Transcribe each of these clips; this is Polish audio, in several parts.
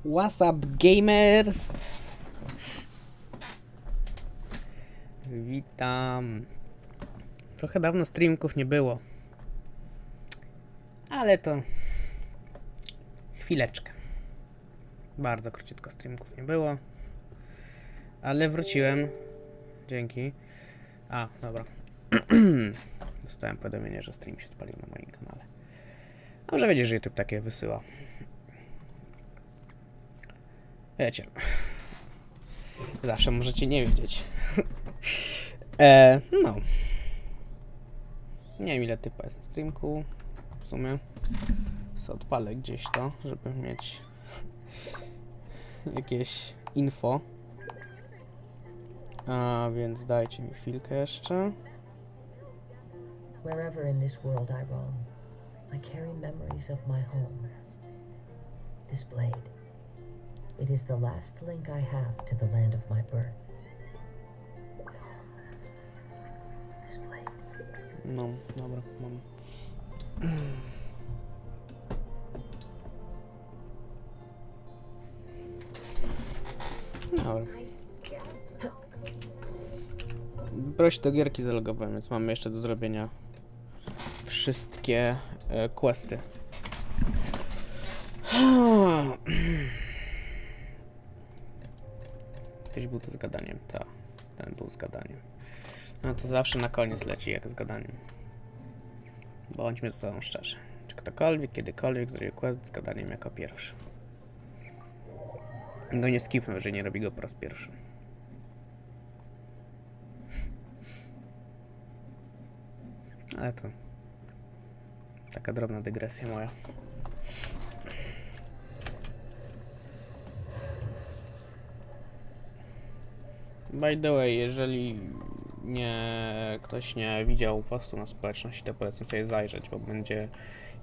What's up, gamers? Witam. Trochę dawno streamków nie było. Ale to... chwileczkę. Bardzo króciutko streamków nie było. Ale wróciłem. Dzięki. A, dobra. Dostałem powiadomienie, że stream się odpalił na moim kanale. Dobrze wiedzieć, że YouTube takie wysyła. Wiecie. Zawsze możecie nie wiedzieć. No. Nie wiem, ile typa jest na streamku. W sumie sobie odpalę gdzieś to, żeby mieć jakieś info. A więc dajcie mi chwilkę jeszcze. Wherever in this world I roam, I carry memories of my home. This blade, it is the last link I have to the land of my birth. This blade. No, dobra, mam. Dobra. Proś do gierki zalogowałem, więc mamy jeszcze do zrobienia wszystkie questy. Ktoś był to z gadaniem, tak. Ten był z gadaniem. No to zawsze na koniec leci jak z gadaniem. Bądźmy ze sobą szczerzy. Czy ktokolwiek, kiedykolwiek zrobi quest z gadaniem jako pierwszy. Go nie skipnął, że nie robi go po raz pierwszy. Ale to... taka drobna dygresja moja. By the way, jeżeli ktoś nie widział postu na społeczności, to polecam sobie zajrzeć, bo będzie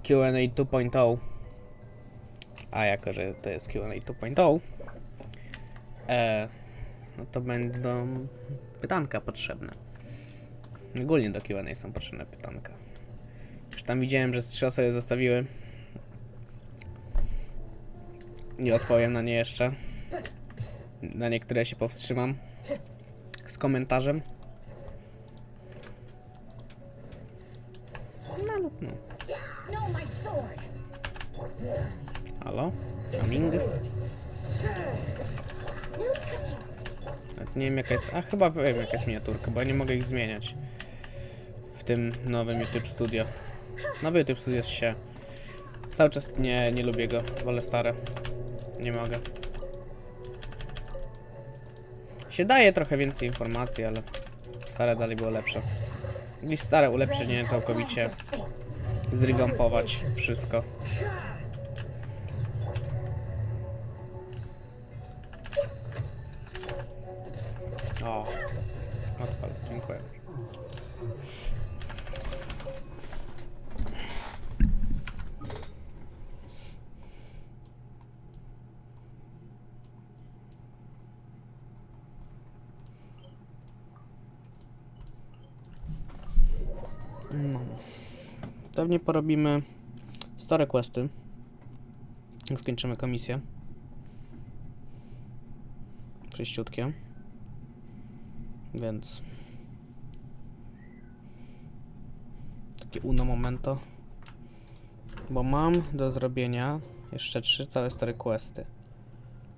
Q&A 2.0. A jako, że to jest Q&A 2.0, no to będą pytanka potrzebne. Ogólnie do Q&A są potrzebne pytanka. Już tam widziałem, że 3 osoby zostawiły. Nie odpowiem na nie jeszcze. Na niektóre się powstrzymam. Z komentarzem. No. Halo? Coming? Nawet nie wiem jaka jest... A chyba wiem jaka jest miniaturka, bo ja nie mogę ich zmieniać. W tym nowym YouTube Studio. Nowy YouTube Studio jest się. Cały czas nie lubię go, wolę stare. Nie mogę. Się daje trochę więcej informacji, ale stare dalej było lepsze. I stare ulepszenie całkowicie zrewampować wszystko. O, odpal, dziękuję. No. Pewnie porobimy stare questy, jak skończymy komisję. Przejściutkie. Więc takie uno momento. Bo mam do zrobienia jeszcze 3 całe stare questy.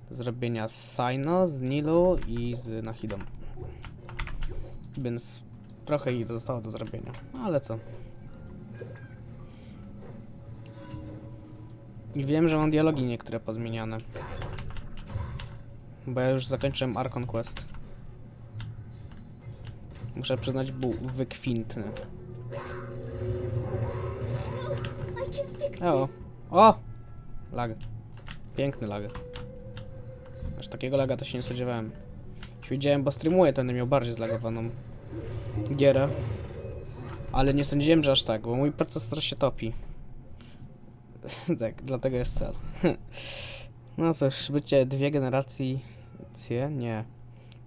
Do zrobienia z Sino, z Nilu i z Nahidą. Więc trochę ich zostało do zrobienia. Ale co? I wiem, że mam dialogi niektóre pozmieniane. Bo ja już zakończyłem Archon Quest. Muszę przyznać, był wykwintny. O! Lag. Piękny lag. Aż takiego laga to się nie spodziewałem. Jeśli wiedziałem, bo streamuję, to będę miał bardziej zlagowaną gierę. Ale nie sądziłem, że aż tak, bo mój procesor się topi. Tak, dlatego jest cel. No cóż, bycie 2 generacje... Nie.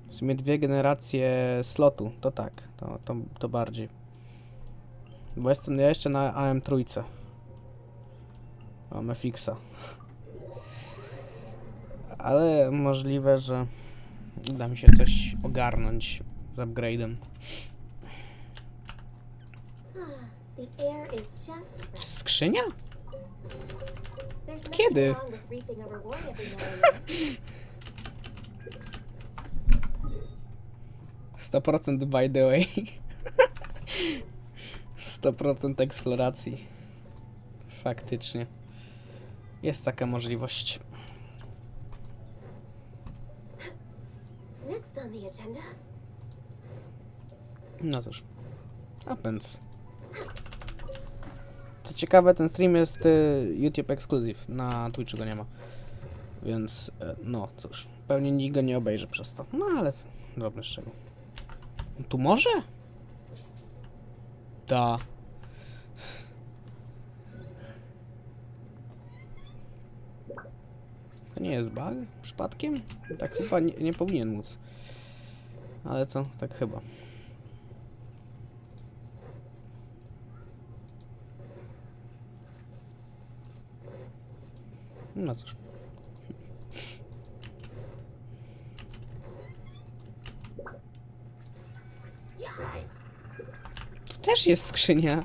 W sumie 2 generacje slotu, to tak, to bardziej. Bo jestem ja jeszcze na AM3. Mam FX-a. Ale możliwe, że uda mi się coś ogarnąć z upgrade'em. The air is just right. Skrzynia? There's nothing Kiedy? wrong with reaping a reward every now and then. 100% by the way. 100% eksploracji. Faktycznie. Jest taka możliwość. Next on the agenda. No cóż. A więc. Co ciekawe, ten stream jest YouTube Exclusive. Na Twitchu go nie ma. Więc no cóż. Pewnie nikt go nie obejrzy przez to. No ale drobny szczegół. Tu może? Da. To nie jest bug? Przypadkiem? Tak chyba nie powinien móc. Ale to tak chyba. No cóż. Tu też jest skrzynia.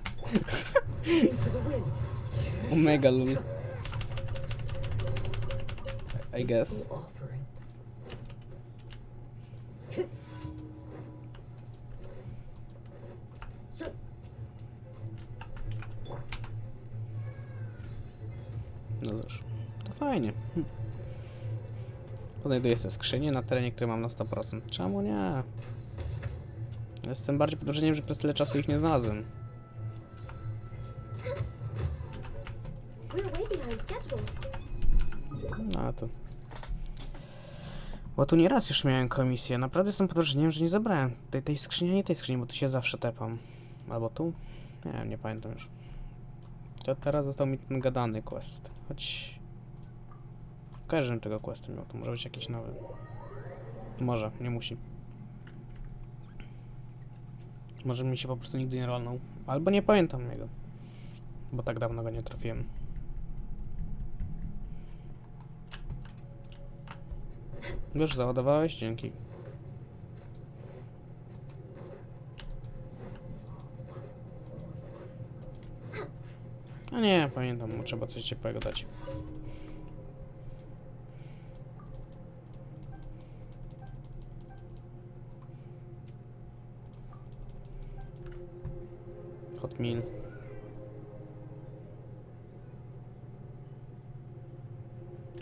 Omega lul. I guess. Offering. No cóż. To fajnie. Znajduję sobie skrzynię na terenie, który mam na 100%. Czemu nie? Jestem bardziej pod wrażeniem, że przez tyle czasu ich nie znalazłem. We're way behind schedule. No to... Bo tu nieraz już miałem komisję. Naprawdę jestem pod wrażeniem, że nie zabrałem tej skrzyni, nie tej skrzyni, bo tu się zawsze tepam. Albo tu? Nie wiem, nie pamiętam już. To teraz został mi ten gadany quest. Choć... Kojarzę, że tego questu miał. To może być jakiś nowy. Może, nie musi. Może mi się po prostu nigdy nie rolnął. Albo nie pamiętam jego. Bo tak dawno go nie trafiłem. Już załadowałeś? Dzięki. A nie, pamiętam, trzeba coś ciepłego dać. Hot meal.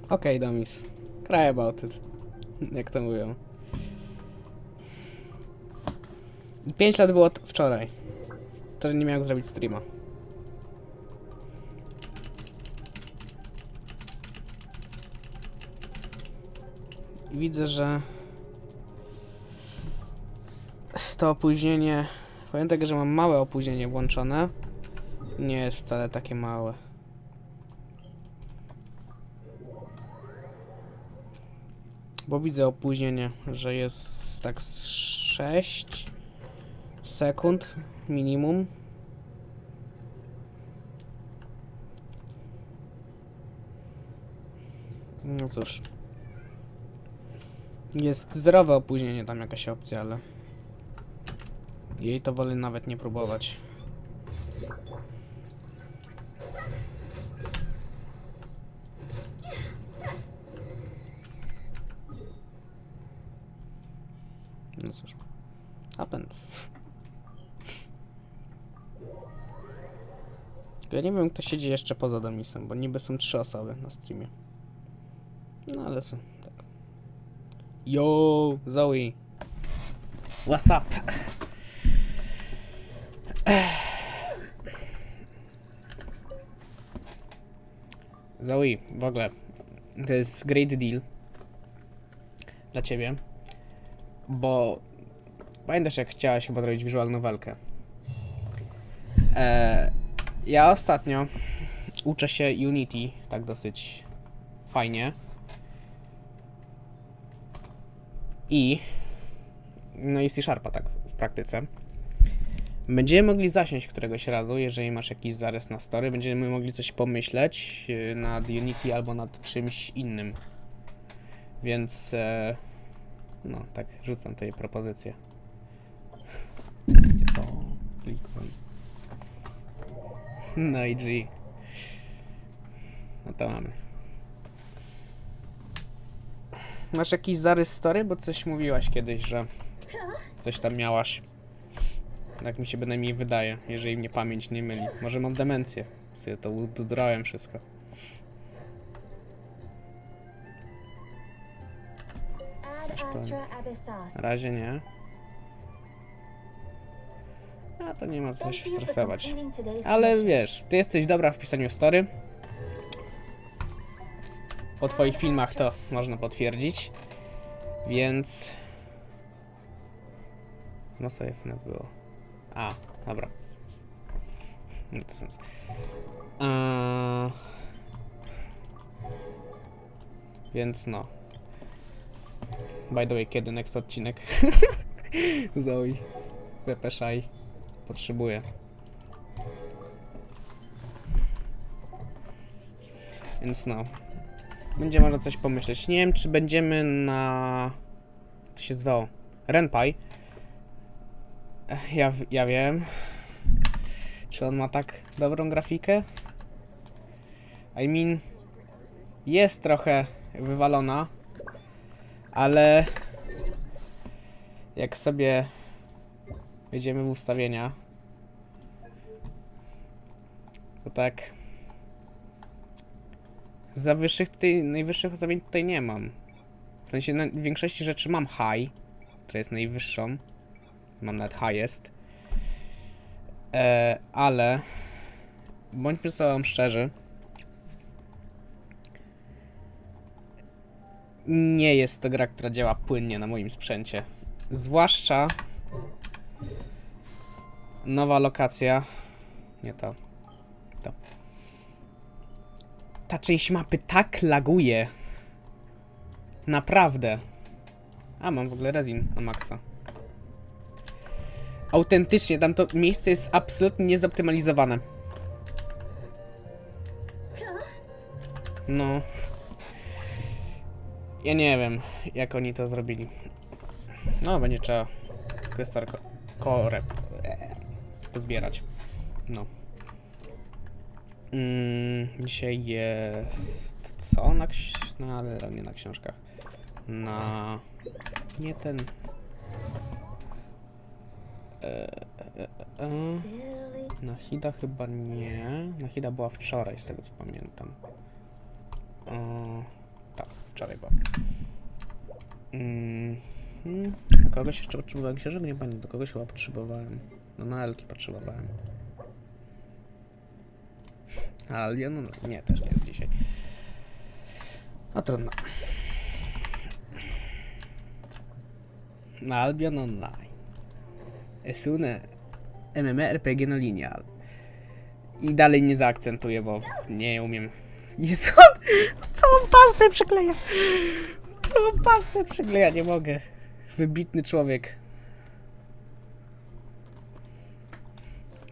Okej, Domis. Cry about it. Jak to mówią. 5 lat było wczoraj. To nie miałem jak zrobić streama. I widzę, że to opóźnienie... Pamiętaj, że mam małe opóźnienie włączone. Nie jest wcale takie małe. Bo widzę opóźnienie, że jest tak z 6 sekund minimum. No cóż. Jest zerowe opóźnienie, tam jakaś opcja, ale jej to wolę nawet nie próbować. No cóż. Happens. Ja nie wiem, kto siedzi jeszcze poza Domisem, bo niby są 3 osoby na streamie. No ale co, tak. Yo, Zoe. What's up? Zoe, w ogóle to jest great deal dla ciebie, bo pamiętasz, jak chciałaś chyba zrobić wizualną walkę. Ja ostatnio uczę się Unity tak dosyć fajnie i no i C-Sharpa tak w praktyce. Będziemy mogli zasiąść któregoś razu, jeżeli masz jakiś zarys na story, będziemy mogli coś pomyśleć nad Unity albo nad czymś innym. Więc no, tak rzucam tutaj propozycję. Nie to klikuj. No i G. No to mamy. Masz jakiś zarys story? Bo coś mówiłaś kiedyś, że coś tam miałaś. Tak mi się bynajmniej wydaje, jeżeli mnie pamięć nie myli. Może mam demencję. Sobie to ubzdurałem wszystko. Na razie nie. A to nie ma co się stresować. Ale wiesz, ty jesteś dobra w pisaniu story. Po twoich filmach to można potwierdzić. Więc... Co sobie było? A, dobra. Nie to sens. Więc no. By the way, kiedy next odcinek? Zoe. Pepeszaj. Potrzebuję. Więc no. Będzie można coś pomyśleć. Nie wiem, czy będziemy na... To się zwało. Renpai. Ja wiem. Czy on ma tak dobrą grafikę? I mean... Jest trochę wywalona. Ale... Jak sobie... Wejdziemy w ustawienia. To tak... Za wyższych tutaj, najwyższych ustawień tutaj nie mam. W sensie na większości rzeczy mam high, która jest najwyższą. Mam nawet highest. Ale bądźmy ze sobą szczerzy. Nie jest to gra, która działa płynnie na moim sprzęcie. Zwłaszcza nowa lokacja. Nie to. To. Ta część mapy tak laguje. Naprawdę. A, mam w ogóle resin na maksa. Autentycznie, tam to miejsce jest absolutnie niezoptymalizowane. No. Ja nie wiem, jak oni to zrobili. No, będzie trzeba krystal korep pozbierać. No. Dzisiaj jest... Co? No, ale nie na książkach. Na... Nie ten... Na Hida chyba nie. Na Hida była wczoraj, z tego co pamiętam. Tak, wczoraj była. A kogoś jeszcze potrzebowałem książek? Nie pamiętam, do kogoś chyba potrzebowałem. No na Elki potrzebowałem. Ale no nie, też nie jest dzisiaj. No trudno. Na Albion Online. Es une MMORPG no lineal. I dalej nie zaakcentuję, bo nie umiem. Jezu, całą pastę przykleja. Całą pastę przykleja, nie mogę. Wybitny człowiek.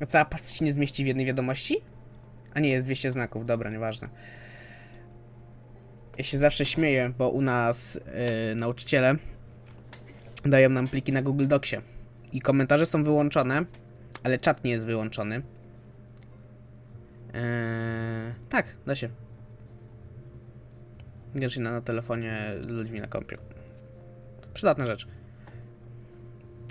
A cała pasta się nie zmieści w jednej wiadomości? A nie, jest 200 znaków, dobra, nieważne. Ja się zawsze śmieję, bo u nas nauczyciele dają nam pliki na Google Docsie. I komentarze są wyłączone, ale czat nie jest wyłączony. Tak, da się. Grać na telefonie z ludźmi na kompie. Przydatna rzecz.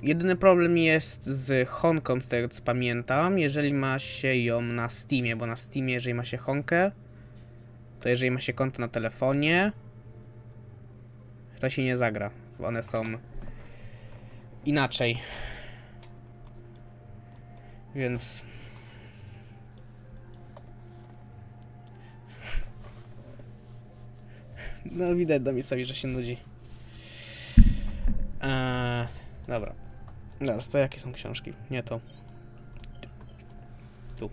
Jedyny problem jest z Honką, z tego co pamiętam, jeżeli ma się ją na Steamie, bo na Steamie, jeżeli ma się Honkę, to jeżeli ma się konto na telefonie, to się nie zagra. One są inaczej. Więc... No widać Domisowi, że się nudzi. Dobra. Dobra, to jakie są książki? Nie to. Tu.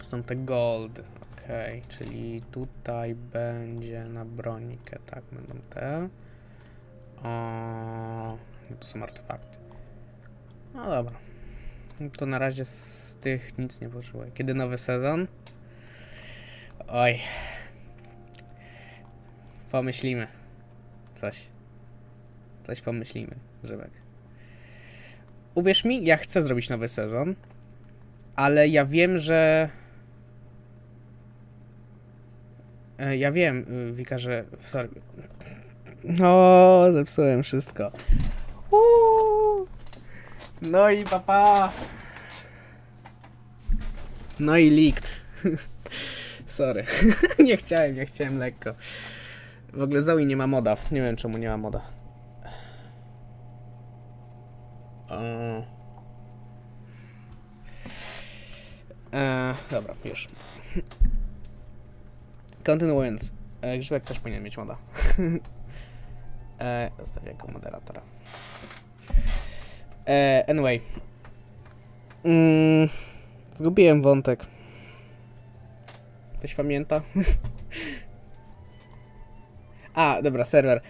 Są te gold. Okej, czyli tutaj będzie na bronikę, tak? Będą te. To są artefakty. No dobra. To na razie z tych nic nie potrzebuję. Kiedy nowy sezon? Oj. Pomyślimy. Coś pomyślimy, Grzybek. Uwierz mi, ja chcę zrobić nowy sezon, ale ja wiem, że... Ja wiem, Wika, że... Sorry. O, zepsułem wszystko. No i papa. No i leaked. Sorry. nie chciałem lekko. W ogóle Zoe nie ma moda. Nie wiem czemu nie ma moda. Dobra, już. Kontynuując. Grzybek też powinien mieć moda. Zostawię jako moderatora. Anyway. Zgubiłem wątek. Ktoś pamięta? A, dobra, serwer.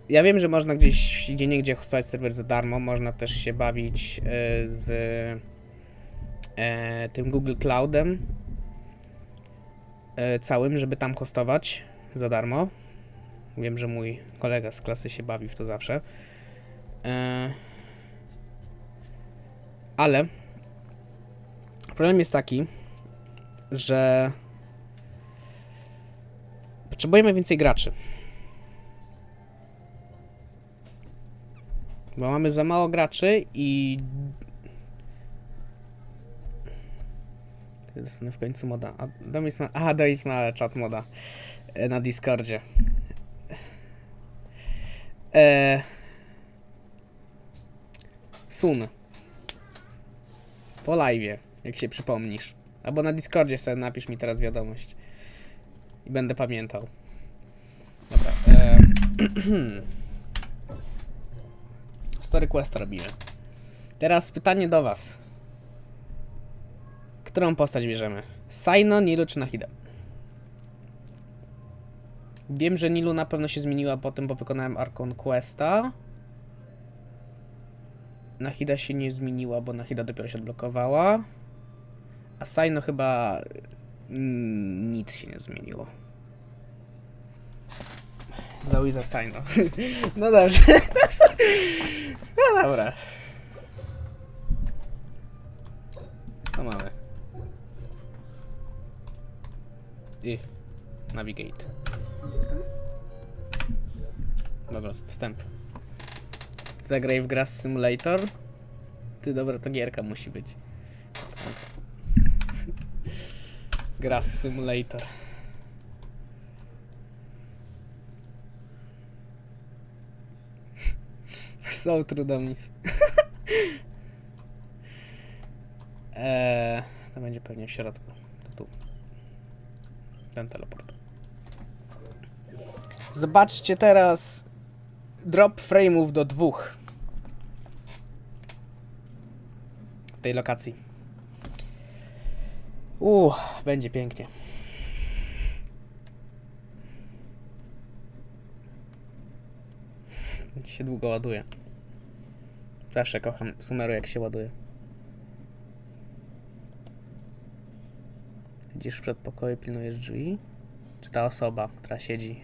Ja wiem, że można gdzieniegdzie hostować serwer za darmo. Można też się bawić z tym Google Cloudem całym, żeby tam hostować za darmo. Wiem, że mój kolega z klasy się bawi w to zawsze. Ale problem jest taki, że potrzebujemy więcej graczy. Bo mamy za mało graczy i... Dostanę w końcu moda. Dois ma czat moda na Discordzie. Sun. Po live'ie, jak się przypomnisz. Albo na Discordzie sobie napisz mi teraz wiadomość. I będę pamiętał. Dobra. Story Quest robimy. Teraz pytanie do was. Którą postać bierzemy? Saino, Nilu czy Nahida? Wiem, że Nilu na pewno się zmieniła po tym, bo wykonałem Archon Questa. Nahida się nie zmieniła, bo Nahida dopiero się odblokowała. A Saino chyba... nic się nie zmieniło. Zoe za Saino. No dobrze. No dobra. Co mamy? Navigate. Dobra, wstęp. Zagraj w Grass Simulator. Ty, dobra, to gierka musi być. Grass Simulator. So true dummies. To będzie pewnie w środku. To tu. Ten teleport. Zobaczcie teraz drop frame'ów do 2 w tej lokacji. Będzie pięknie. Się długo ładuje. Zawsze kocham Sumeru, jak się ładuje. Widzisz w przedpokoju, pilnujesz drzwi? Czy ta osoba, która siedzi?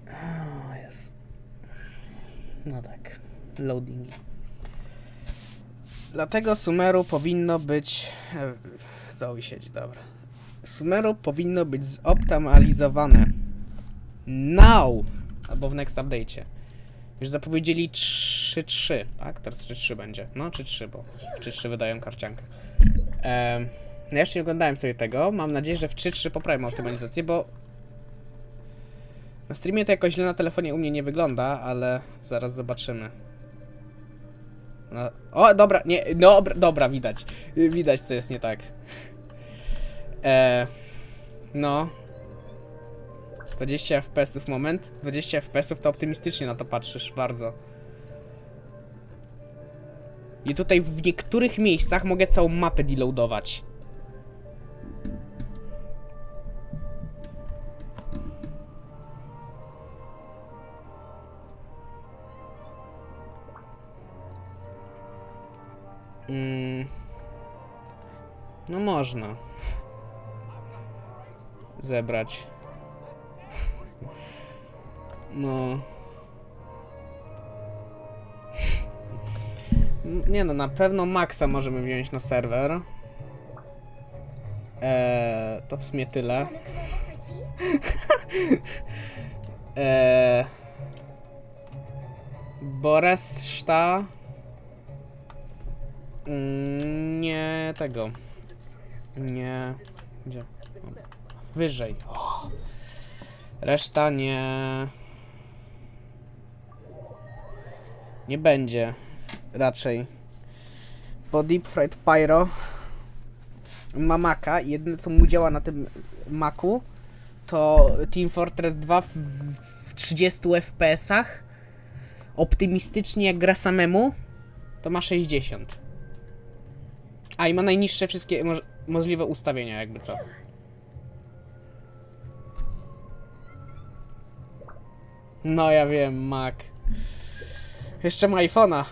O, jest. No tak. Loadingi. Dlatego Sumeru powinno być... Zoe siedzi, dobra. Sumeru powinno być zoptymalizowane. Now! Albo w next update'cie. Już zapowiedzieli 3.3, tak? Teraz 3.3 będzie. No, 3.3, bo w 3.3 wydają karciankę. No ja jeszcze nie oglądałem sobie tego. Mam nadzieję, że w 3.3 poprawią optymalizację, bo na streamie to jakoś źle na telefonie u mnie nie wygląda, ale zaraz zobaczymy. No, o, dobra, nie, dobra, widać. Widać, co jest nie tak. No. 20 FPS-ów moment. 20 FPS-ów to optymistycznie na to patrzysz, bardzo. I tutaj w niektórych miejscach mogę całą mapę deloadować. No można. Zebrać. No. Nie no, na pewno Maxa możemy wziąć na serwer. To w sumie tyle. Wanna come over for tea? Bo reszta... nie tego. Nie... Gdzie? Wyżej. O. Reszta nie... Nie będzie. Raczej. Bo Deep Fried Pyro ma Maca i jedyne co mu działa na tym Macu to Team Fortress 2 w 30 FPS-ach. Optymistycznie jak gra samemu to ma 60. A i ma najniższe wszystkie możliwe ustawienia, jakby co. No ja wiem, Mac. Jeszcze ma iPhone'a.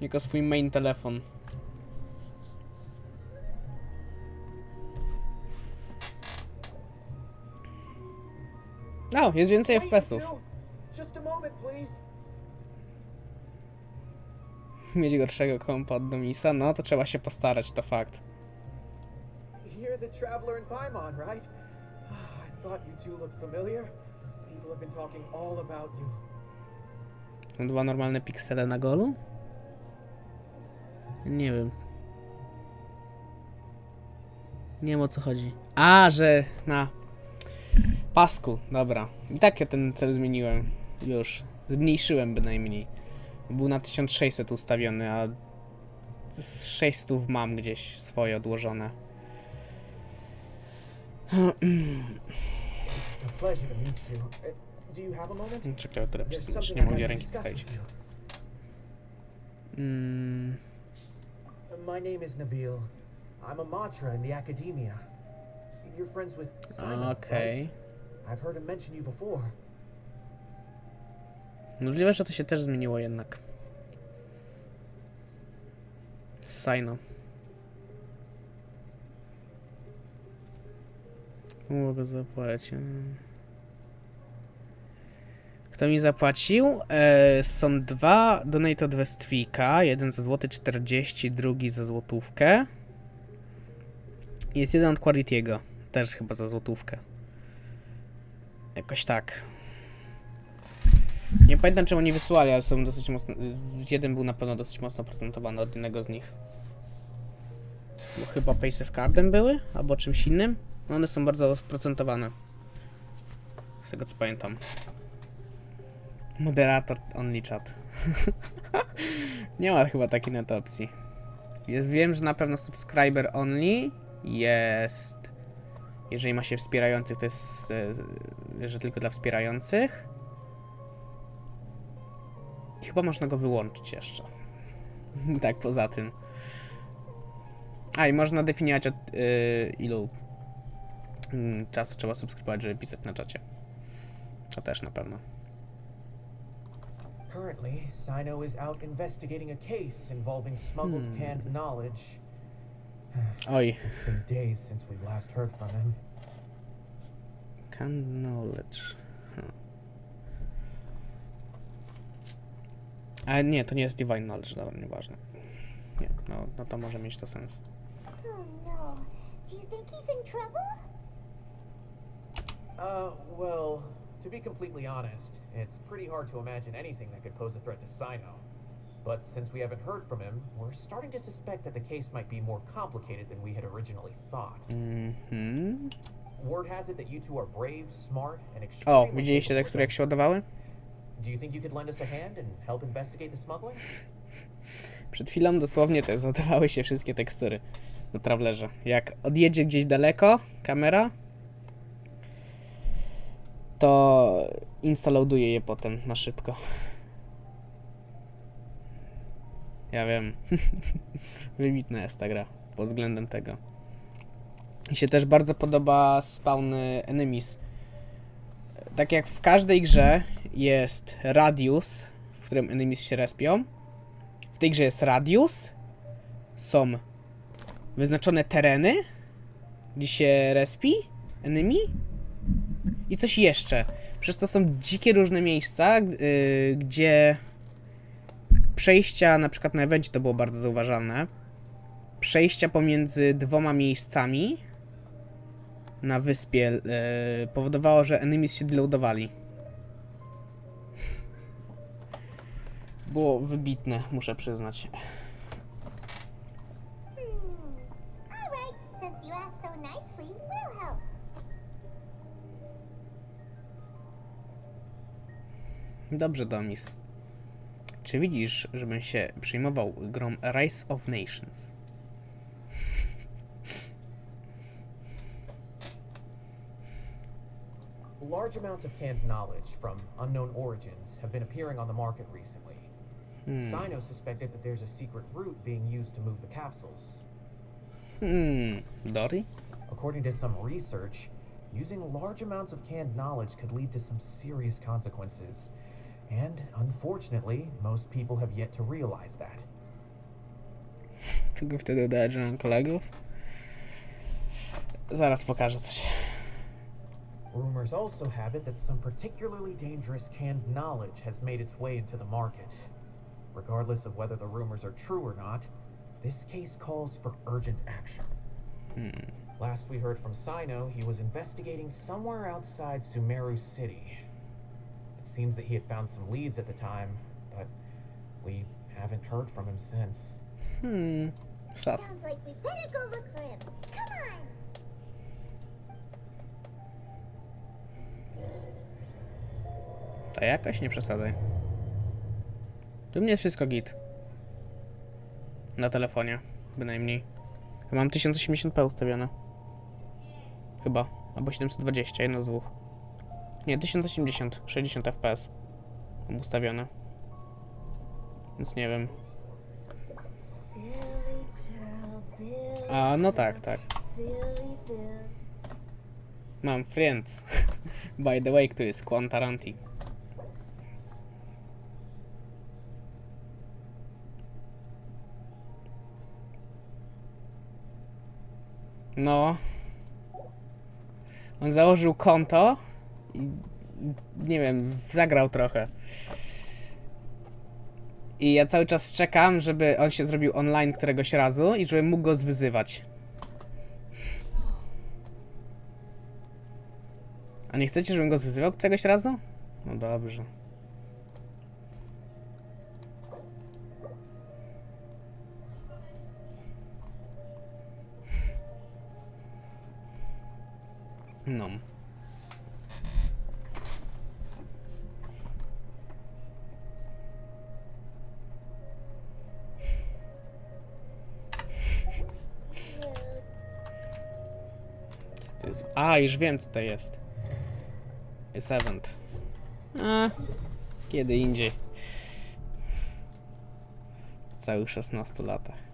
Jako swój main telefon. O, jest więcej FPS-ów. Mieć gorszego kompa od Domisa? No, to trzeba się postarać, to fakt. You're the traveler in Paimon, right? I thought you two looked familiar. People have been talking all about you. Są dwa normalne piksele na golu? Nie wiem. Nie wiem o co chodzi. A, że na pasku, dobra. I tak ja ten cel zmieniłem. Już. Zmniejszyłem bynajmniej. Był na 1600 ustawiony, a z 600 mam gdzieś swoje odłożone. It's a pleasure to meet you. Do you have a moment? Czekaj, które There's przesunąć. something Nie I'd mogę like to ręki discuss wstawić. with you. My name is Nabil. I'm a matra in the academia. You're friends with Simon, Okej. right? I've heard him mention you before. Możliwe, że to się też zmieniło jednak. Sino. Mogę zapłacić. Kto mi zapłacił? Są dwa donate od Westwika. Jeden za złoty 40, drugi za złotówkę. Jest jeden od Quality'ego. Też chyba za złotówkę. Jakoś tak. Nie pamiętam czemu oni wysłali, ale są dosyć mocno... Jeden był na pewno dosyć mocno procentowany od jednego z nich. Bo chyba Paysafe Cardem były? Albo czymś innym? No one są bardzo procentowane. Z tego co pamiętam. Moderator only chat. Nie ma chyba takiej net opcji. Wiem, że na pewno subscriber only jest. Jeżeli ma się wspierających, to jest że tylko dla wspierających. I chyba można go wyłączyć jeszcze. Tak poza tym. A i można definiować od ilu czasu trzeba subskrybować, żeby pisać na czacie. To też na pewno. Currently, Sino is out investigating a case involving smuggled canned knowledge. Oj. It's been days since we've last heard from him. Canned knowledge. A nie, to nie jest divine knowledge, dobra, nieważne. Nie, no to może mieć to sens. Oh no. Do you think he's in trouble? Well, to be completely honest, it's pretty hard to imagine anything that could pose a threat to Sino. But since we haven't heard from him, we're starting to suspect that the case might be more complicated than we had originally thought. Word has it that you two are brave, smart, and extremely... O, widzieliście tekstury jak się ładowały? Do you think you could lend us a hand and help investigate the smuggling? Przed chwilą dosłownie te zładowały się wszystkie tekstury na Travelerze. Jak odjedzie gdzieś daleko kamera, to instaloduję je potem na szybko. Ja wiem. Wybitna jest ta gra pod względem tego. Mi się też bardzo podoba spawn enemies. Tak jak w każdej grze jest radius, w którym enemies się respią. W tej grze jest radius, są wyznaczone tereny, gdzie się respi enemy i coś jeszcze. Przez to są dzikie różne miejsca, gdzie przejścia, na przykład na evencie to było bardzo zauważalne, przejścia pomiędzy dwoma miejscami na wyspie powodowało, że enemies się deloadowali. Było wybitne, muszę przyznać. Alright, since you asked so nicely, we'll help. Dobrze, Domis. Czy widzisz, żebym się przejmował grą Rise of Nations? Large amounts of canned knowledge from unknown origins have been appearing on the market recently. Sino suspected that there's a secret route being used to move the capsules. Dory? According to some research, using large amounts of canned knowledge could lead to some serious consequences. And unfortunately, most people have yet to realize that. Tylko wtedy udać, że mam kolegów? Zaraz pokażę coś. Rumors also have it that some particularly dangerous canned knowledge has made its way into the market. Regardless of whether the rumors are true or not, this case calls for urgent action. Last we heard from Sino, he was investigating somewhere outside Sumeru City. It seems that he had found some leads at the time, but we haven't heard from him since. Sas. Sounds like we better go look for him. Come on! To jakoś nie przesadzaj. Tu mnie jest wszystko git. Na telefonie, bynajmniej. Mam 1080p ustawione. Chyba. Albo 720, jedno z dwóch. Nie, 1080, 60 fps. Mam ustawione. Więc nie wiem. A, no tak, tak. Mam friends. By the way, kto jest Quantaranti. No. On założył konto i nie wiem, zagrał trochę. I ja cały czas czekam, żeby on się zrobił online któregoś razu i żebym mógł go zwyzywać. A nie chcecie, żebym go zwyzywał któregoś razu? No dobrze. No. Co to jest? A, już wiem, co to jest. Jest event. A, kiedy indziej. W całych 16 latach.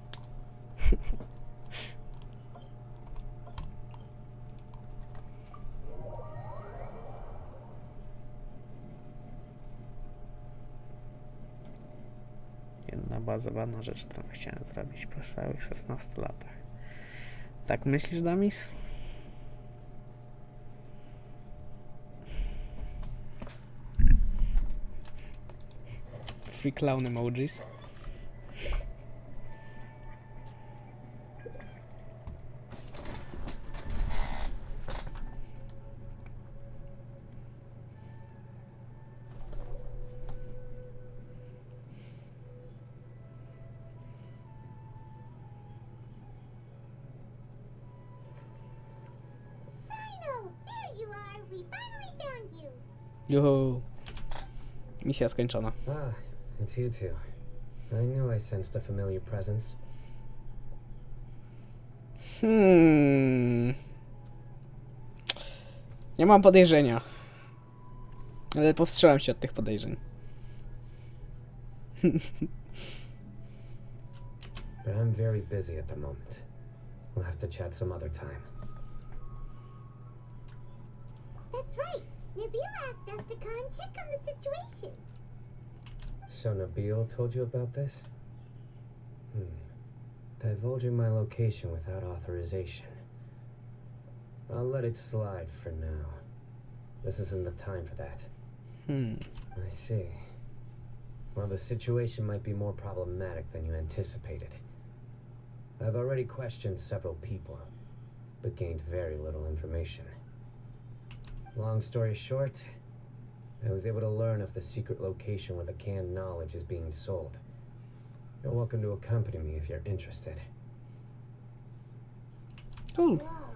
Jedna bardzo zabawna rzecz, którą chciałem zrobić po całych 16 latach. Tak myślisz, Damis? Free clown emojis. Sino, there you are. We finally found you. Juhu. Misja skończona. Ah, it's you two. I knew I sensed a familiar presence. Nie mam podejrzenia. Ale powstrzymałem się od tych podejrzeń. But I'm very busy at the moment. We'll have to chat some other time. That's right. Nabil asked us to come and check on the situation. So Nabil told you about this? Divulging my location without authorization. I'll let it slide for now. This isn't the time for that. I see. Well, the situation might be more problematic than you anticipated. I've already questioned several people, but gained very little information. Long story short, I was able to learn of the secret location where the canned knowledge is being sold. You're welcome to accompany me if you're interested. Cool. Whoa.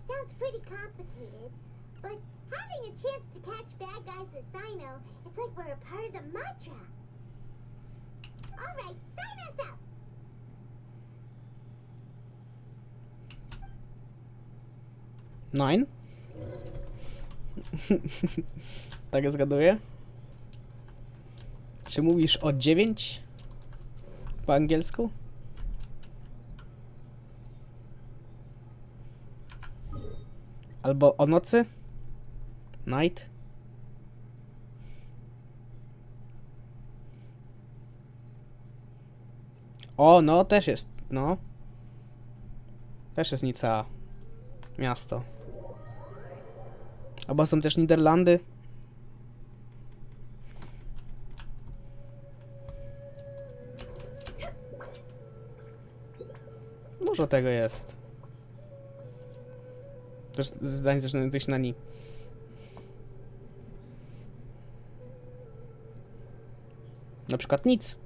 Sounds pretty complicated. But having a chance to catch bad guys with Sino, it's like we're a part of the mantra. Alright, sign us up! Nine? Tak zgaduję? Czy mówisz o 9? Po angielsku? Albo o nocy? Night? O, no też jest, no. Też jest Nica. Miasto. Albo są też Niderlandy. Dużo tego jest. Też zdań zaczynających się na ni. Na przykład nic.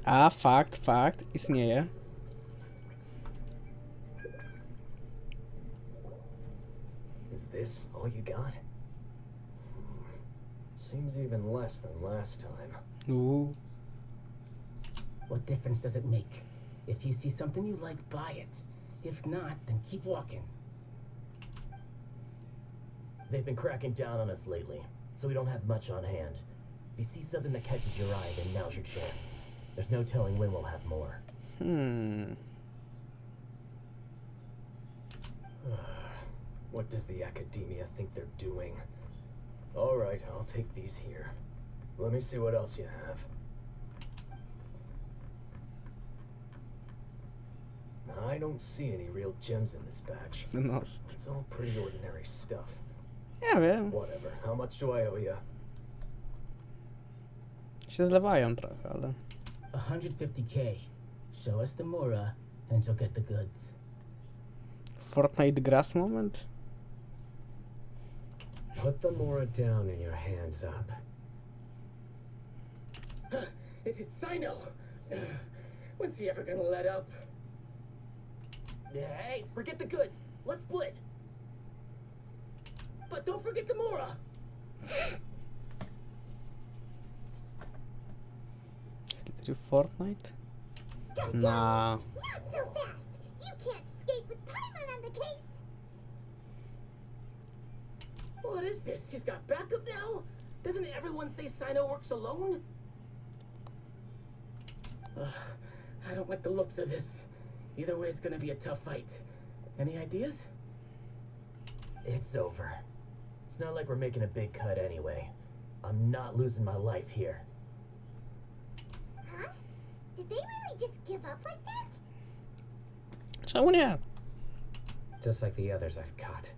A, fakt, istnieje. Is this all you got? Seems even less than last time. What difference does it make? If you see something you like, buy it. If not, then keep walking. They've been cracking down on us lately, so we don't have much on hand. If you see something that catches your eye, then now's your chance. There's no telling when we'll have more. What does the academia think they're doing? All right, I'll take these here. Let me see what else you have. I don't see any real gems in this batch. No. It's all pretty ordinary stuff. Ja wiem. Whatever. How much do I owe you? Się zlewają trochę, ale... 150k. Show us the Mura, and you'll get the goods. Fortnite grass moment? Put the Mora down and your hands up. It's Sino! When's he ever gonna let up? Hey, forget the goods! Let's split! But don't forget the Mura! Through Fortnite? Don't Nah. go! Not so fast! You can't escape with Paimon on the case! What is this? He's got backup now? Doesn't everyone say Sino works alone? I don't like the looks of this. Either way, it's gonna be a tough fight. Any ideas? It's over. It's not like we're making a big cut anyway. I'm not losing my life here. Huh? Did they really just give up like that? Czemu nie? Just like the others I've caught.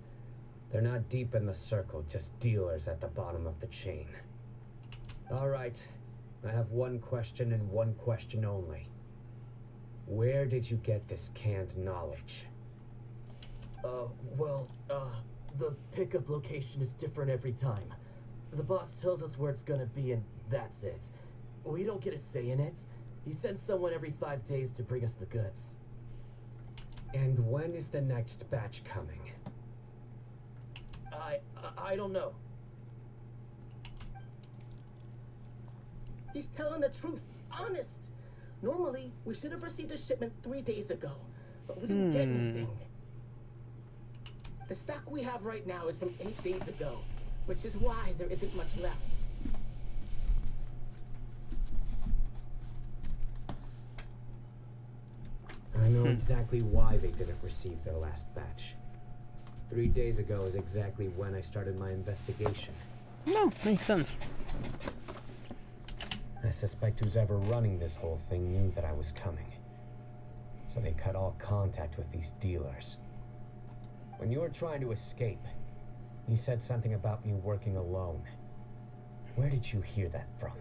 They're not deep in the circle, just dealers at the bottom of the chain. All right, I have one question and one question only. Where did you get this canned knowledge? The pickup location is different every time. The boss tells us where it's gonna be and that's it. We don't get a say in it. He sends someone every 5 days to bring us the goods. And when is the next batch coming? I don't know. He's telling the truth. Honest. Normally, we should have received a shipment 3 days ago, but we didn't get anything. The stock we have right now is from 8 days ago, which is why there isn't much left. I know exactly why they didn't receive their last batch. 3 days ago is exactly when I started my investigation. No, makes sense. I suspect who's ever running this whole thing knew that I was coming. So they cut all contact with these dealers. When you were trying to escape, you said something about me working alone. Where did you hear that from?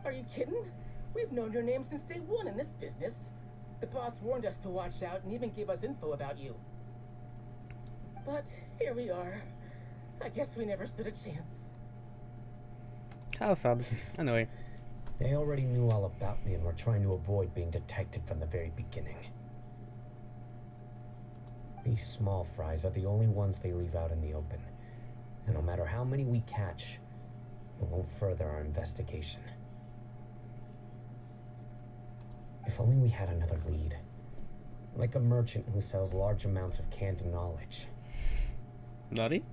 Are you kidding? We've known your name since day one in this business. The boss warned us to watch out and even gave us info about you. But here we are. I guess we never stood a chance. How sad. Anyway. They already knew all about me and were trying to avoid being detected from the very beginning. These small fries are the only ones they leave out in the open. And no matter how many we catch, it won't further our investigation. If only we had another lead. Like a merchant who sells large amounts of canned knowledge. Daddy?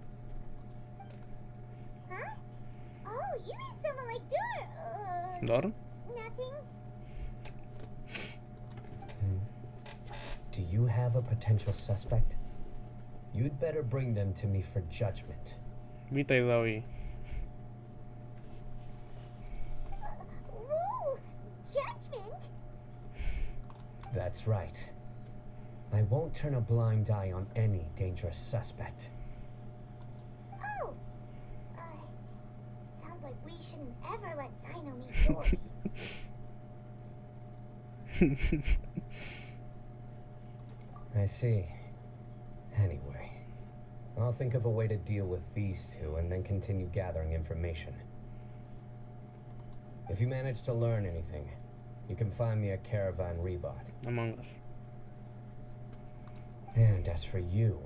Huh? Oh, you mean someone like Dur? Dor? Nothing. Do you have a potential suspect? You'd better bring them to me for judgment. Witaj, Zoe. Whoa! Judgment? That's right. I won't turn a blind eye on any dangerous suspect. Oh! Sounds like we shouldn't ever let Sino meet Dory. I see. Anyway, I'll think of a way to deal with these two and then continue gathering information. If you manage to learn anything, you can find me at Caravan Rebot. Among Us. And as for you,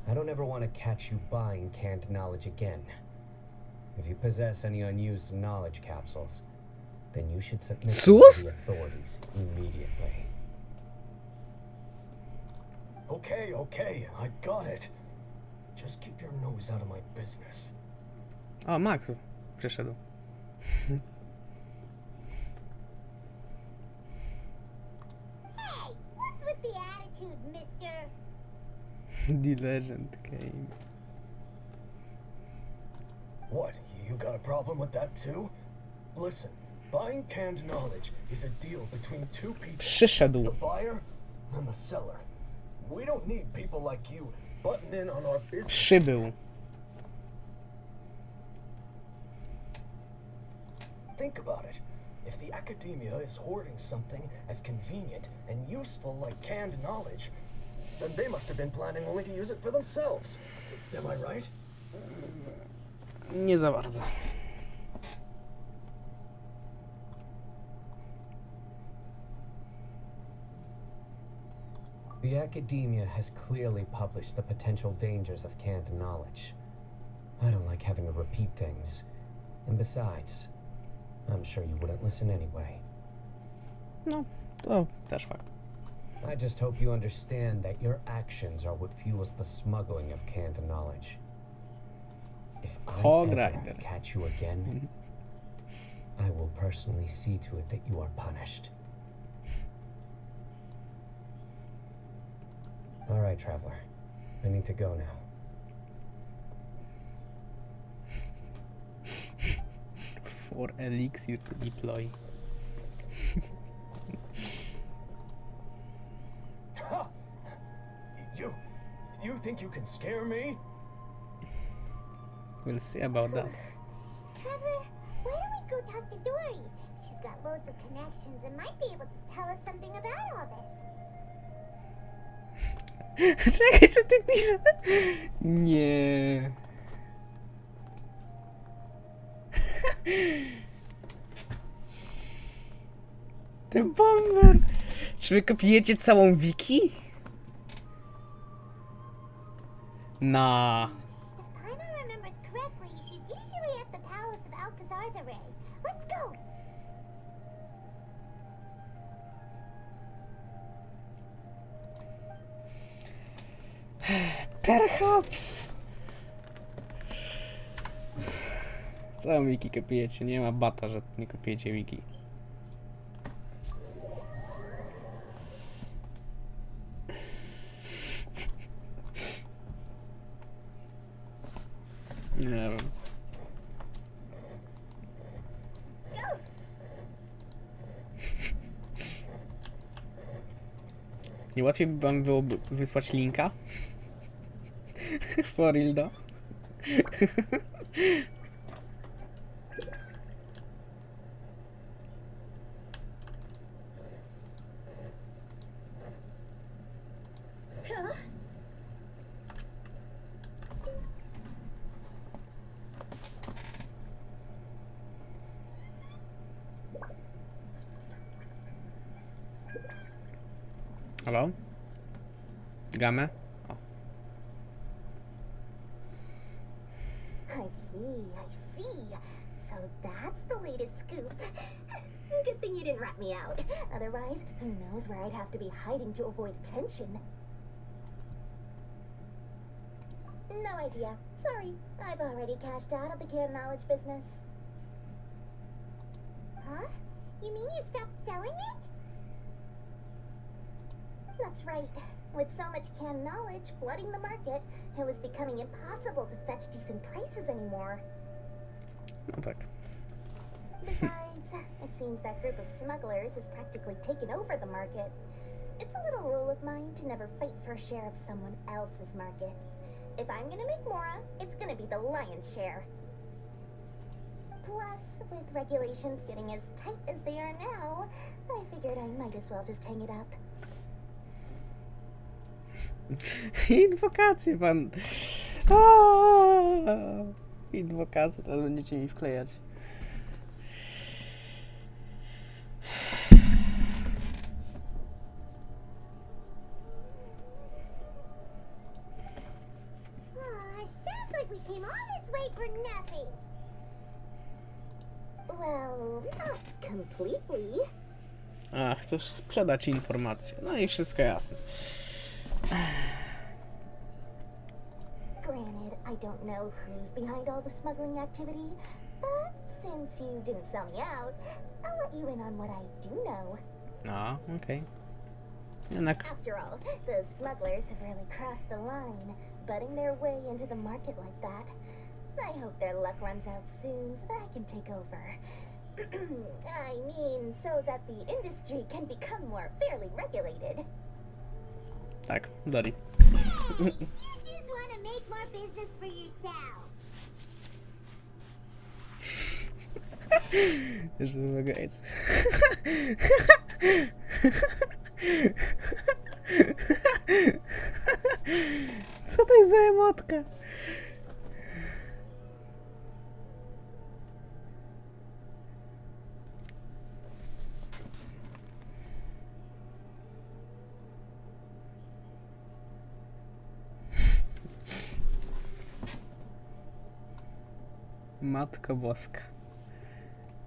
I don't ever want to catch you buying canned knowledge again. If you possess any unused knowledge capsules, then you should submit them Sus? to the authorities immediately. Okay, I got it. Just keep your nose out of my business. O, Maxu. Przyszedł. Hey, what's with the attitude, mister? The legend came. What, you got a problem with that too? Listen, buying canned knowledge is a deal between two people. The Przyszedł. buyer and the seller. We don't need people like you butting in on our business. Przybył. Think about it. If the academia is hoarding something as convenient and useful like canned knowledge, then they must have been planning only to use it for themselves. Am I right? Nie za bardzo. The academia has clearly published the potential dangers of canned knowledge. I don't like having to repeat things. And besides, I'm sure you wouldn't listen anyway. No, to też fakt. I just hope you understand that your actions are what fuels the smuggling of canned knowledge. If I Hogrider. ever catch you again, I will personally see to it that you are punished. All right, traveler. I need to go now. For elixir to deploy. Ha! You think you can scare me? We'll see about that. Traveler, why don't we go talk to Dory? She's got loads of connections and might be able to tell us something about all this. Czekaj, co ty piszesz? Nie. Ten bomber. Czy wy kopiujecie całą wiki? Nah. If Paimon remembers correctly, she's usually at the palace of Alcazar's array. Let's go! Perhaps. Całą wiki kopiujecie, nie ma bata, że nie kopiujecie wiki. Nie wiem. Nie łatwiej by wam byłoby wysłać linka? For real, no? Halo? Gamę? O. I see. So that's the latest scoop. Good thing you didn't rat me out. Otherwise, who knows where I'd have to be hiding to avoid attention. No idea. Sorry, I've already cashed out of the canned knowledge business. Huh? You mean you stopped selling it? That's right. With so much canned knowledge flooding the market, it was becoming impossible to fetch decent prices anymore. No tak. Besides, it seems that group of smugglers has practically taken over the market. It's a little rule of mine to never fight for a share of someone else's market. If I'm gonna make more, it's gonna be the lion's share. Plus, with regulations getting as tight as they are now, I figured I might as well just hang it up. Inwokacje pan. O! Inwokacje, teraz będziecie mi wklejać. Sounds like we came all this way for nothing. Well, not completely. A, chcesz sprzedać informacje. No i wszystko jasne. Granted, I don't know who's behind all the smuggling activity, but since you didn't sell me out, I'll let you in on what I do know. A, okej. Jednak After all, those smugglers have really crossed the line, butting their way into the market like that. I hope their luck runs out soon so that I can take over. I mean, so that the industry can become more fairly regulated. tak, Dori. You just want to make more business for yourself. Już wymagając. Co to jest za emotka? Matko Boska.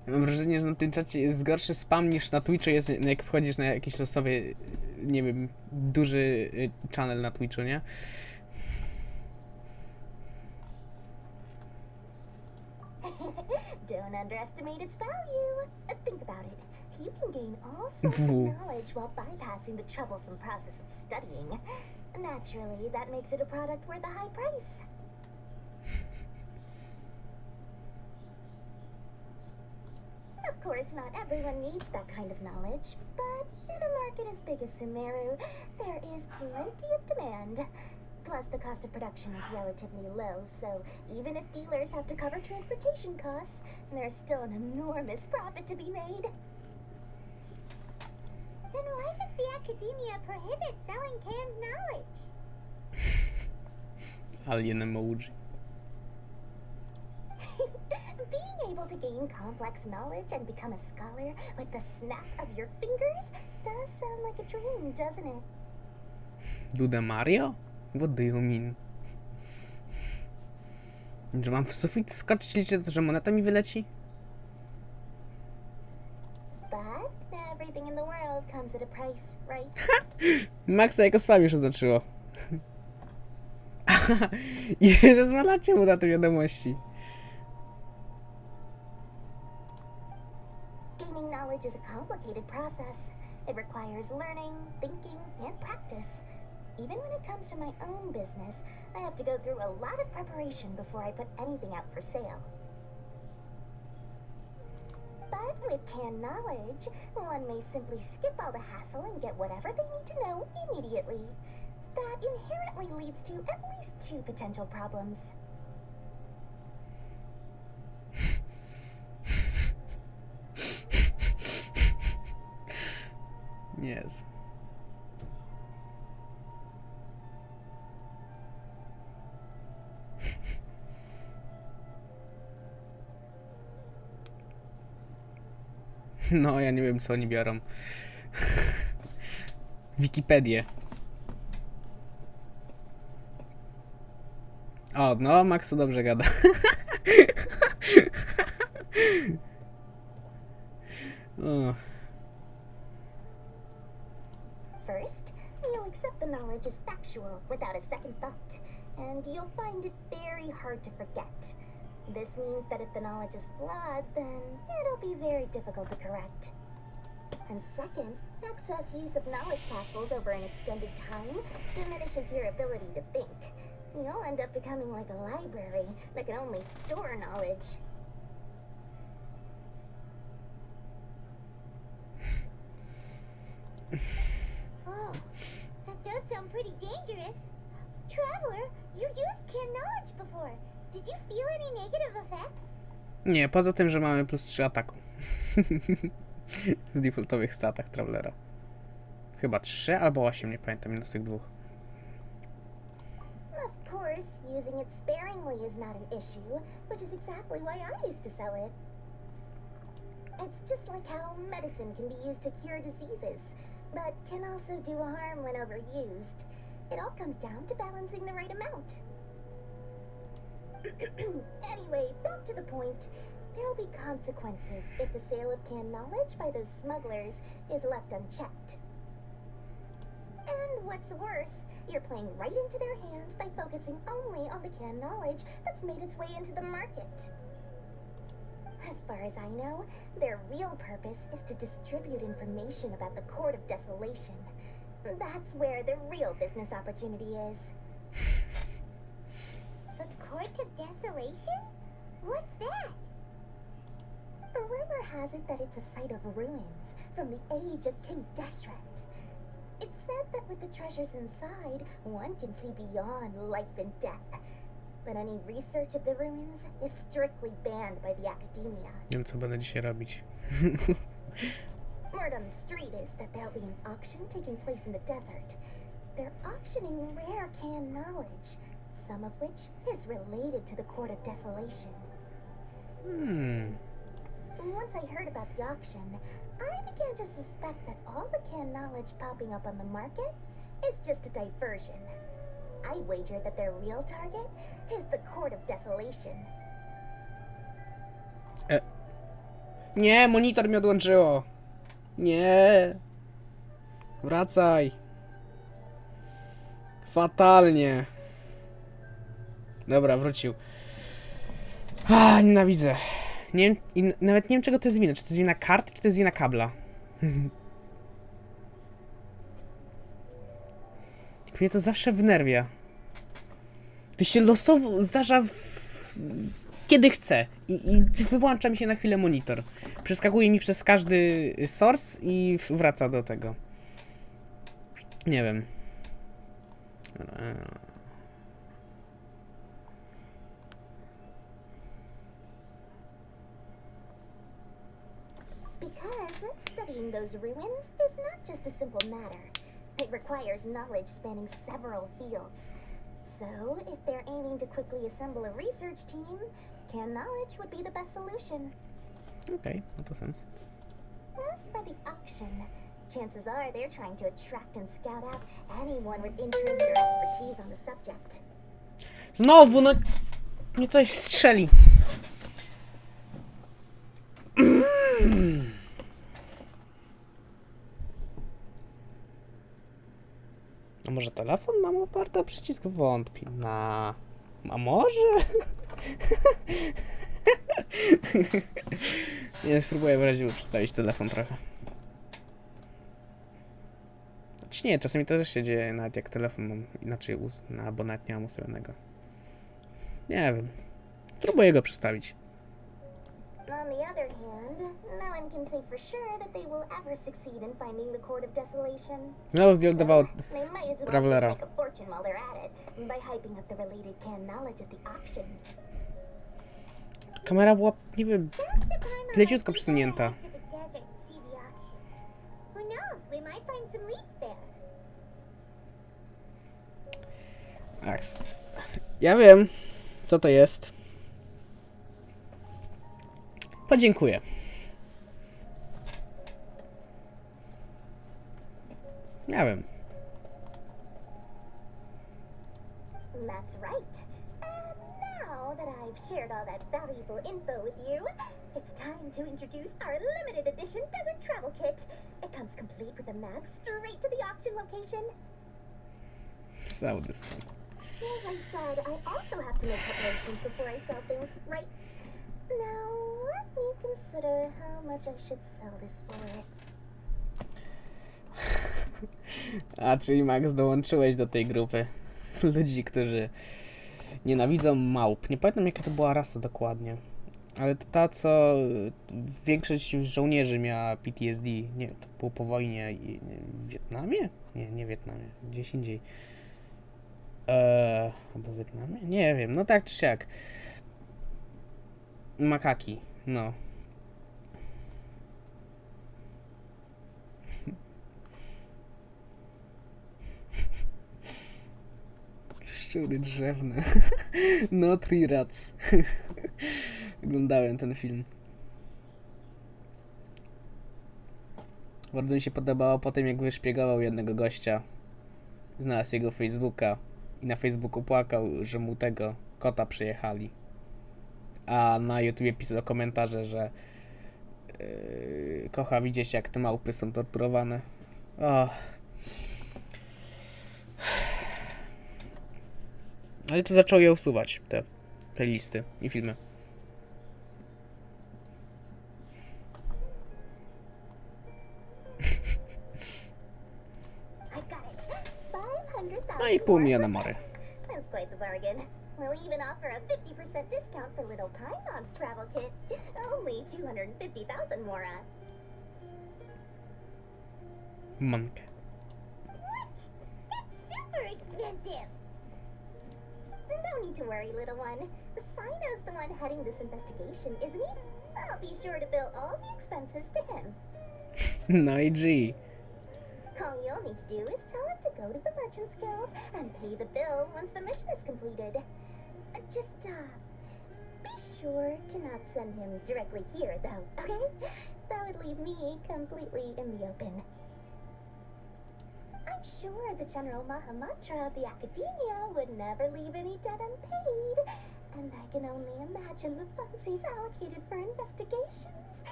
Mam wrażenie, że na tym czacie jest gorszy spam niż na Twitchu jest, jak wchodzisz na jakiś losowy, nie wiem, duży channel na Twitchu, nie? Don't underestimate its value. Think about it. You can gain all sorts of knowledge while bypassing the troublesome process of studying. Naturally, that makes it a product worth a high price. Of course, not everyone needs that kind of knowledge, but in a market as big as Sumeru, there is plenty of demand. Plus, the cost of production is relatively low, so even if dealers have to cover transportation costs, there's still an enormous profit to be made. Then why does the academia prohibit selling canned knowledge? Alien emoji. Being able to gain complex knowledge and become a scholar with the snap of your fingers does sound like a dream, doesn't it? Duda Mario? What do you mean? Że mam w sufit skoczyć, liczę, że moneta mi wyleci? But everything in the world comes at a price, right? Maxa jako spam już zaczęło. I zezwalacie mu na te wiadomości. Gaining knowledge is a complicated process. It requires learning, thinking, and practice. Even when it comes to my own business, I have to go through a lot of preparation before I put anything out for sale. But with canned knowledge, one may simply skip all the hassle and get whatever they need to know immediately. That inherently leads to at least 2 potential problems. Yes. No, ja nie wiem, co oni biorą. Wikipedię. O, no, Maxu dobrze gada. O. First, you'll accept the knowledge as factual without a second thought, and you'll find it very hard to forget. This means that if the knowledge is flawed, then it'll be very difficult to correct. And second, excess use of knowledge capsules over an extended time diminishes your ability to think. You'll end up becoming like a library that can only store knowledge. Oh, that does sound pretty dangerous. Traveler, you used canned knowledge before. Did you feel any negative effects? Nie, poza tym, że mamy +3 ataku. W defaultowych statach Travelera. Chyba 3 albo 8, nie pamiętam, minus tych 2. Of course, using it sparingly is not an issue, which is exactly why I used to sell it. It's just like how medicine can be used to cure diseases, but can also do harm when overused. It all comes down to balancing the right amount. Anyway, back to the point. There will be consequences if the sale of canned knowledge by those smugglers is left unchecked. And what's worse, you're playing right into their hands by focusing only on the canned knowledge that's made its way into the market. As far as I know, their real purpose is to distribute information about the Court of Desolation. That's where the real business opportunity is. The Court of Desolation? What's that? A rumor has it that it's a site of ruins from the age of King Deshret. It's said that with the treasures inside, one can see beyond life and death. But any research of the ruins is strictly banned by the academia. Nie wiem, co będę dzisiaj robić. Word on the street is that there'll be an auction taking place in the desert. They're auctioning rare canned knowledge, some of which is related to the Court of Desolation. Once I heard about the auction, I began to suspect that all the canned knowledge popping up on the market is just a diversion. I'd wager that their real target is the Court of Desolation. Nie, monitor mi odłączyło. Nie. Wracaj. Fatalnie. Dobra, wrócił. Nienawidzę. Nie wiem, nawet nie wiem, czego to jest wina. Czy to jest wina karty, czy to jest wina kabla. Mnie to zawsze wnerwia. To się losowo zdarza kiedy chcę. I wyłącza mi się na chwilę monitor. Przeskakuje mi przez każdy source i wraca do tego. Nie wiem. Because studying those ruins is not just a simple matter. It requires knowledge spanning several fields. So, if they're aiming to quickly assemble a research team, canned knowledge would be the best solution. Okej, ma to sens. As for the auction, chances are they're trying to attract and scout out anyone with interest or expertise on the subject. Znowu, no... Mnie coś strzeli. A może telefon mam oparty o przycisk? Wątpię. A może? Nie, spróbuję w razie przedstawić telefon trochę. Choć nie, czasami to też się dzieje, nawet jak telefon mam inaczej, albo nawet nie mam ustawionego. Nie wiem. Próbuję go przestawić. On the other hand, no one can say for sure that they will ever succeed in finding the Court of Desolation. No, zdjętował They might as well just Travelera. make a fortune while they're at it by hyping up the related canned knowledge at the auction. Kamera była, nie wiem, That's the time I'll leciutko like to przesunięta. go out to the desert and see the auction. Who knows? We might find some leads there. Max. Ja wiem, co to jest. Podziękuję. Ja wiem. That's right. And now that I've shared all that valuable info with you, it's time to introduce our limited edition desert travel kit. It comes complete with a map straight to the auction location. Cały dysk. As I said, I also have to make preparations before I sell things, right? Now, let me consider how much I should sell this for. A, czyli Max, dołączyłeś do tej grupy ludzi, którzy nienawidzą małp. Nie pamiętam, jaka to była rasa dokładnie. Ale to ta, co większość żołnierzy miała PTSD. Nie, to było po wojnie w Wietnamie? Nie w Wietnamie. Gdzieś indziej. Albo w Wietnamie? Nie wiem. No tak czy siak. Makaki. No. Szczury drzewne. No, Tree Rats. Oglądałem ten film. Bardzo mi się podobało po tym, jak wyszpiegował jednego gościa. Znalazł jego Facebooka i na Facebooku płakał, że mu tego kota przyjechali. A na YouTubie pisał komentarze, że kocha widzieć, jak te małpy są torturowane. Oh. Ale tu zaczął je usuwać, te listy i filmy. I've got it. 500,000 No i pół miliona mory. That's quite the bargain. We'll even offer a 50% discount for Little Paimon's travel kit. Only 250,000 mora. Mankę. What? That's super expensive. No need to worry, little one. Sino's the one heading this investigation, isn't he? I'll be sure to bill all the expenses to him. No i G. All you'll need to do is tell him to go to the Merchants Guild and pay the bill once the mission is completed. Just, be sure to not send him directly here, though, okay? That would leave me completely in the open. I'm sure the General Mahamatra of the Academia would never leave any debt unpaid. And I can only imagine the funds he's allocated for investigations.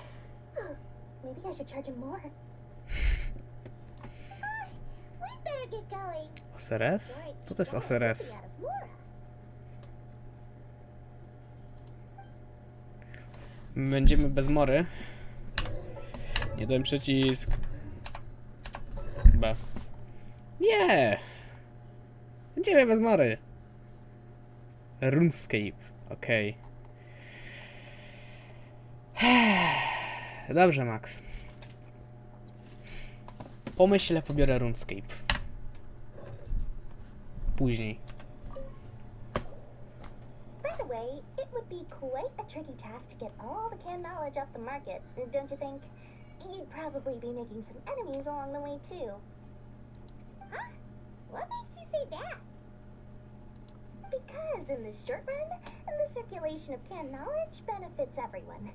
Oh, maybe I should charge him more. We better get going. OSRS? Co to jest OSRS? Out of Mora. Będziemy bez mory. Nie ten przycisk. B. Nie! Będziemy bez mory. RuneScape. Okej. Dobrze, Max. Pomyślę, pobiorę RuneScape. Później. By the way, it would be quite a tricky task to get all the canned knowledge off the market, don't you think? You'd probably be making some enemies along the way, too. Huh? What makes you say that? Because in the short run, the circulation of canned knowledge benefits everyone.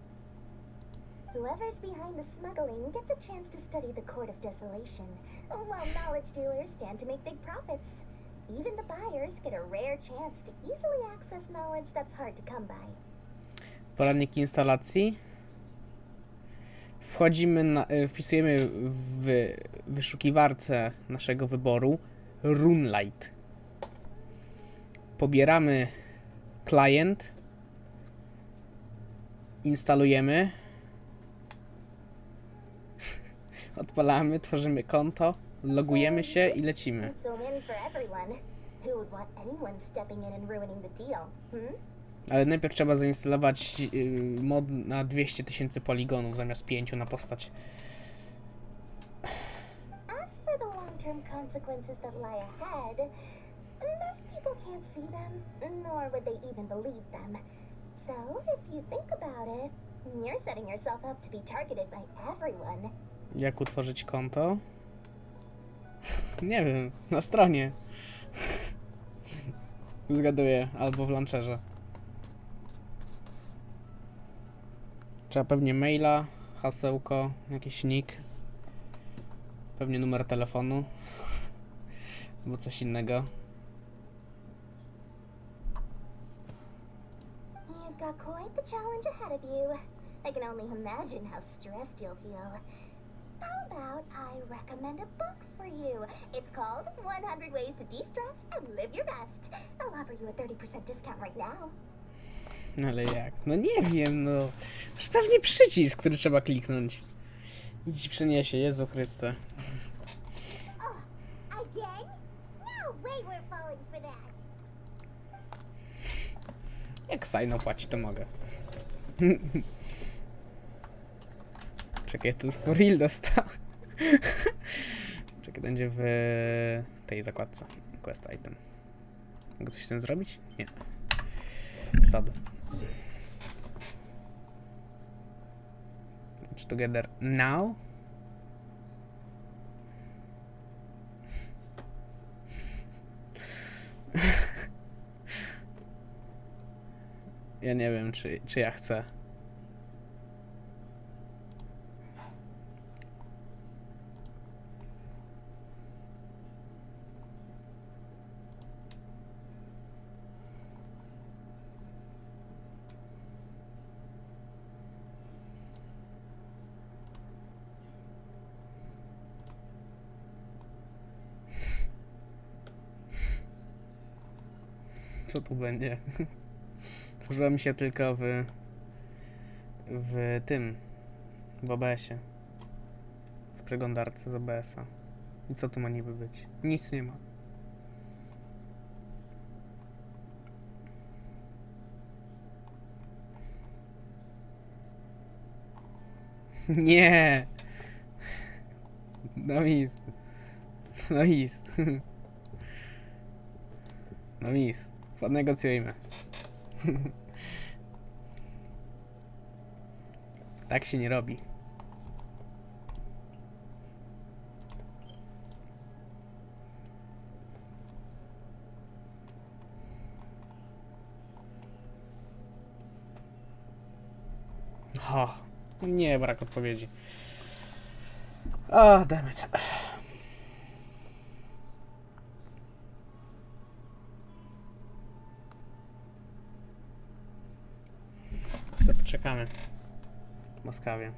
Whoever's behind the smuggling gets a chance to study the Court of Desolation, while knowledge dealers stand to make big profits. Even the buyers get a rare chance to easily access knowledge that's hard to come by. Poradnik instalacji. Wpisujemy w wyszukiwarce naszego wyboru RuneLite. Pobieramy klient. Instalujemy. Odpalamy, tworzymy konto. Logujemy się i lecimy. It's a win for everyone. Who would want anyone stepping in and ruining the deal? Ale najpierw trzeba zainstalować mod na 200 000 poligonów zamiast 5 na postać. As for the long-term consequences that lie ahead, most people can't see them, nor would they even believe them. So, if you think about it, you're setting yourself up to be targeted by everyone. Jak utworzyć konto? Nie wiem, na stronie. Zgaduję, albo w launcherze. Trzeba pewnie maila, hasełko, jakiś nick. Pewnie numer telefonu. Albo coś innego. You've got quite the challenge ahead of you. I can only imagine how stressed you'll feel. How about I recommend a book for you? It's called 100 Ways to De-Stress and Live Your Best. I'll offer you a 30% discount right now. Ale jak? No nie wiem, no. Masz pewnie przycisk, który trzeba kliknąć. I ci przyniesie, Jezu Chryste. Again? No way we're falling for that. Jak Sajno płaci, to mogę. Czekaj, tu for real dostał. Czekaj, będzie w tej zakładce. Quest item. Mogę coś z tym zrobić? Nie. Sad. Watch together now. Ja nie wiem, czy ja chcę. Co tu będzie? Użyła mi się tylko w tym, w OBS-ie. W przeglądarce z OBS-a. I co tu ma niby być? Nic nie ma. Nie! No mis. No mis. No mis. Podnegocjujmy. Tak się nie robi. O, nie, brak odpowiedzi. O, damn it. Co, poczekamy. W Moskawie.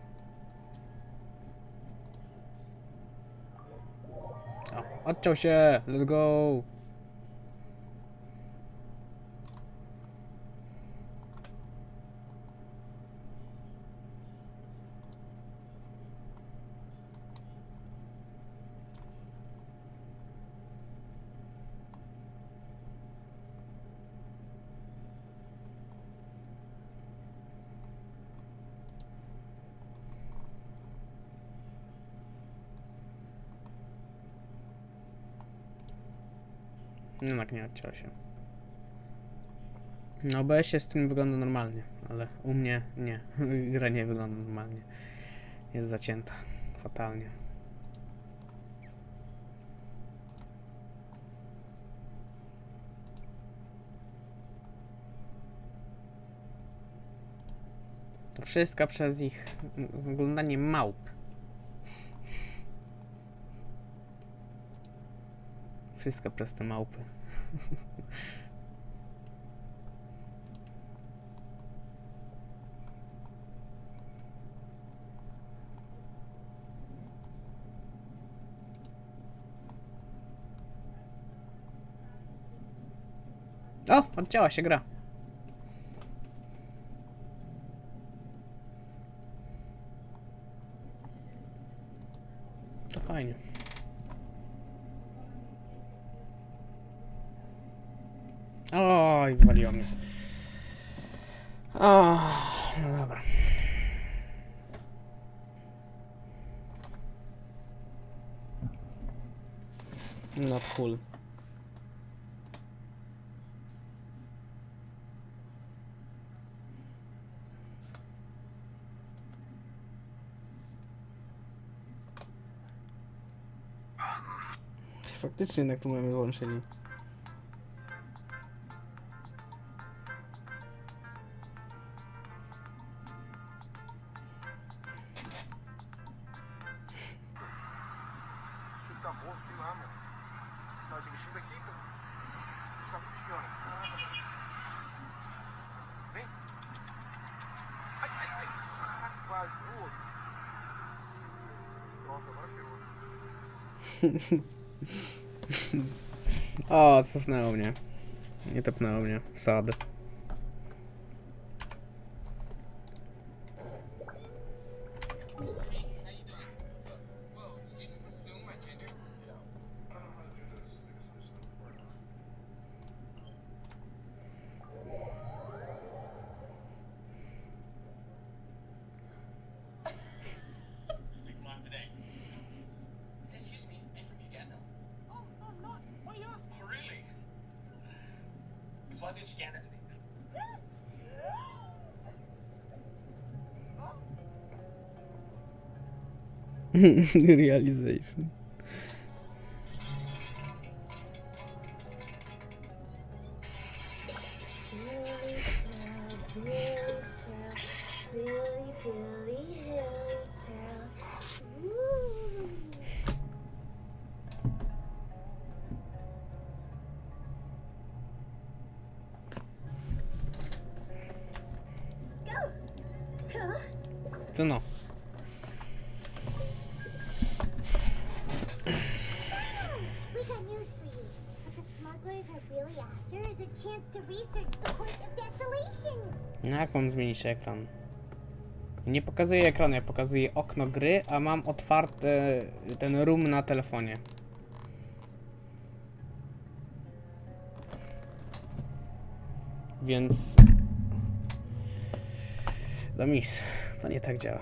O, odciął się! Let's go! No tak, nie odcięło się. No OBS-ie stream wygląda normalnie, ale u mnie nie. Gra nie wygląda normalnie. Jest zacięta. Fatalnie. To wszystko przez ich wyglądanie małp. Wszystko przez te małpy. O! Odcięła się gra. To fajnie. i wywaliło mnie. O, no dobra. Not cool. Faktycznie jednak tu mamy wyłączenie. Tá bom assim lá, mano. Tá dirigindo aqui, cara. Está muito funciona. Vem. Ai, ai, ai. Ah, quase. Pronto, agora ferrou. O, cofnęło mnie. Nie tepnęło mnie. Sad. Why did you get it? Realization. Silly Billy Hilly Child. Woo. Co no? We got news for you. What the smugglers are really after is a chance to research the point of desolation. No jak mam zmienić ekran? Nie pokazuję ekranu, ja pokazuję okno gry, a mam otwarty ten room na telefonie. Więc... To mis. To nie tak działa.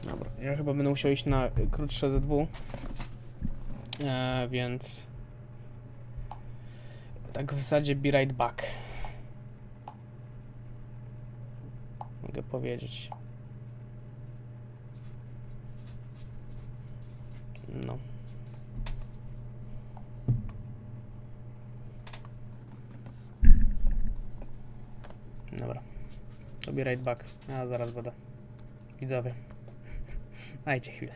Dobra, ja chyba będę musiał iść na krótsze ZW. Więc... Tak w zasadzie be right back. Mogę powiedzieć. No. Dobra. To be right back. Ja zaraz będę. Widzowie. Dajcie chwilę.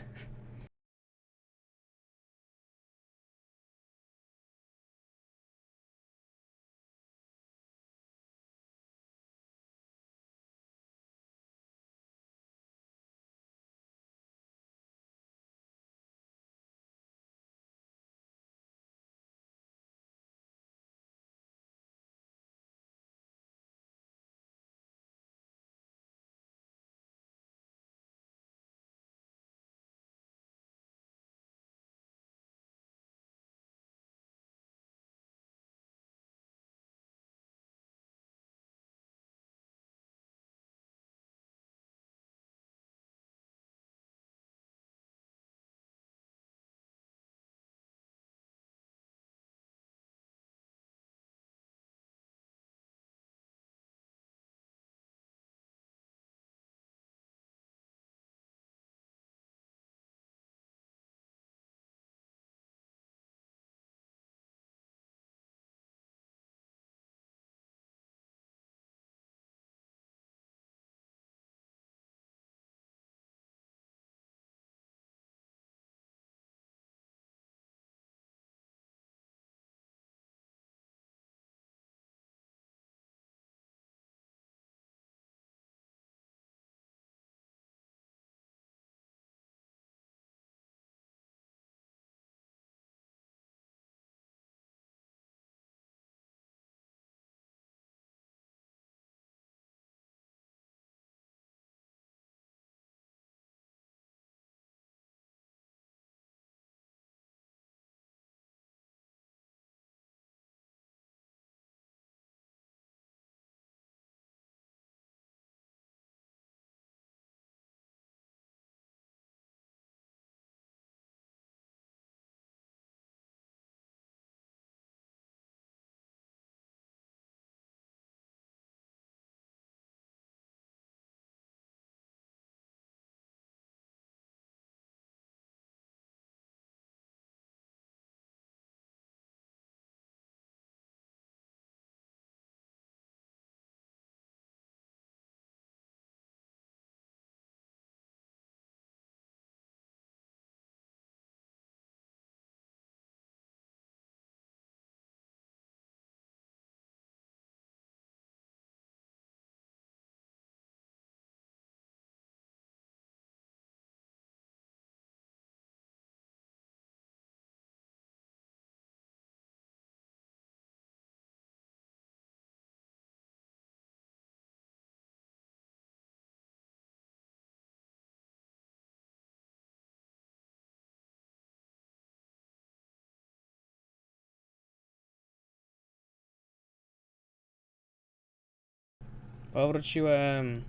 Powróciłem.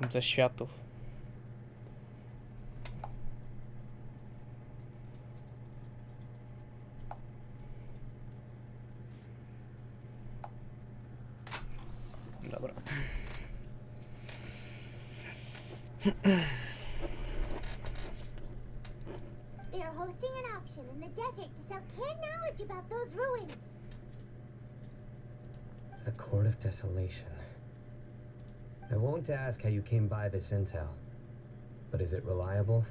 Ze światów. Dobra. They are hosting an auction in the desert to sell canned knowledge about those ruins. The Court of Desolation. I won't ask how you came by this intel, but is it reliable?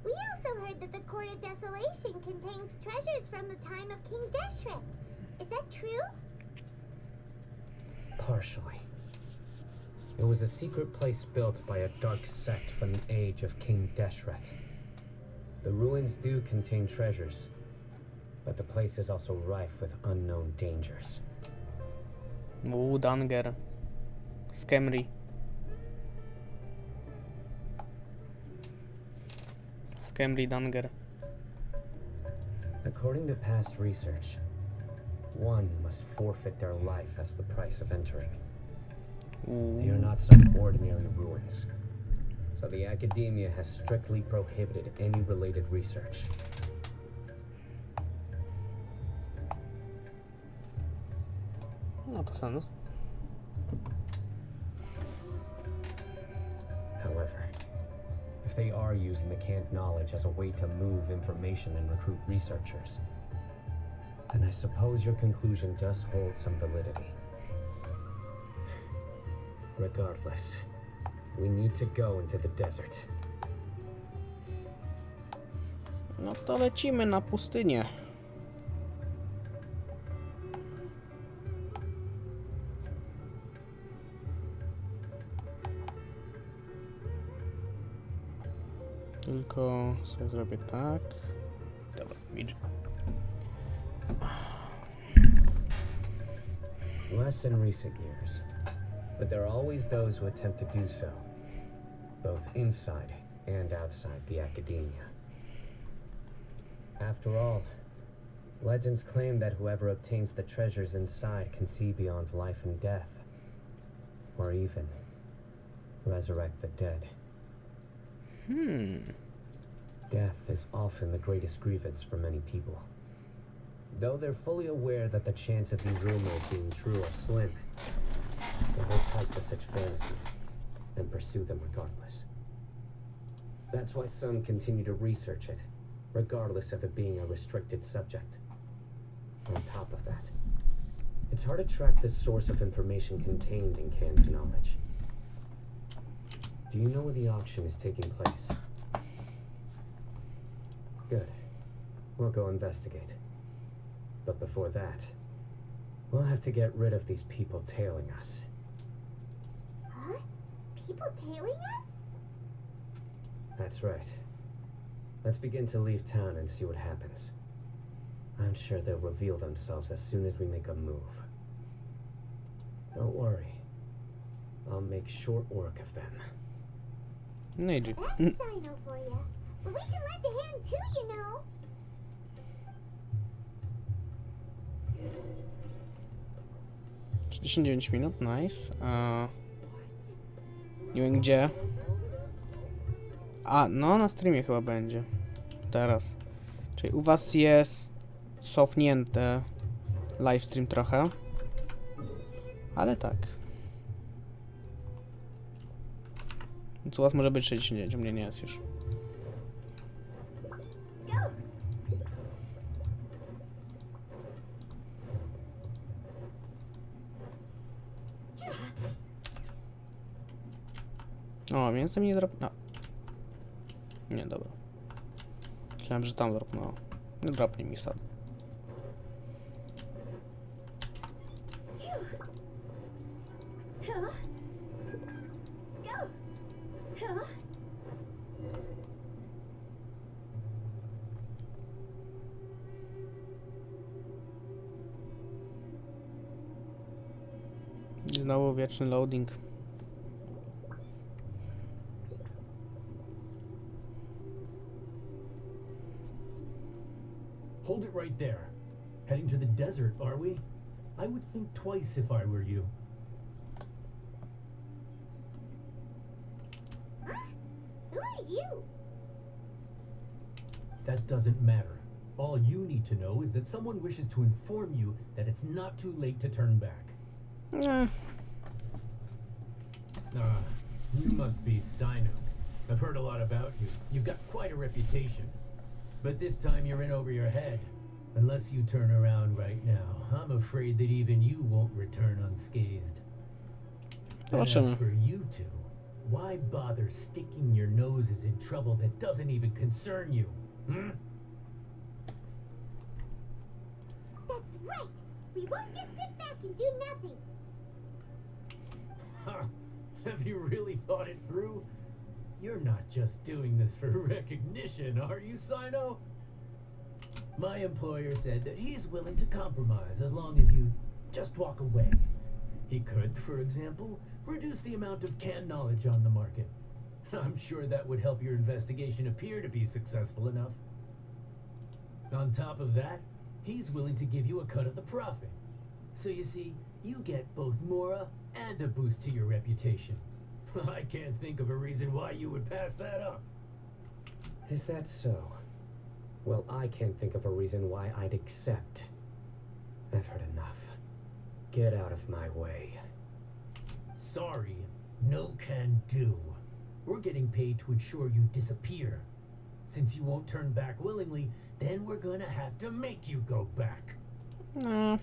We also heard that the Court of Desolation contains treasures from the time of King Deshret. Is that true? Partially. It was a secret place built by a dark sect from the age of King Deshret. The ruins do contain treasures, but the place is also rife with unknown dangers. Danger. Skemri. Skemri Danger. According to past research, one must forfeit their life as the price of entering. They are not some ordinary ruins, so the academia has strictly prohibited any related research. No to sens. However, if they are using the canned knowledge as a way to move information and recruit researchers, then I suppose your conclusion does hold some validity. Regardless, we need to go into the desert. No to lecimy na pustynię. Tylko sobie zrobię tak. Dobra, widzę. Less in recent years, but there are always those who attempt to do so, both inside and outside the academia. After all, legends claim that whoever obtains the treasures inside can see beyond life and death, or even resurrect the dead. Death is often the greatest grievance for many people. Though they're fully aware that the chance of these rumors being true are slim, they hold tight to such fantasies and pursue them regardless. That's why some continue to research it, regardless of it being a restricted subject. On top of that, it's hard to track the source of information contained in canned knowledge. Do you know where the auction is taking place? Good. We'll go investigate. But before that, we'll have to get rid of these people tailing us. Huh? People tailing us? That's right. Let's begin to leave town and see what happens. I'm sure they'll reveal themselves as soon as we make a move. Don't worry. I'll make short work of them. No idzie. That's Sino for you. But we can lend a hand too, you know. 39 minut, nice. Nie wiem gdzie. A, no na streamie chyba będzie. Teraz. Czyli u was jest cofnięte livestream trochę. Ale tak. Więc u was może być 69, u mnie nie jest już. O, mięso mi nie drop... No. Nie, dobra. Myślałem, że tam dropnęło. Nie dropnie mi sad. I znowu wieczny loading. Hold it right there. Heading to the desert, are we? I would think twice if I were you. Huh? Who are you? That doesn't matter. All you need to know is that someone wishes to inform you that it's not too late to turn back. You must be Sino. I've heard a lot about you. You've got quite a reputation. But this time you're in over your head. Unless you turn around right now, I'm afraid that even you won't return unscathed. And as for you two, why bother sticking your noses in trouble that doesn't even concern you? Hmm? That's right. We won't just sit back and do nothing. Have you really thought it through? You're not just doing this for recognition, are you, Sino? My employer said that he's willing to compromise as long as you just walk away. He could, for example, reduce the amount of canned knowledge on the market. I'm sure that would help your investigation appear to be successful enough. On top of that, he's willing to give you a cut of the profit. So you see, you get both Mora and a boost to your reputation. I can't think of a reason why you would pass that up. Is that so? Well, I can't think of a reason why I'd accept. I've heard enough. Get out of my way. Sorry, no can do. We're getting paid to ensure you disappear. Since you won't turn back willingly, then we're gonna have to make you go back. No.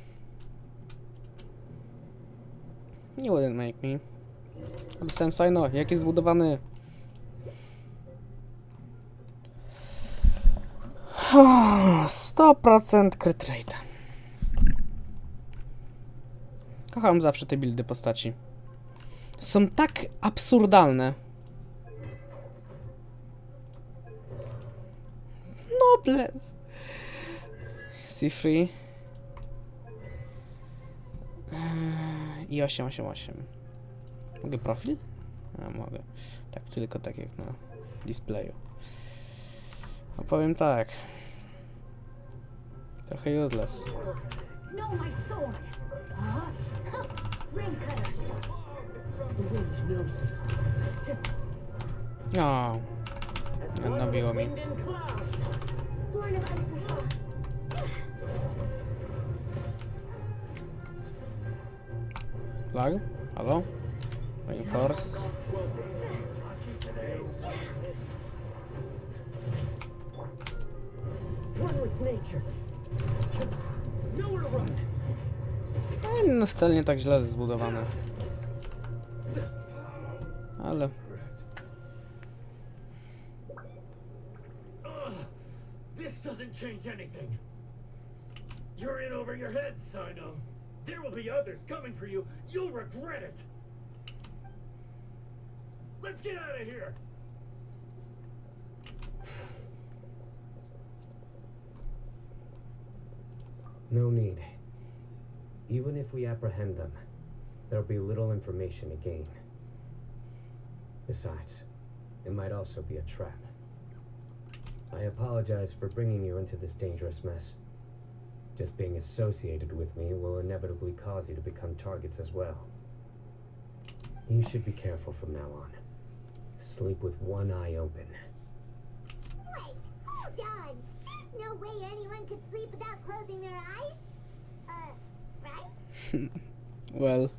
You wouldn't make me. Dostałem Sino, jak jest zbudowany? 100% crit rate. Kocham zawsze te buildy postaci. Są tak absurdalne. Nobles. C3. I 888. Mogę profil? A, mogę. Tak, tylko tak jak na displayu. A powiem tak. Trochę useless. No, my sword. Ring cutter. The wind knows me. O, nabiło mi. Born of ice and frost. Lag? Halo? GeForce. One with nature. Nowhere to run. No wcale nie tak źle zbudowane. Ale... This doesn't change anything. You're in over your head, Sino. There will be others coming for you. You'll regret it. Let's get out of here. No need. Even if we apprehend them, there'll be little information to gain. Besides, it might also be a trap. I apologize for bringing you into this dangerous mess. Just being associated with me will inevitably cause you to become targets as well. You should be careful from now on. Sleep with one eye open. Wait, hold on. There's no way anyone could sleep without closing their eyes. Right? Well...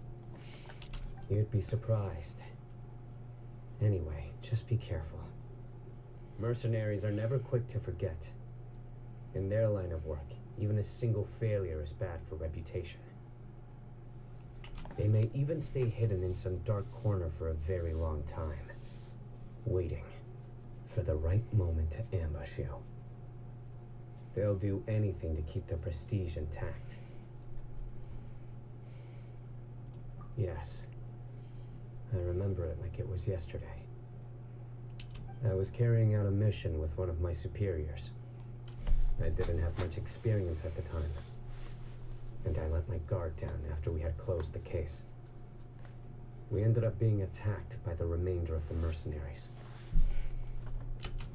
You'd be surprised. Anyway, just be careful. Mercenaries are never quick to forget. In their line of work, even a single failure is bad for reputation. They may even stay hidden in some dark corner for a very long time, waiting for the right moment to ambush you. They'll do anything to keep their prestige intact. Yes, I remember it like it was yesterday. I was carrying out a mission with one of my superiors. I didn't have much experience at the time, and I let my guard down after we had closed the case. We ended up being attacked by the remainder of the mercenaries.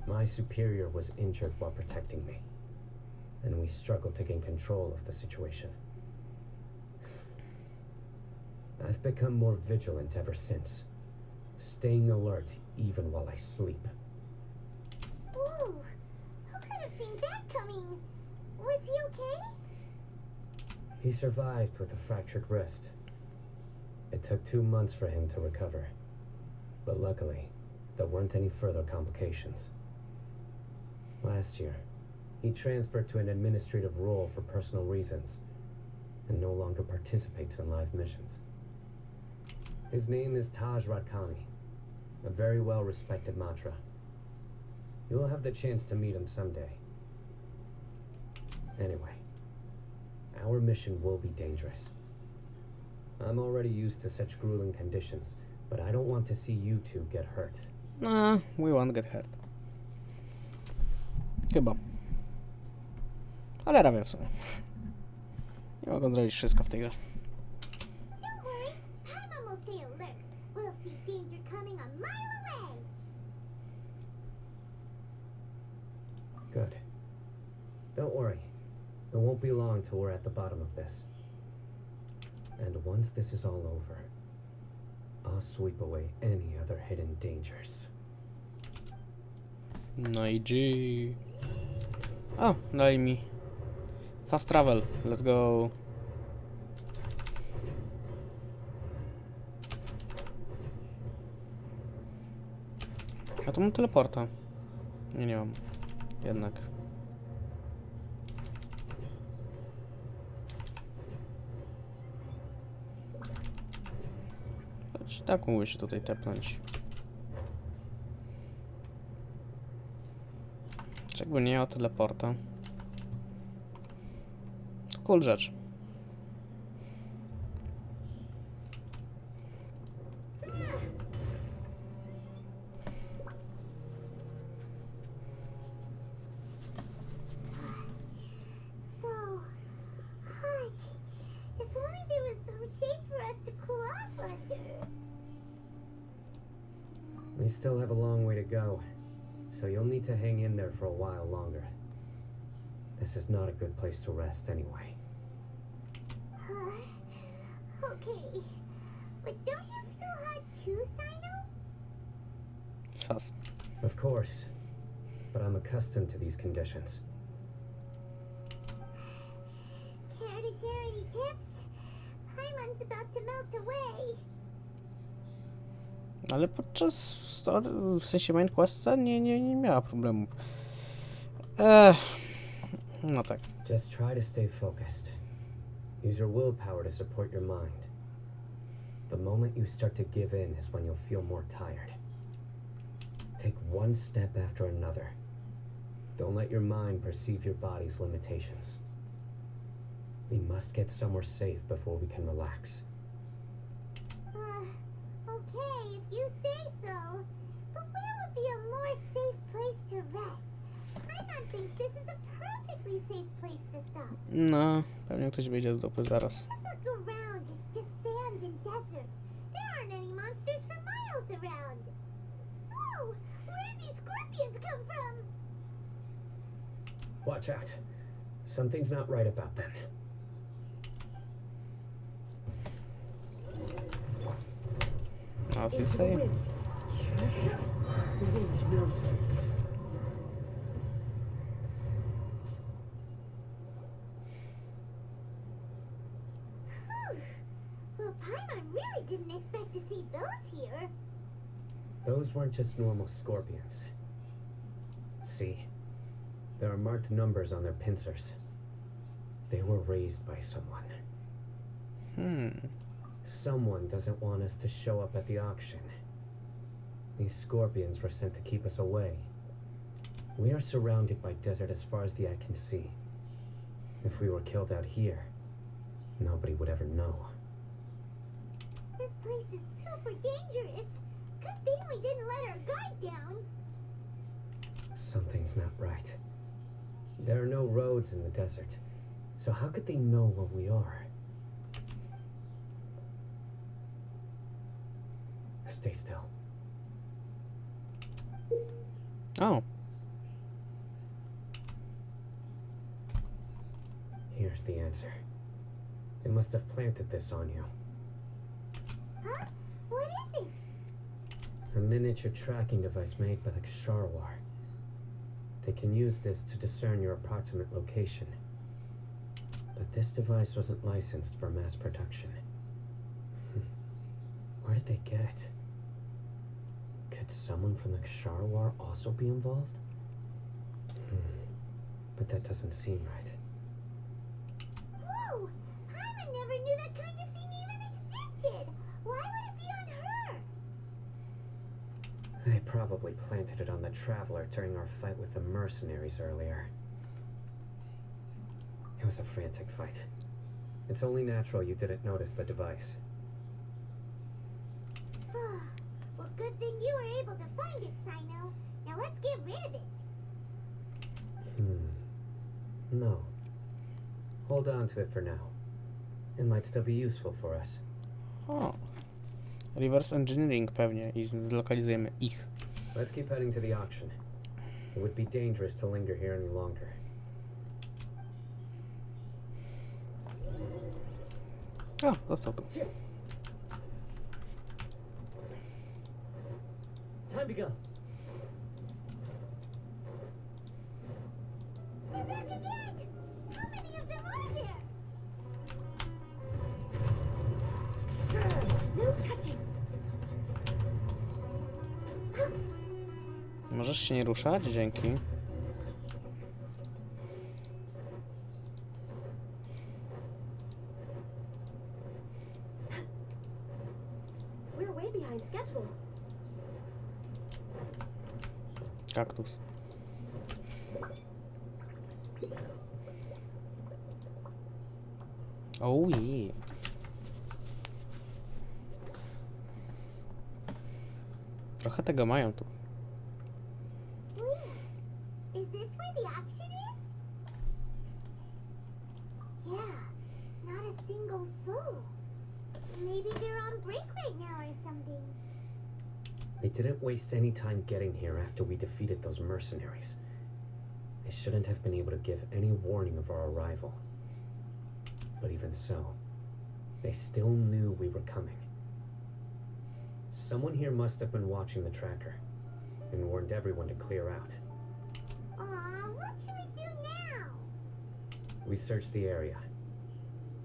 My superior was injured while protecting me. and we struggled to gain control of the situation. I've become more vigilant ever since, staying alert even while I sleep. Ooh, who could have seen that coming? Was he okay? He survived with a fractured wrist. It took 2 months for him to recover, but luckily, there weren't any further complications. Last year, he transferred to an administrative role for personal reasons, and no longer participates in live missions. His name is Taj Radkani, a very well-respected mantra. You'll have the chance to meet him someday. Anyway, our mission will be dangerous. I'm already used to such grueling conditions, but I don't want to see you two get hurt. Nah, we won't get hurt. Chyba. Ale robię w sumie. Nie mogę zrobić wszystko w tej grze. Don't worry, Paimon will stay alert. We'll see danger coming a mile away. Good. Don't worry. It won't be long till we're at the bottom of this. And once this is all over, I'll sweep away any other hidden dangers. No i G. O, daj mi. Fast travel. Let's go. A tu mam teleporta. Nie mam. Jednak. Choć tak mógłby się tutaj tepnąć. Jakby nie miał teleporta. Cool rzecz. So hot. If only there was some shade for us to cool off under. We still have a long way to go, so you'll need to hang in there for a while longer. This is not a good place to rest anyway. Okay. But don't you feel hot too, Sino? Sas. Of course, but I'm accustomed to these conditions. Care to share any tips? Paimon's about to melt away. Ale podczas w sensie main questa nie miała problemów. No tak. Just try to stay focused. Use your willpower to support your mind. The moment you start to give in is when you'll feel more tired. Take one step after another. Don't let your mind perceive your body's limitations. We must get somewhere safe before we can relax. Okay, if you say so. But where would be a more safe place to rest? Paimon thinks this is a perfectly safe place to stop. No, pewnie ktoś wyjdzie z dupy zaraz. Just look around. It's just sand and desert. There aren't any monsters for miles around. Whoa! Where did these scorpions come from? Watch out. Something's not right about them. No, co Into the say? wind. Yes. The wind knows me. Whew. Well, Paimon really didn't expect to see those here. Those weren't just normal scorpions. See, there are marked numbers on their pincers. They were raised by someone. Someone doesn't want us to show up at the auction. These scorpions were sent to keep us away. We are surrounded by desert as far as the eye can see. If we were killed out here, nobody would ever know. This place is super dangerous. Good thing we didn't let our guard down. Something's not right. There are no roads in the desert, so how could they know where we are? Stay still. O. Here's the answer. They must have planted this on you. Huh? What is it? A miniature tracking device made by the Ksharwar. They can use this to discern your approximate location. But this device wasn't licensed for mass production. Where did they get it? Could someone from the Ksharwar also be involved? But that doesn't seem right. Whoa! Paimon never knew that kind of thing even existed! Why would it be on her? They probably planted it on the Traveler during our fight with the mercenaries earlier. It was a frantic fight. It's only natural you didn't notice the device. Well, good thing you were able to find it, Sino. Now let's get rid of it. No. Hold on to it for now. It might still be useful for us. O. Reverse engineering pewnie i zlokalizujemy ich. Let's keep heading to the auction. It would be dangerous to linger here any longer. O, został tu. Time to go. They're back again! How many of them are there? No touching! Możesz się nie ruszać? Dzięki. We're way behind schedule. Kaktus. Oh yeah. Trochę tego mają tu. Is this where the auction is? Yeah, not a single soul. Maybe they're on break right now or something. They didn't waste any time getting here after we defeated those mercenaries. They shouldn't have been able to give any warning of our arrival. But even so, they still knew we were coming. Someone here must have been watching the tracker and warned everyone to clear out. Aw, what should we do now? We searched the area.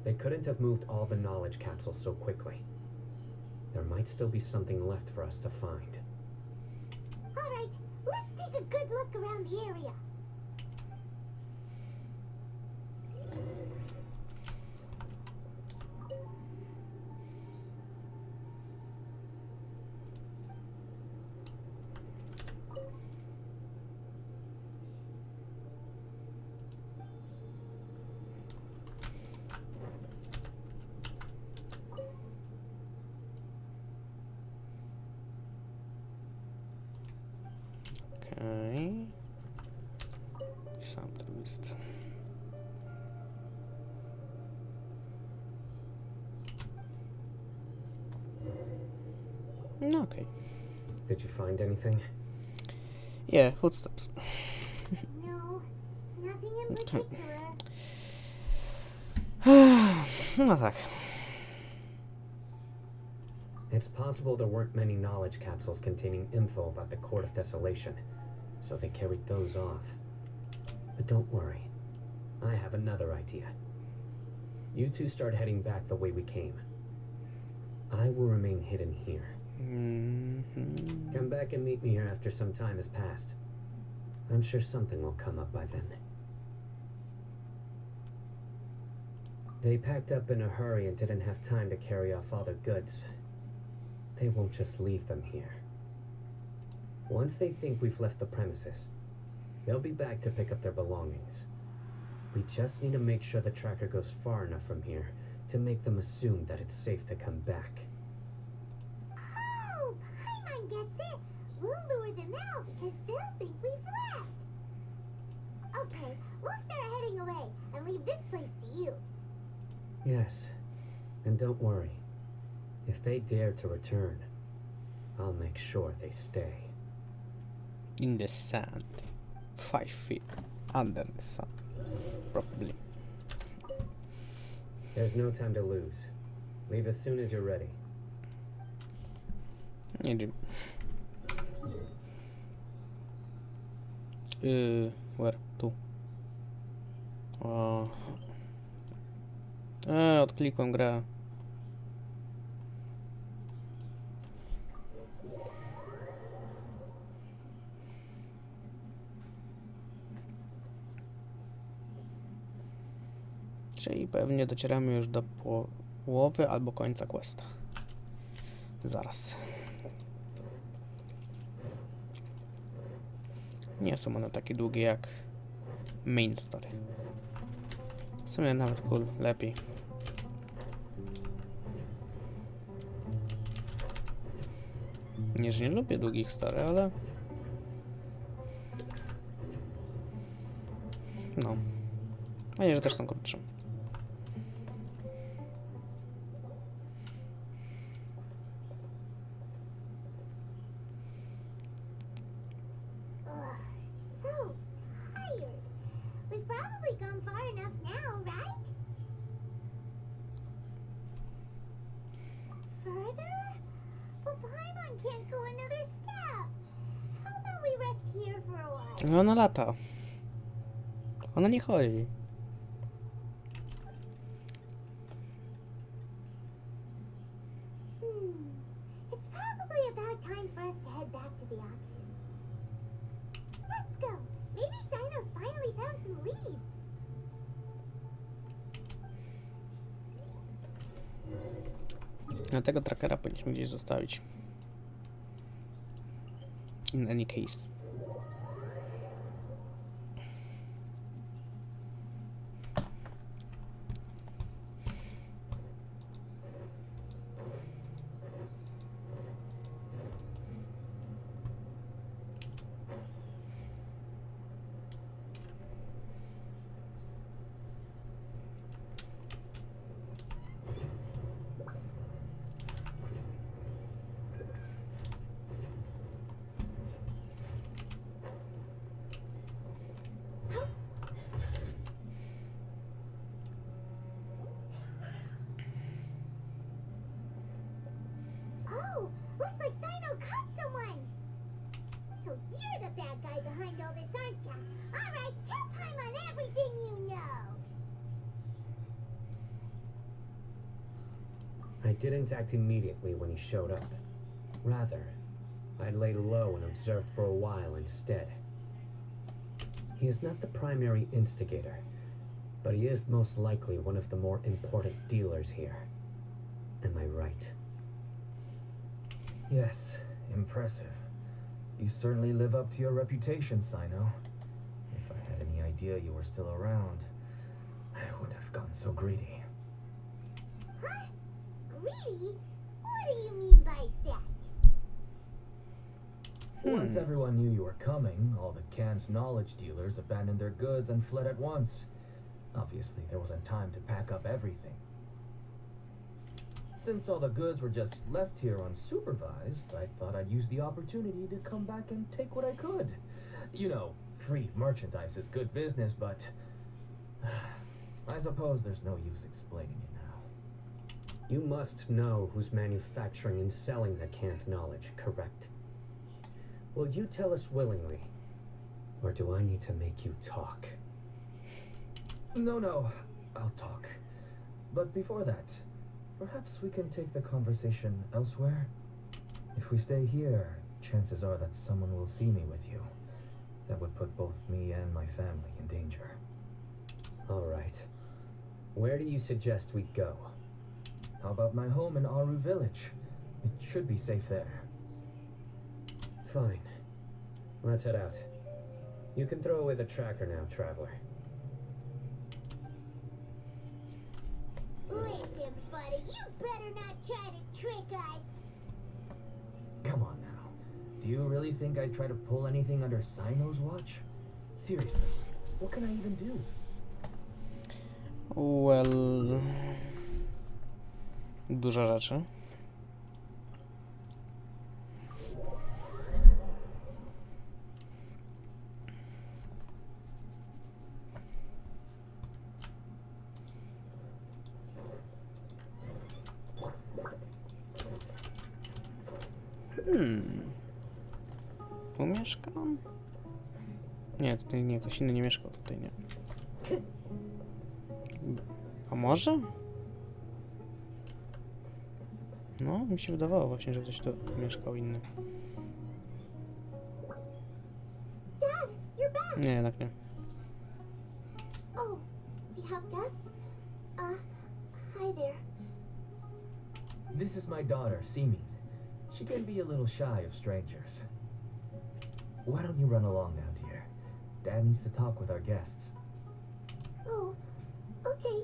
They couldn't have moved all the knowledge capsules so quickly. There might still be something left for us to find. All right, let's take a good look around the area. Okej. Sam tam jest. No okej. Did you find anything? Yeah, footsteps. No, nothing in particular. No tak. It's possible there weren't many knowledge capsules containing info about the Court of Desolation, so they carried those off. But don't worry, I have another idea. You two start heading back the way we came. I will remain hidden here. Come back and meet me here after some time has passed. I'm sure something will come up by then. They packed up in a hurry and didn't have time to carry off all their goods. They won't just leave them here. Once they think we've left the premises, they'll be back to pick up their belongings. We just need to make sure the tracker goes far enough from here to make them assume that it's safe to come back. Oh, Paimon gets it. We'll lure them out because they'll think we've left. Okay, we'll start heading away and leave this place to you. Yes, and don't worry. If they dare to return, I'll make sure they stay. In the sand. 5 feet under the sun. Probably. There's no time to lose. Leave as soon as you're ready. Jedziemy. Where? Tu. O. Odklikłem grę. Czyli pewnie docieramy już do połowy albo końca questa. Zaraz. Nie są one takie długie jak main story. W sumie nawet cool, lepiej. Nie, że nie lubię długich story, ale... No. A nie, że też są krótsze. So tired. We've probably gone far enough now, right? Further? But Paimon can't go another step. How about we rest here for a while? No ona lata. Ona nie chodzi. It's probably about time for us to head back to the auction. Let's go. Maybe Sino's finally found some leads. No tego trackera powinniśmy gdzieś zostawić. In any case. Oh, looks like Sino caught someone. So you're the bad guy behind all this, aren't ya? All right, tell Paimon everything you know. I didn't act immediately when he showed up. Rather, I lay low and observed for a while instead. He is not the primary instigator, but he is most likely one of the more important dealers here. Am I right? Yes, impressive. You certainly live up to your reputation, Sino. If I had any idea you were still around, I wouldn't have gotten so greedy. Huh? Greedy? What do you mean by that? Once everyone knew you were coming, all the canned knowledge dealers abandoned their goods and fled at once. Obviously, there wasn't time to pack up everything. Since all the goods were just left here unsupervised, I thought I'd use the opportunity to come back and take what I could. You know, free merchandise is good business, but I suppose there's no use explaining it now. You must know who's manufacturing and selling the canned knowledge, correct? Will you tell us willingly, or do I need to make you talk? No, I'll talk. But before that, perhaps we can take the conversation elsewhere? If we stay here, chances are that someone will see me with you. That would put both me and my family in danger. All right. Where do you suggest we go? How about my home in Aru Village? It should be safe there. Fine. Let's head out. You can throw away the tracker now, traveler. Listen, buddy, you better not try to trick us. Come on now. Do you really think I'd try to pull anything under Sino's watch? Seriously, what can I even do? Well... Dużo rzeczy. mieszkam? Nie, tutaj nie, ktoś inny nie mieszkał, tutaj nie. A może? No, mi się wydawało właśnie, że ktoś tu mieszkał inny. Dad, you're back. Nie, jednak nie. Oh, we have guests? Hi there. This is my daughter, Simi. She can be a little shy of strangers. Why don't you run along now, dear? Dad needs to talk with our guests. Oh, okay.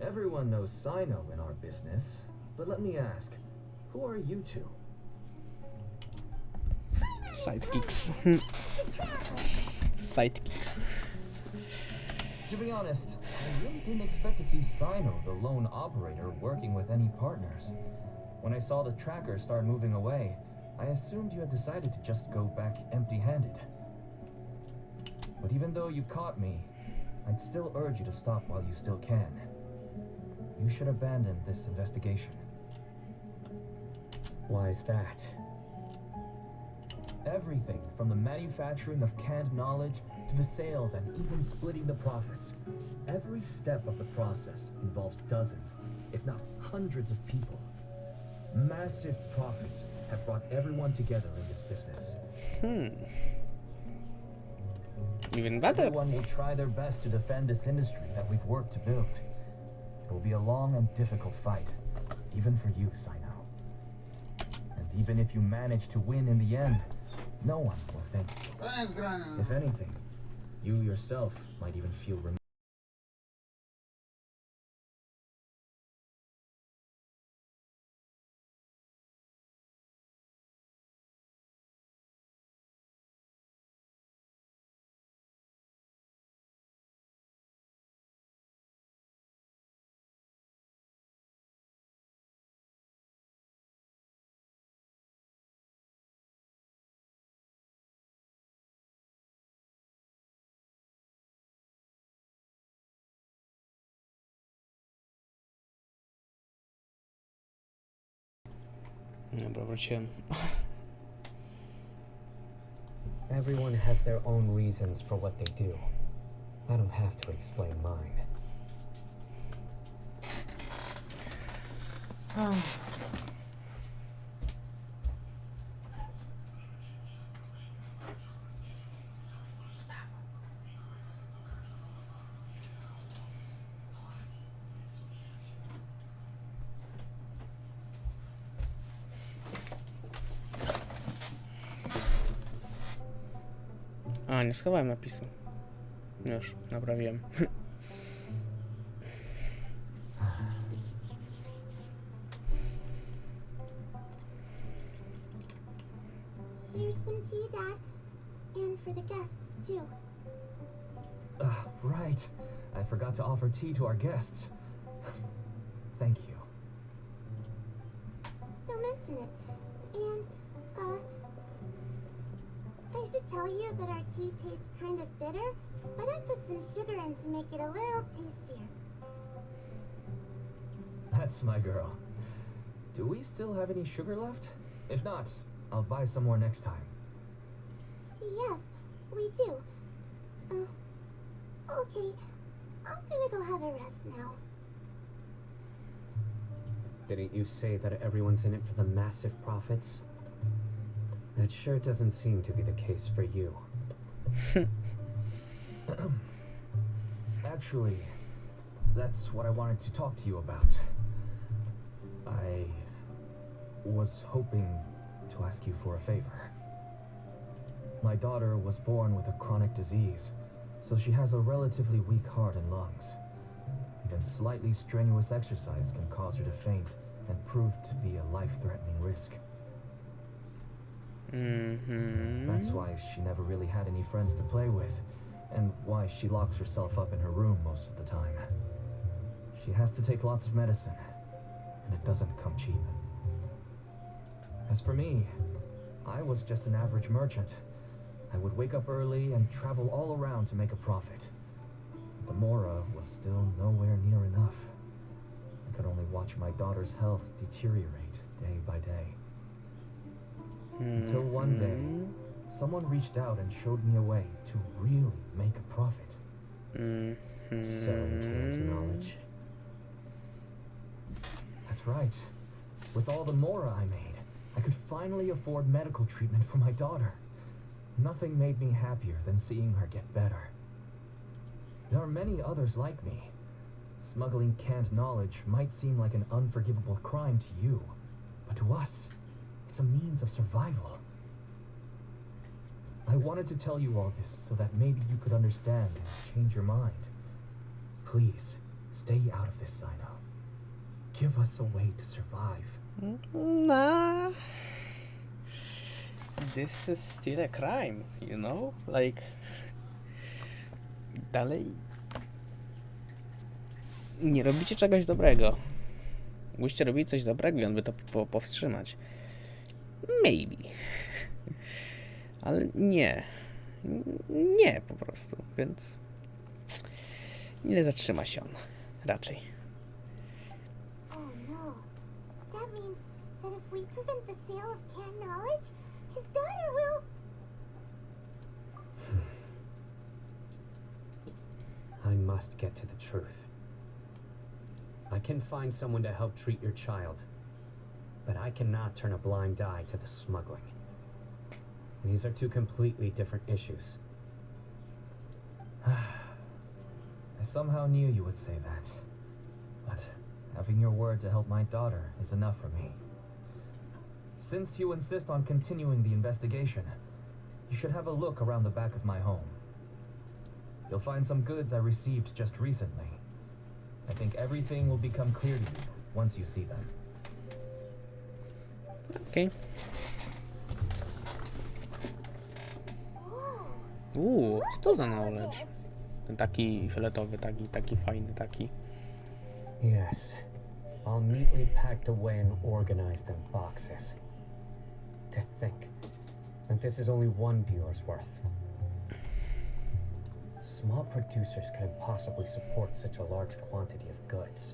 Everyone knows Sino in our business, but let me ask, who are you two? Sidekicks. Sidekicks. To be honest, I really didn't expect to see Sino, the lone operator, working with any partners. When I saw the tracker start moving away, I assumed you had decided to just go back empty-handed. But even though you caught me, I'd still urge you to stop while you still can. You should abandon this investigation. Why is that? Everything from the manufacturing of canned knowledge to the sales and even splitting the profits. Every step of the process involves dozens, if not hundreds of people. Massive profits have brought everyone together in this business. Even better. Everyone will try their best to defend this industry that we've worked to build. It will be a long and difficult fight, even for you, Sino. And even if you manage to win in the end, no one will thank you. If anything, you yourself might even feel remorseful. Dobra, wróciłem. Everyone has their own reasons for what they do. I don't have to explain mine. A, nie schowałem napisu. Już, naprawiłem. Here's some tea, Dad. And for the guests, too. Right. I forgot to offer tea to our guests. Thank you. Don't mention it. And, I should tell you that our tea tastes kind of bitter, but I put some sugar in to make it a little tastier. That's my girl. Do we still have any sugar left? If not, I'll buy some more next time. Yes, we do. Okay. I'm gonna go have a rest now. Didn't you say that everyone's in it for the massive profits? That sure doesn't seem to be the case for you. Actually, that's what I wanted to talk to you about. I was hoping to ask you for a favor. My daughter was born with a chronic disease, so she has a relatively weak heart and lungs. Even slightly strenuous exercise can cause her to faint and prove to be a life-threatening risk. That's why she never really had any friends to play with, and why she locks herself up in her room most of the time. She has to take lots of medicine, and it doesn't come cheap. As for me, I was just an average merchant. I would wake up early and travel all around to make a profit. But the Mora was still nowhere near enough. I could only watch my daughter's health deteriorate day by day. Until one day, someone reached out and showed me a way to really make a profit. Selling canned knowledge. That's right. With all the more I made, I could finally afford medical treatment for my daughter. Nothing made me happier than seeing her get better. There are many others like me. Smuggling canned knowledge might seem like an unforgivable crime to you, but to us, it's a means of survival. I wanted to tell you all this so that maybe you could understand and change your mind. Please, stay out of this, Sino. Give us a way to survive. Nah. This is still a crime, you know? Like... Dalej... Nie robicie czegoś dobrego. Gdybyście robili coś dobrego i on by to powstrzymać. Maybe. Ale nie. Nie po prostu, więc... Nie zatrzyma się on. Raczej. Oh no. That means that if we prevent the sale of canned knowledge, his daughter will... I must get to the truth. I can find someone to help treat your child, but I cannot turn a blind eye to the smuggling. These are two completely different issues. I somehow knew you would say that. But having your word to help my daughter is enough for me. Since you insist on continuing the investigation, you should have a look around the back of my home. You'll find some goods I received just recently. I think everything will become clear to you once you see them. Okay. Co to za knowledge? Ten taki fioletowy, taki fajny, taki. Yes, all neatly packed away and organized in boxes. To think that this is only one dealer's worth. Small producers couldn't possibly support such a large quantity of goods.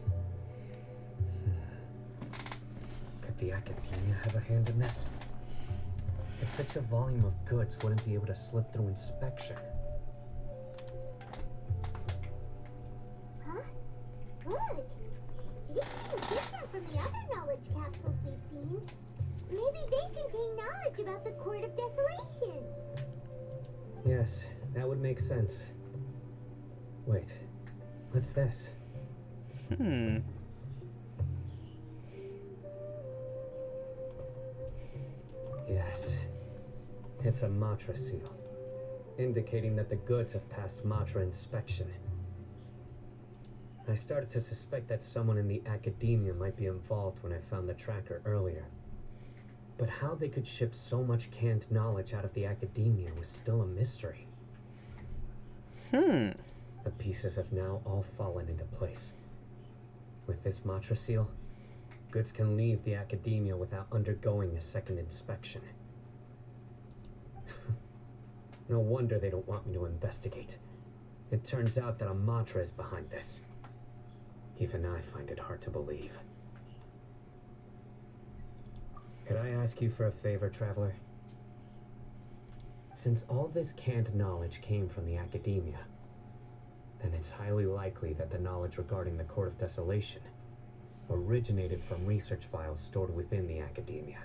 Could the academia have a hand in this? But such a volume of goods wouldn't be able to slip through inspection. Huh? Look! These seem different from the other knowledge capsules we've seen. Maybe they contain knowledge about the Court of Desolation. Yes, that would make sense. Wait, what's this? Yes, it's a Matra seal, indicating that the goods have passed Matra inspection. I started to suspect that someone in the academia might be involved when I found the tracker earlier. But how they could ship so much canned knowledge out of the academia was still a mystery. The pieces have now all fallen into place. With this Matra seal, goods can leave the academia without undergoing a second inspection. No wonder they don't want me to investigate. It turns out that a Matra is behind this. Even I find it hard to believe. Could I ask you for a favor, Traveler? Since all this canned knowledge came from the academia, then it's highly likely that the knowledge regarding the Court of Desolation originated from research files stored within the academia.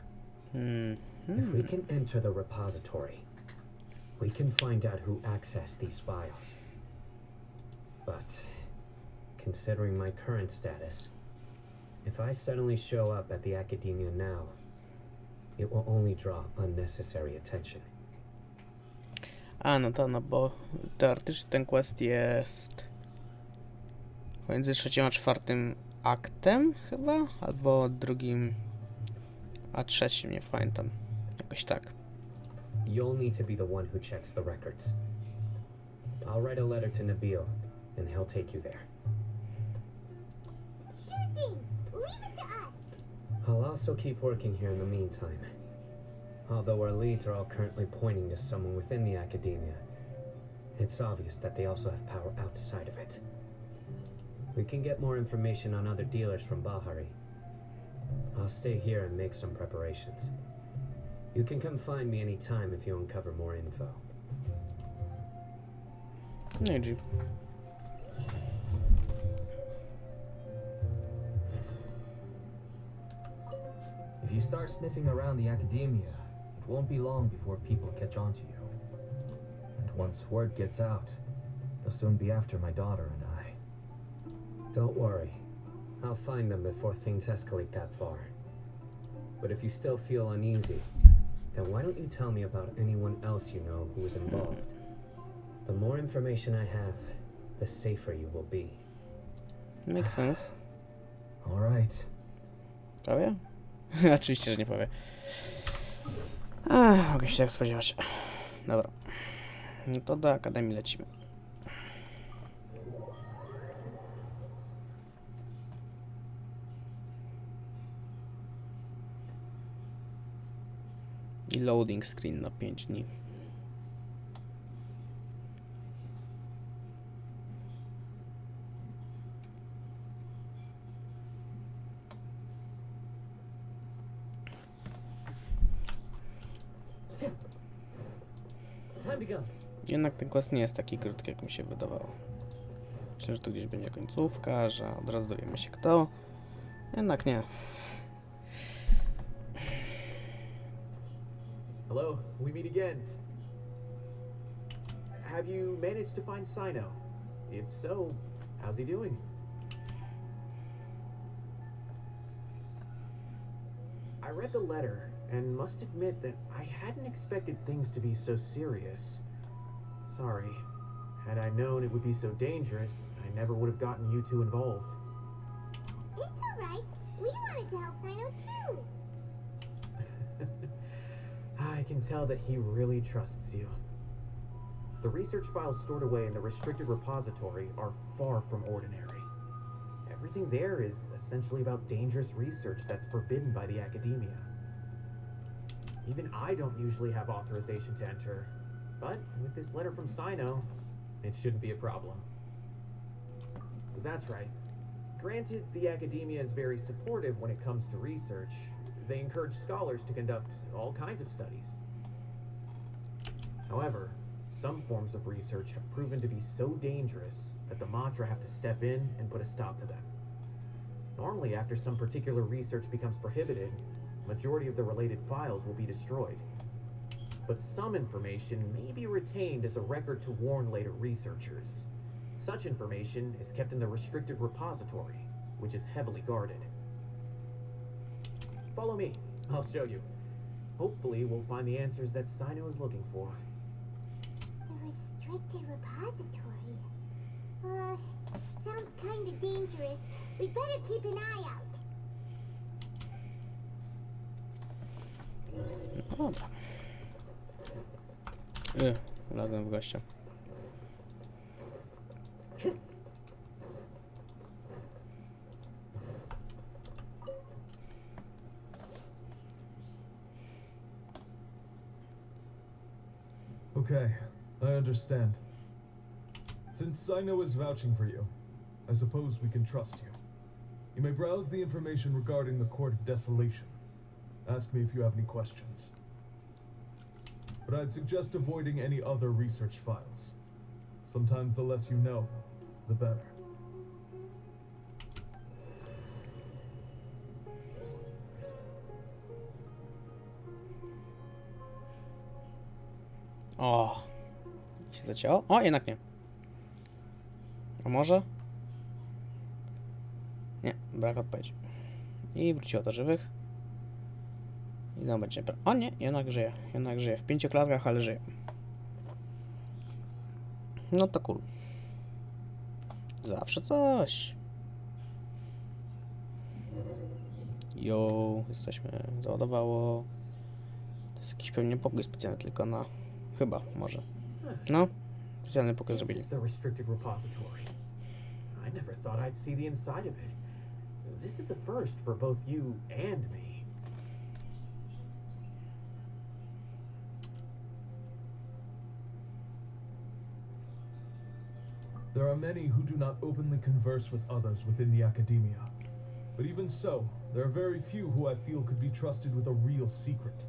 If we can enter the repository, we can find out who accessed these files. But, considering my current status, if I suddenly show up at the academia now, it will only draw unnecessary attention. No bo teoretycznie ten quest jest pomiędzy 3. a 4. aktem chyba, albo 2. a 3, nie pamiętam, jakoś tak. You'll need to be the one who checks the records. I'll write a letter to Nabil, and he'll take you there. Sure thing. Leave it to us. I'll also keep working here in the meantime. Although our leads are all currently pointing to someone within the academia, it's obvious that they also have power outside of it. We can get more information on other dealers from Bahari. I'll stay here and make some preparations. You can come find me anytime if you uncover more info. No i Jeep. If you start sniffing around the academia, it won't be long before people catch on to you. And once word gets out, they'll soon be after my daughter and I. Don't worry. I'll find them before things escalate that far. But if you still feel uneasy, then why don't you tell me about anyone else you know who was involved? The more information I have, the safer you will be. Makes sense. All right. Powie? Oczywiście, że nie powie. Mogę się tak spodziewać. Dobra. No to do Akademii lecimy. I loading screen na 5 dni. Time to go. Jednak ten quest nie jest taki krótki, jak mi się wydawało. Myślę, że tu gdzieś będzie końcówka, że od razu dowiemy się kto. Jednak nie. Hello, we meet again. Have you managed to find Sino? If so, how's he doing? I read the letter and must admit that I hadn't expected things to be so serious. Sorry. Had I known it would be so dangerous, I never would have gotten you two involved. It's alright. We wanted to help Sino too. I can tell that he really trusts you. The research files stored away in the restricted repository are far from ordinary. Everything there is essentially about dangerous research that's forbidden by the academia. Even I don't usually have authorization to enter, but with this letter from Sino, it shouldn't be a problem. That's right. Granted, the academia is very supportive when it comes to research. They encourage scholars to conduct all kinds of studies. However, some forms of research have proven to be so dangerous that the Matra have to step in and put a stop to them. Normally, after some particular research becomes prohibited, majority of the related files will be destroyed. But some information may be retained as a record to warn later researchers. Such information is kept in the restricted repository, which is heavily guarded. Follow me. I'll show you. Hopefully, we'll find the answers that Sino is looking for. The restricted repository. Sounds kinda dangerous. We'd better keep an eye out. No dobra. Wlazłem w gościa. Okay, I understand. Since Sino is vouching for you, I suppose we can trust you. You may browse the information regarding the Court of Desolation. Ask me if you have any questions. But I'd suggest avoiding any other research files. Sometimes the less you know, the better. O, się zacięło? O, jednak nie. A może? Nie, brak odpowiedzi. I wróciło do żywych. I no będzie. O nie, jednak żyje. Jednak żyje. W 5 klatkach, ale żyje. No to cool. Zawsze coś. Jo, jesteśmy. Załadowało. To jest jakiś pewnie pokój specjalny tylko na... Chyba, może. No, specjalny pokój zrobili. This is the restricted repository. I never thought I'd see the inside of it. This is a first for both you and me. There are many who do not openly converse with others within the academia. But even so, there are very few who I feel could be trusted with a real secret.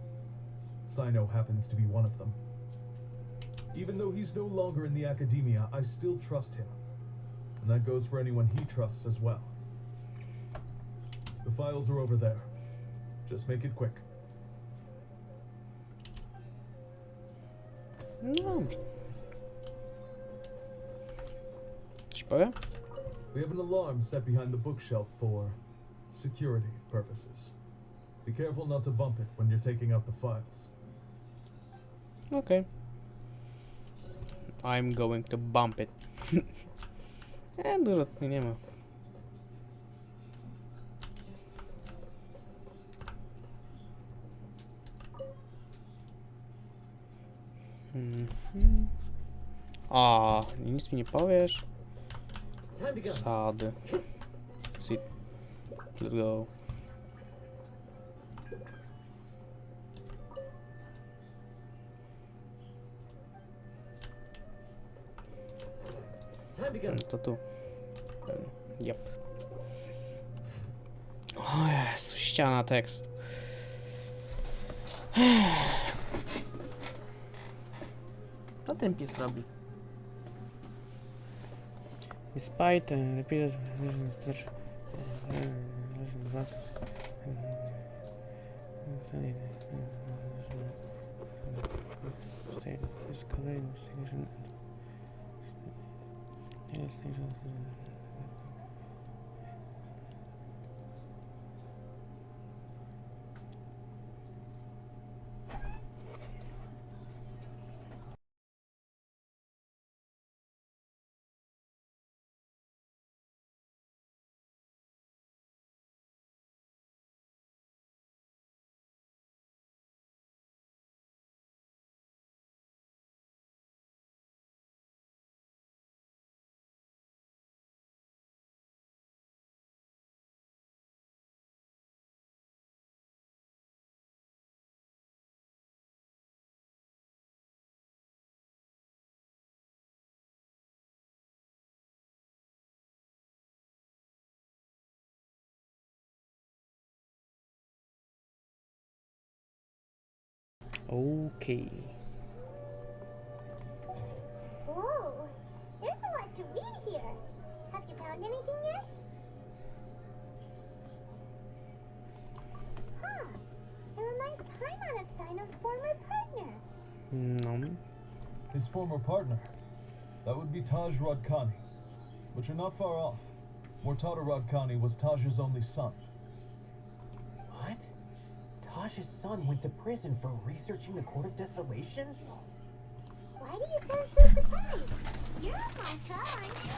Sino happens to be one of them. Even though he's no longer in the academia, I still trust him. And that goes for anyone he trusts as well. The files are over there. Just make it quick. No. Coś powiem? We have an alarm set behind the bookshelf for security purposes. Be careful not to bump it when you're taking out the files. Okay. I'm going to bump it. Dużo tutaj nie ma. A, nic mi nie powiesz? Sady. Sit. Let's go. To tu. Yep. O Jezu, ściana tekst. Co ten pies robi? Despite repeated search Okay. Whoa, there's a lot to read here. Have you found anything yet? Huh, it reminds Paimon of Sino's former partner. No. His former partner? That would be Taj Rodkani. But you're not far off. Mortada Rodkani was Taj's only son. What? Taj's son went to prison for researching the Court of Desolation? Why do you sound so surprised? You're a mantra, aren't you?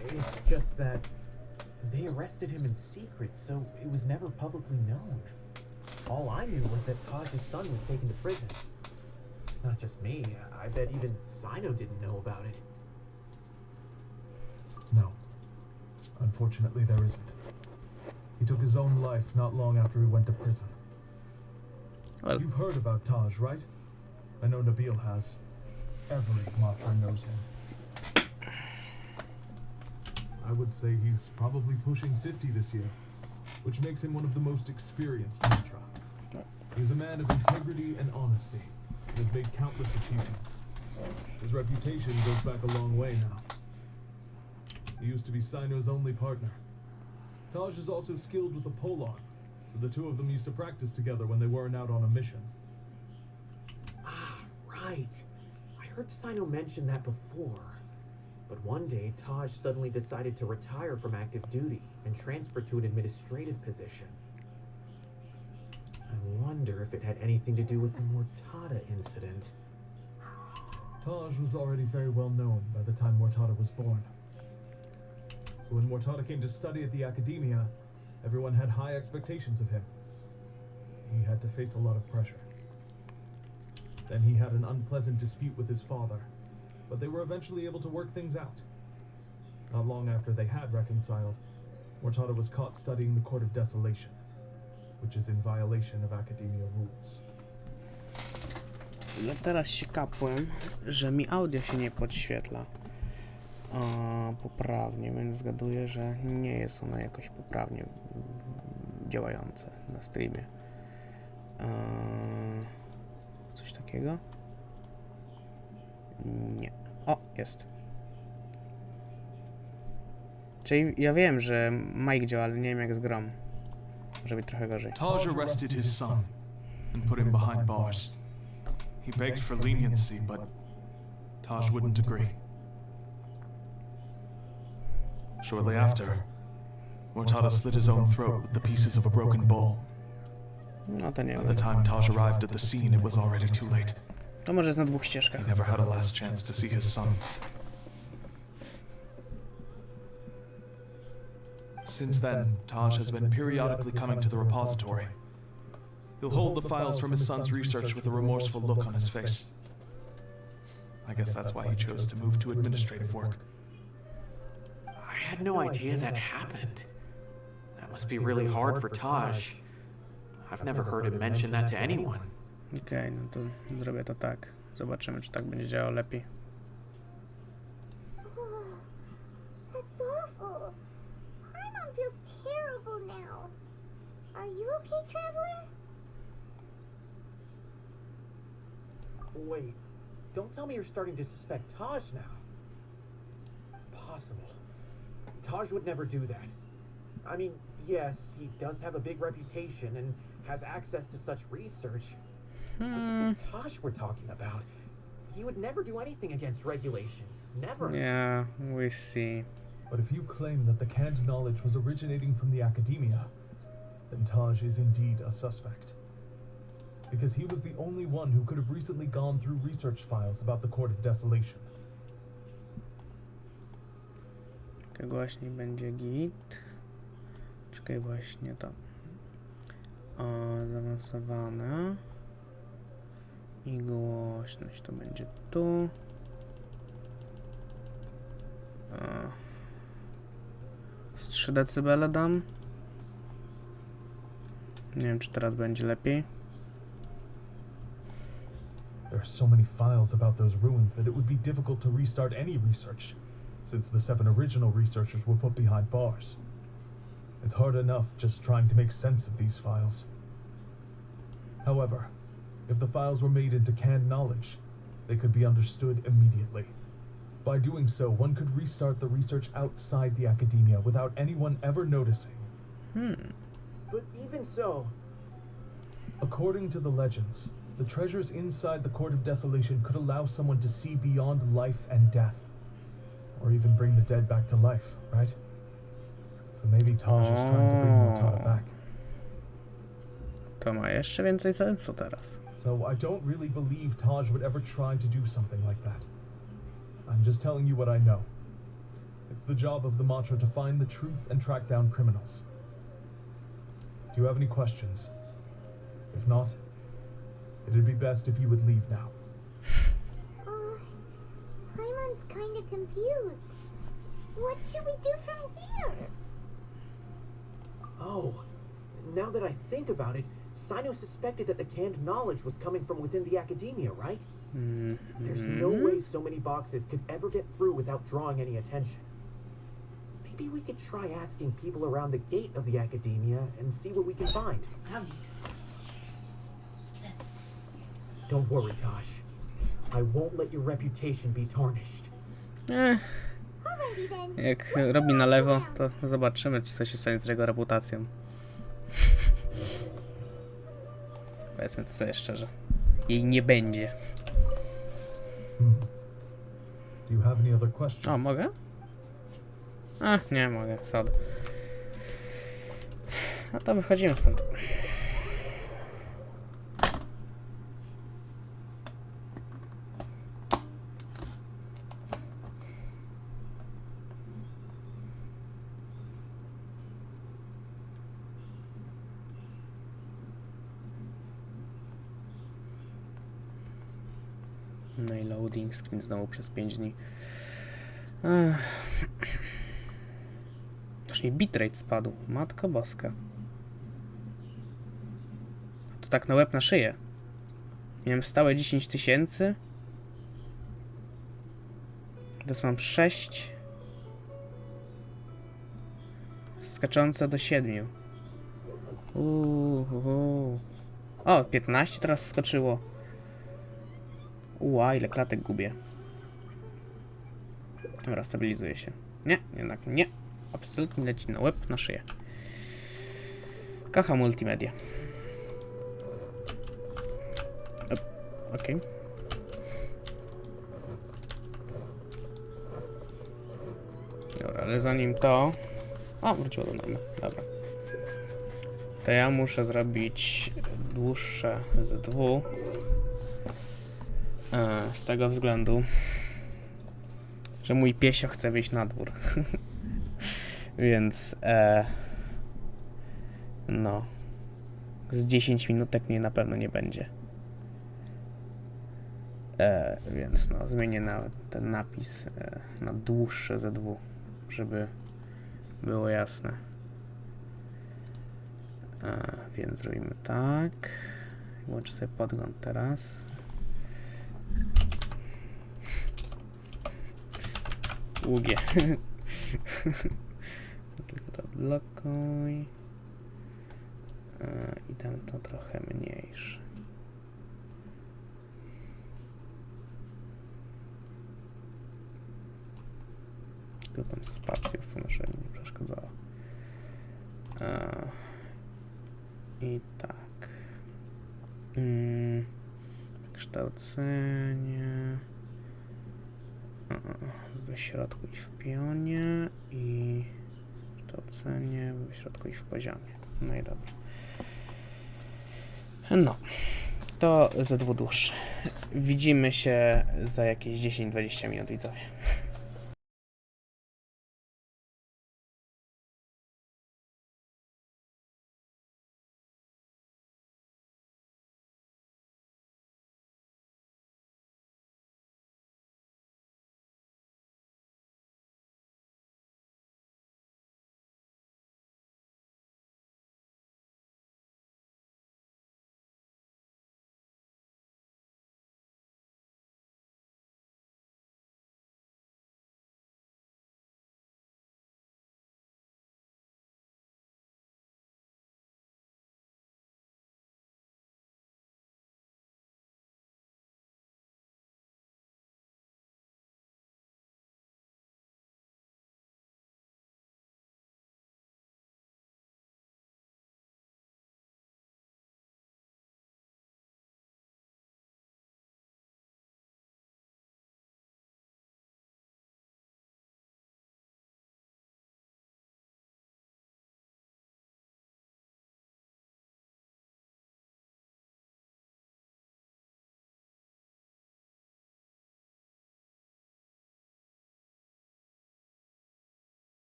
It's just that they arrested him in secret, so it was never publicly known. All I knew was that Taj's son was taken to prison. It's not just me. I bet even Sino didn't know about it. No. Unfortunately, there isn't. He took his own life not long after he went to prison. Well, You've heard about Taj, right? I know Nabil has. Every Matra knows him. I would say he's probably pushing 50 this year, which makes him one of the most experienced Matra. He's a man of integrity and honesty, and has made countless achievements. His reputation goes back a long way now. He used to be Sino's only partner. Taj is also skilled with the polearm, so the two of them used to practice together when they weren't out on a mission. Ah, right. I heard Sino mention that before. But one day, Taj suddenly decided to retire from active duty and transfer to an administrative position. I wonder if it had anything to do with the Mortada incident. Taj was already very well known by the time Mortada was born. So when Mortada came to study at the academia, everyone had high expectations of him. He had to face a lot of pressure. Then he had an unpleasant dispute with his father, but they were eventually able to work things out. Not long after they had reconciled, Mortada was caught studying the Court of Desolation, which is in violation of Academia rules. No teraz się kapłem, że mi audio się nie podświetla poprawnie, więc zgaduję, że nie jest ono jakoś poprawnie działające na streamie. Coś takiego? Nie. O, jest. Czyli ja wiem, że mic działa, ale nie wiem jak z grom. Może być trochę gorzej. Taj arrested his son and put him behind bars. He begged for leniency, but Taj wouldn't agree. Shortly after, Mortada slit his own throat with the pieces of a broken bowl. No to nie By wiem. the time Taj arrived at the scene, it was already too late. To może jest na dwóch ścieżkach. He never had a last chance to see his son. Since then, Taj has been periodically coming to the repository. He'll hold the files from his son's research with a remorseful look on his face. I guess that's why he chose to move to administrative work. I had no idea that happened. That must be really hard for Taj. I've never heard him mention that to anyone. Okej, no to zrobię to tak. Zobaczymy, czy tak będzie działało lepiej. That's awful. Paimon feels terrible now. Are you okay, traveler? Wait, don't tell me you're starting to suspect Taj now. Impossible. Taj would never do that. I mean, yes, he does have a big reputation and has access to such research. But this is Taj we're talking about. He would never do anything against regulations. Never. Yeah, we see. But if you claim that the canned knowledge was originating from the Academia, then Taj is indeed a suspect. Because he was the only one who could have recently gone through research files about the Court of Desolation. To głośniej będzie git. Czekaj, właśnie to. O, zaawansowane. I głośność to będzie tu. Z 3 dB dam. Nie wiem, czy teraz będzie lepiej. There are so many files about those ruins that it would be difficult to restart any research, since the 7 original researchers were put behind bars. It's hard enough just trying to make sense of these files. However, if the files were made into canned knowledge, they could be understood immediately. By doing so, one could restart the research outside the Academia without anyone ever noticing. But even so... According to the legends, the treasures inside the Court of Desolation could allow someone to see beyond life and death. Or even bring the dead back to life, right? So maybe Taj is trying to bring Mortada back. To ma jeszcze więcej sensu teraz. Though I don't really believe Taj would ever try to do something like that. I'm just telling you what I know. It's the job of the Mantra to find the truth and track down criminals. Do you have any questions? If not, it'd be best if you would leave now. Paimon's kind of confused. What should we do from here? Oh, now that I think about it, Sino suspected that the canned knowledge was coming from within the Academia, right? There's no way so many boxes could ever get through without drawing any attention. Maybe we could try asking people around the gate of the Academia and see what we can find. Don't worry, Tosh. I won't let your reputation be tarnished. Alrighty then. Jak robi na lewo, to zobaczymy, czy coś się stanie z jego reputacją. Powiedzmy to sobie szczerze. Jej nie będzie. Do you have any other questions? O, mogę? Nie mogę, sad. No to wychodzimy stąd. No i loading screen znowu przez 5 dni. Aż mi bitrate spadł. Matko boska. To tak na łeb na szyję. Miałem stałe 10 000. Teraz mam 6. Skaczące do 7. O, 15 teraz skoczyło. Ile klatek gubię. Dobra, stabilizuje się. Nie, jednak nie. Absolutnie leci na łeb, na szyję. Kacha multimedia. Okej. Dobra, ale zanim to... O, wróciło do normy. Dobra. To ja muszę zrobić dłuższe Z2. Z tego względu, że mój piesio chce wyjść na dwór. Więc no z 10 minutek mnie na pewno nie będzie. Więc no zmienię na ten napis na dłuższe Z2, żeby było jasne. Więc zrobimy tak. Włączę sobie podgląd teraz. Długie. Tylko to odblokuj. I dam to trochę mniejsze. Tu tam spację usunę, żeby mi nie przeszkadzało. I tak. Kształcenie. W środku i w pionie. I kształcenie w środku i w poziomie. No i dobra. No. To za dłuższe. Widzimy się za jakieś 10-20 minut, widzowie.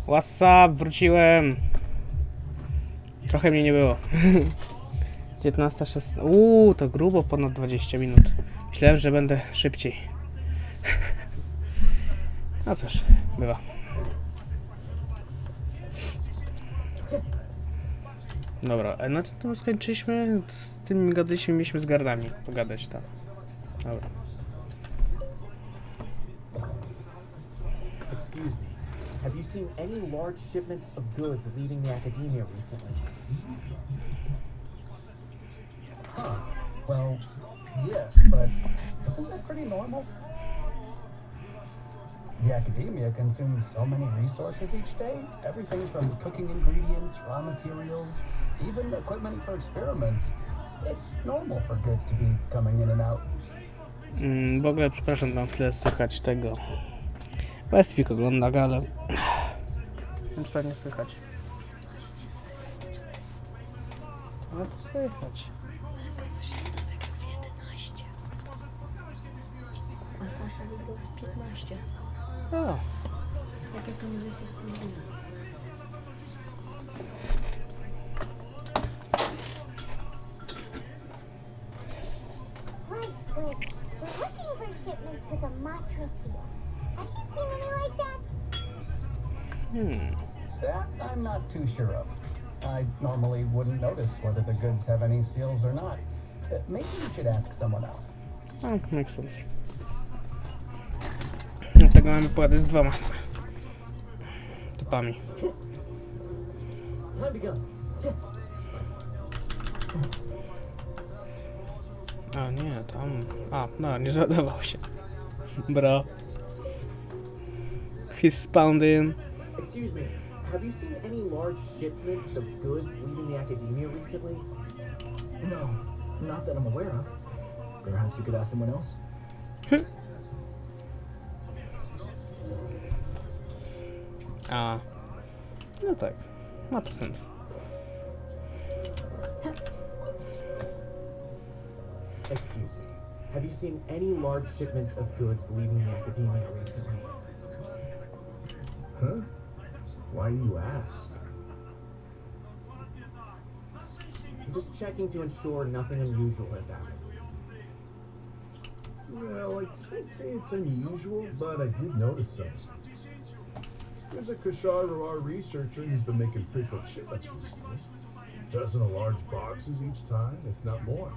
What's up? Wróciłem. Trochę mnie nie było. 19:16. To grubo ponad 20 minut. Myślałem, że będę szybciej. No cóż, bywa. Dobra, na czym skończyliśmy? Z tym gadaliśmy, mieliśmy z gardami pogadać, tak. Dobra. Excuse me. Have you seen any large shipments of goods leaving the academia recently? Well, yes, but isn't that pretty normal? The academia consumes so many resources each day. Everything from cooking ingredients, raw materials, even equipment for experiments. It's normal for goods to be coming in and out. W ogóle, przepraszam, tam w tle słychać tego. Westwik ogląda galę. Więc pewnie słychać. No to słychać. A Sasza wygrał w 15. O. Jak ja to możesz to spróbować? Right, but we're looking for shipments with a mattress seal. Have you seen any like that? That I'm not too sure of. I normally wouldn't notice whether the goods have any seals or not. Maybe you should ask someone else. Oh, makes sense. Dlatego mamy pokłady z 2 topami. Time to go. A nie, tam... A, no, nie zadawał się. Bro. He's spawned in. Excuse me. Have you seen any large shipments of goods leaving the academia recently? No, not that I'm aware of. Perhaps you could ask someone else? A. No tak. Ma to sens. Excuse me. Have you seen any large shipments of goods leaving the academia recently? Huh? Why do you ask? I'm just checking to ensure nothing unusual has happened. Well, I can't say it's unusual, but I did notice something. There's a Kashar researcher who's been making frequent shipments recently. Dozen of large boxes each time, if not more.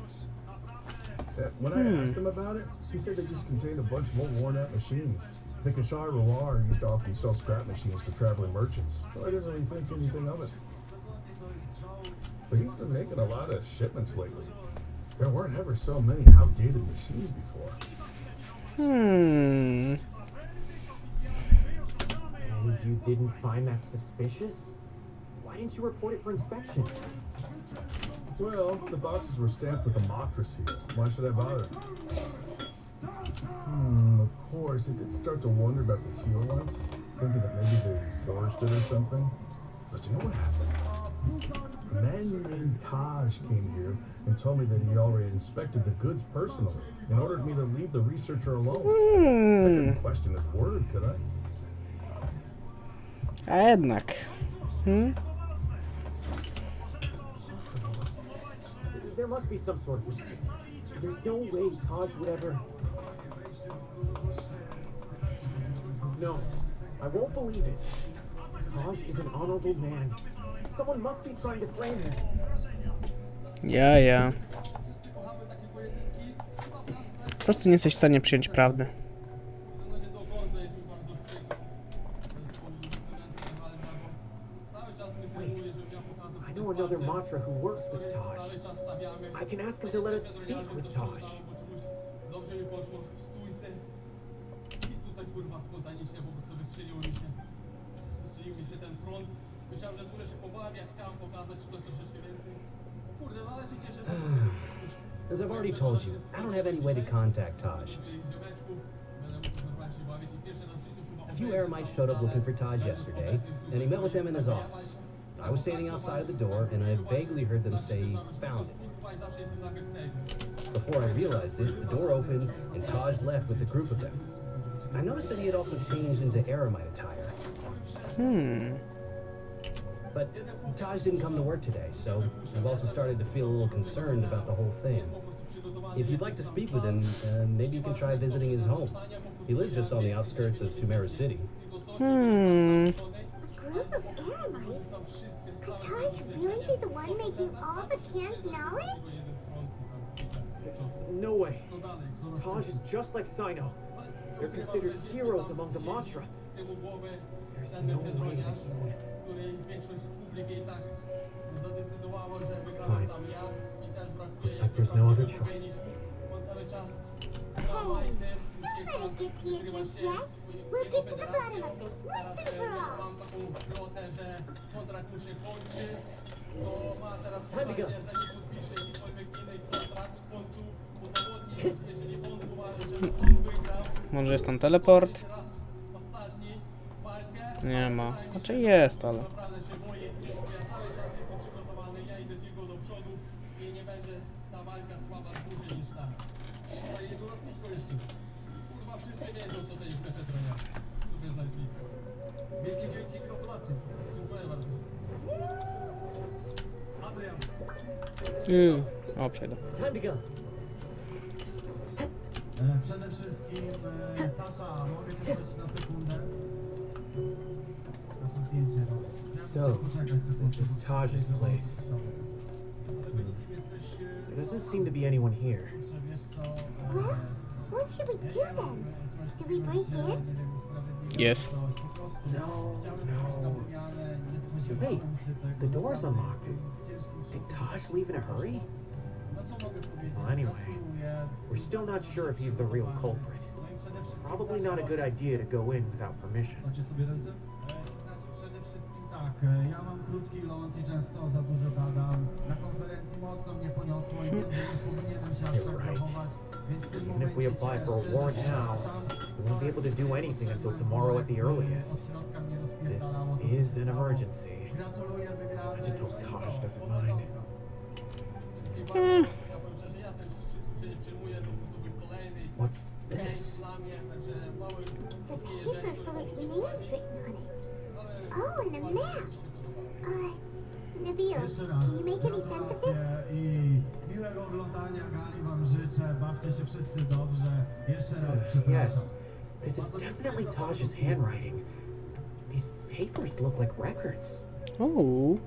When I asked him about it, he said they just contained a bunch more worn-out machines. The Kashar used to often sell scrap machines to traveling merchants, so I didn't really think anything of it. But he's been making a lot of shipments lately. There weren't ever so many outdated machines before. And you didn't find that suspicious? Why didn't you report it for inspection? Well, the boxes were stamped with a mattress seal. Why should I bother? Of course, I did start to wonder about the seal once, thinking that maybe they forged it or something. But you know what happened? A man named Taj came here and told me that he already inspected the goods personally and ordered me to leave the researcher alone. I couldn't question his word, could I? A jednak. There must be some sort of mistake. There's no way Taj would ever... No, I won't believe it. Taj is an honorable man. Someone must be trying to frame him. Ja. Po prostu nie jesteś w stanie przyjąć prawdy. I know another Matra who works with Taj. I can ask him to let us speak with Taj. As I've already told you, I don't have any way to contact Taj. A few Eremites showed up looking for Taj yesterday, and he met with them in his office. I was standing outside of the door, and I vaguely heard them say, "Found it." Before I realized it, the door opened, and Taj left with a group of them. I noticed that he had also changed into Eremite attire. But Taj didn't come to work today, so I've also started to feel a little concerned about the whole thing. If you'd like to speak with him, maybe you can try visiting his home. He lives just on the outskirts of Sumeru City. A group of Eremites? Could Taj really be the one making all the canned knowledge? No way. Taj is just like Sino. They're considered heroes among the mantra. There's no way that he would... Fine. Looks like there's no other choice. Hey, don't let it get to you just yet. We'll get to the bottom of this once and for all. Time to go. Może jest tam teleport? Nie ma. Znaczy jest, ale... O, przejdę. Time to go. Przede wszystkim Sasza, mogę prosić na sekundę? Sasza, zdjęcie. So, this is Taj's place. There doesn't seem to be anyone here. Well, what should we do then? Do we break in? Yes. No. Wait, the door's unlocked. Did Taj leave in a hurry? Well, anyway, we're still not sure if he's the real culprit. Probably not a good idea to go in without permission. Ja mam krótki ląd i często za dużo gadam. Na konferencji mocno mnie poniosło i wiem, że powinienem się abstrahować. Even if we apply for a warrant now, we won't be able to do anything until tomorrow at the earliest. This is an emergency. I just hope Taj doesn't mind. What's this? It's a paper full of names written on it. Oh, and a map. Nabil, can you make any sense of this? Miłego oglądania, Gali, wam życzę. Bawcie się wszyscy dobrze. Jeszcze raz przepraszam. Yes, this is definitely Taj's handwriting. These papers look like records. Oh.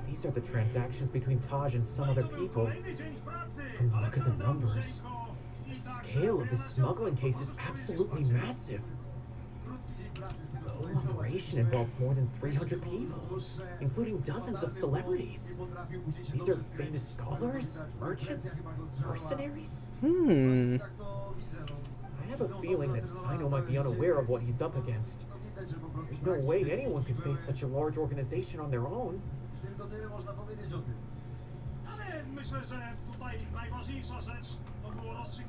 These are the transactions between Taj and some other people. From the look of the numbers, the scale of this smuggling case is absolutely massive. The whole operation involves more than 300 people, including dozens of celebrities. These are famous scholars, merchants, mercenaries. I have a feeling that Sino might be unaware of what he's up against. There's no way anyone could face such a large organization on their own.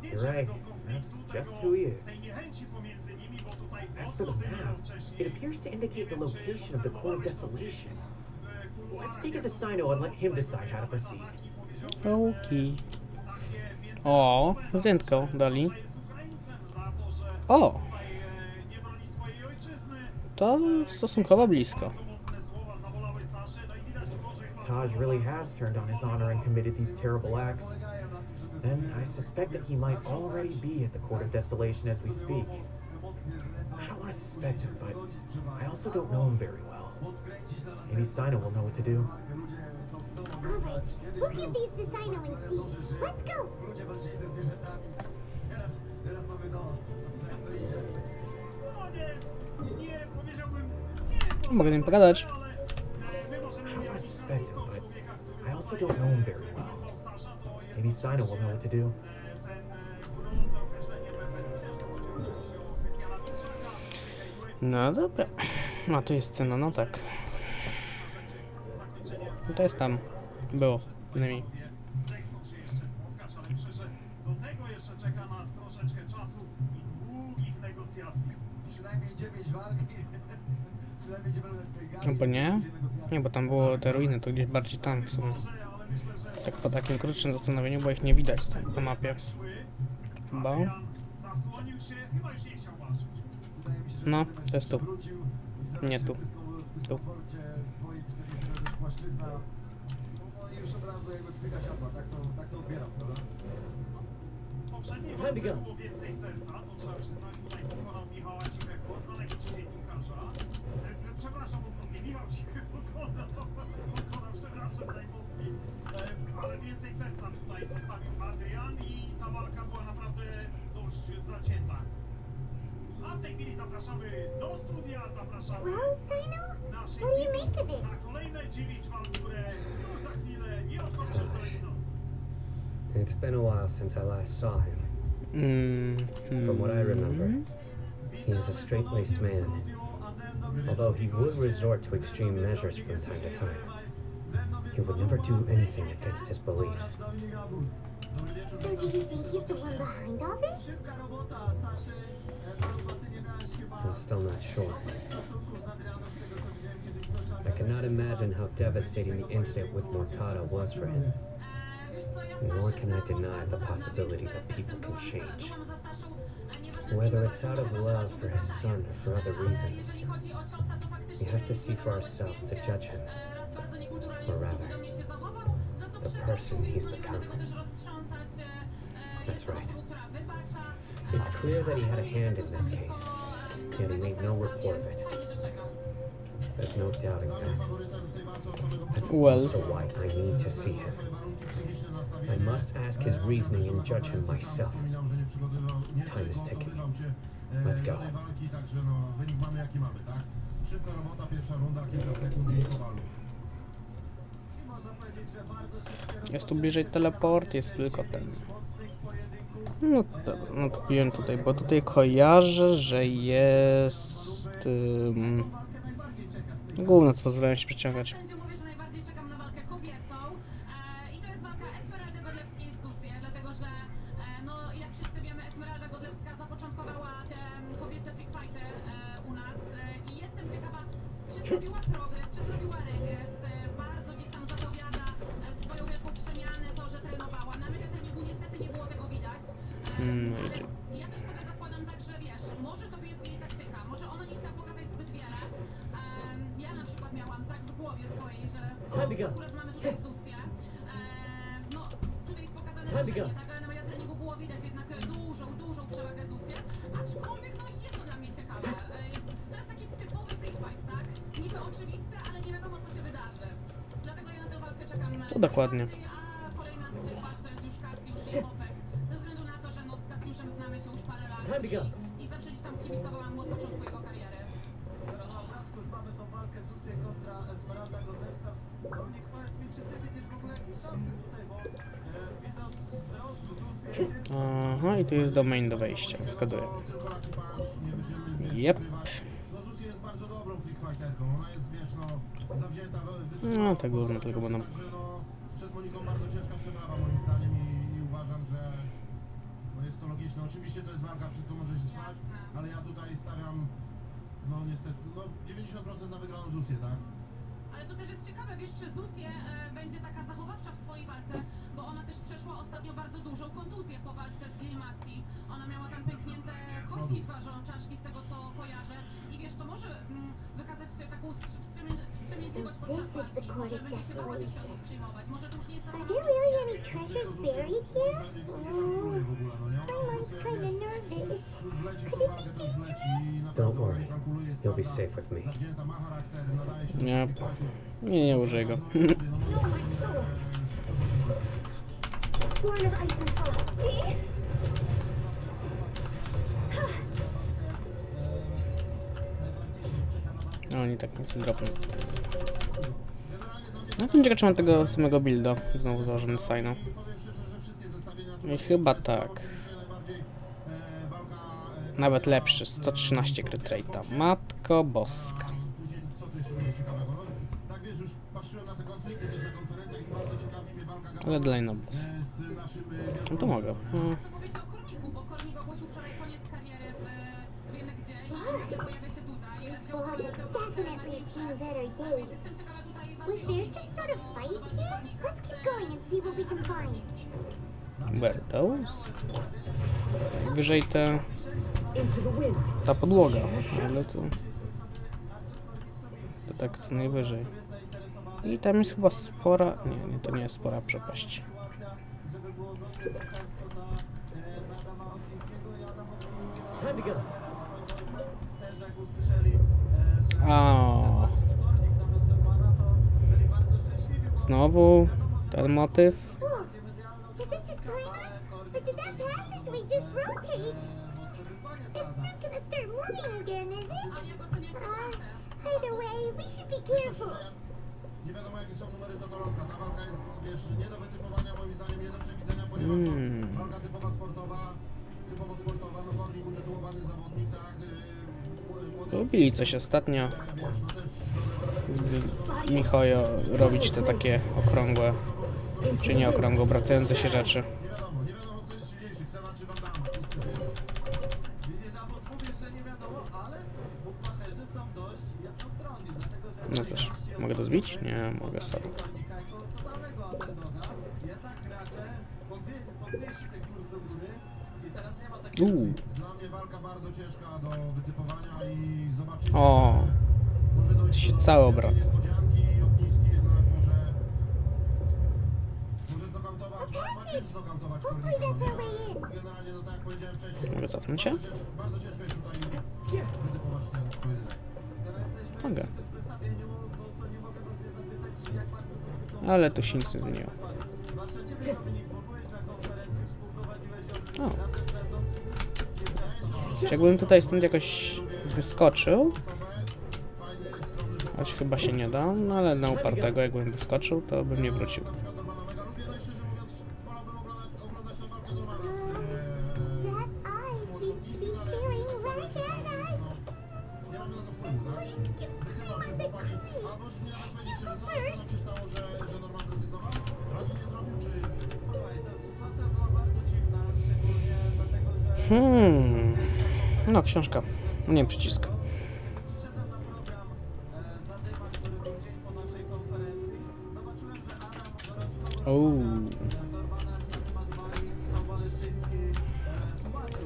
You're right, that's just who he is. As for the map, it appears to indicate the location of the Court of Desolation. Let's take it to Sino and let him decide how to proceed. Okay. O, zdjętko dali. O! To stosunkowo blisko. Taj really has turned on his honor and committed these terrible acts, then I suspect that he might already be at the Court of Desolation as we speak. I don't want to suspect him, but I also don't know him very well. Maybe Sino will know what to do. Alright, we'll give these to Sino and see. Let's go! Mogę z nim pogadać. I don't want to suspect him, but I also don't know him very well. Maybe Sino will know what to do. No dobra. A tu jest cena, no tak. No to jest tam. Było, przynajmniej. No bo nie? Nie, bo tam było te ruiny, to gdzieś bardziej tam są. Tak po takim krótszym zastanowieniu, bo ich nie widać na mapie. Chyba. No, to jest tu. Nie tu. Tu. Time to go. Ale więcej serca tutaj postawił Adrian i ta walka była naprawdę dość zacięta. A w tej chwili zapraszamy do studia, zapraszamy Well, Sino, naszych what do you make of it? na kolejne 9 walk, które już za chwilę nie odkończą telewizor. It's been a while since I last saw him. From what I remember, he is a straight-laced man, although he would resort to extreme measures from time to time. He would never do anything against his beliefs. So do you think he's the one behind all this? I'm still not sure. I cannot imagine how devastating the incident with Mortada was for him. Nor can I deny the possibility that people can change. Whether it's out of love for his son or for other reasons, we have to see for ourselves to judge him. Or rather, the person he's become. That's right. It's clear that he had a hand in this case, yet he made no report of it. There's no doubting that. That's also why I need to see him. I must ask his reasoning and judge him myself. Time is ticking. Let's go. Jest tu bliżej teleport, jest tylko ten. No dobra, no to piłem tutaj, bo tutaj kojarzę, że jest... Główne, co pozwalają się przyciągać. Zrobiła progres, czy zrobiła regres, bardzo gdzieś tam zapowiada swoją wielką przemianę, to, że trenowała. Na mega treningu niestety nie było tego widać. Ja też sobie zakładam tak, że wiesz, może to jest jej taktyka, może ona nie chciała pokazać zbyt wiele. Ja na przykład miałam tak w głowie swojej, że akurat mamy tutaj Zusję. No, tutaj jest pokazane, że nie, tak, ale na mega treningu było widać jednak dużą przewagę Zusję. Aczkolwiek, no jest to dla mnie ciekawe. To jest taki typowy free fight, tak? Niby oczywiste, ale nie wiadomo, co się wydarzy. Dlatego ja na tę walkę czekam. To dokładnie. A kolejna z tych walk to jest już Kasiusz i Mopek. Ze względu na to, że no z Kasiuszem znamy się już parę lat i zawsze gdzieś tam kibicowałam mu od początku jego kariery. Skoro na obrazku już mamy tą walkę Zusję kontra Esmeralda Goldesta, to niech powiedz mi, czy ty widzisz w ogóle jakieś szanse tutaj, bo widząc wzrost Zusję... Aha, i tu jest domain do wejścia, zgaduję. Jep. No te główne tylko będą. Przed Moniką bardzo ciężka przeprawa moim zdaniem i uważam, że jest to logiczne. Oczywiście to jest walka, wszystko może się stać, ale ja tutaj stawiam, no niestety, no 90% na wygraną Zusję, tak? Ale to też jest ciekawe, wiesz, czy Zusję będzie taka zachowawcza w swojej walce, bo ona też przeszła ostatnio bardzo dużą kontuzję po walce z Gilmaski. Ona miała tam pęknięte kości twarzą-czaszki, z tego co kojarzę. I wiesz, to może wykazać się taką wstrzemięźliwość podczas walki. Może będzie się bała tych ciosów przyjmować. Może to już nie jest ta sama Are there really any treasures buried here? My mom's kinda nervous. Could it be dangerous? Don't worry. You'll be safe with me. Yep. Nie użyję go. Born of ice and fire. No oni tak nic nie dropną. No to nie ciekawe, czy mam tego samego builda. Znowu założony Sino. I chyba tak. Nawet lepszy. 113 crit rate'a. Matko boska. Ale dla no boss. No to mogę. Definitely seen better days. Was there some sort of fight here? Let's keep going and see what we can find. Where those? Najwyżej ta podłoga, ale to... To tak co najwyżej. I tam jest chyba spora... Nie, to nie jest spora przepaść. O. Znowu ten motyw. Is it just climate? Or did that passageway just rotate? It's not gonna start moving again, is it? Either way, we should be careful. Nie wiadomo jakie są numery totolotka. Ta walka jest, wiesz, nie do wytypowania, moim zdaniem nie do przewidzenia, ponieważ walka typowo sportowa, no Kornik utytułowany zawodnik, tak. Lubili coś ostatnio. Michojo robić te takie okrągłe, czy nie okrągłe, obracające się rzeczy. No też. Mogę to zbić? Nie, mogę sobie. O, to się cały obraca. Mogę cofnąć się? Mogę. Ale to się nic nie zmieniło. O. Czy jakbym tutaj stąd jakoś wyskoczył? Choć chyba się nie da, no ale na upartego jakbym wyskoczył, to bym nie wrócił. No, książka. Nie przycisk.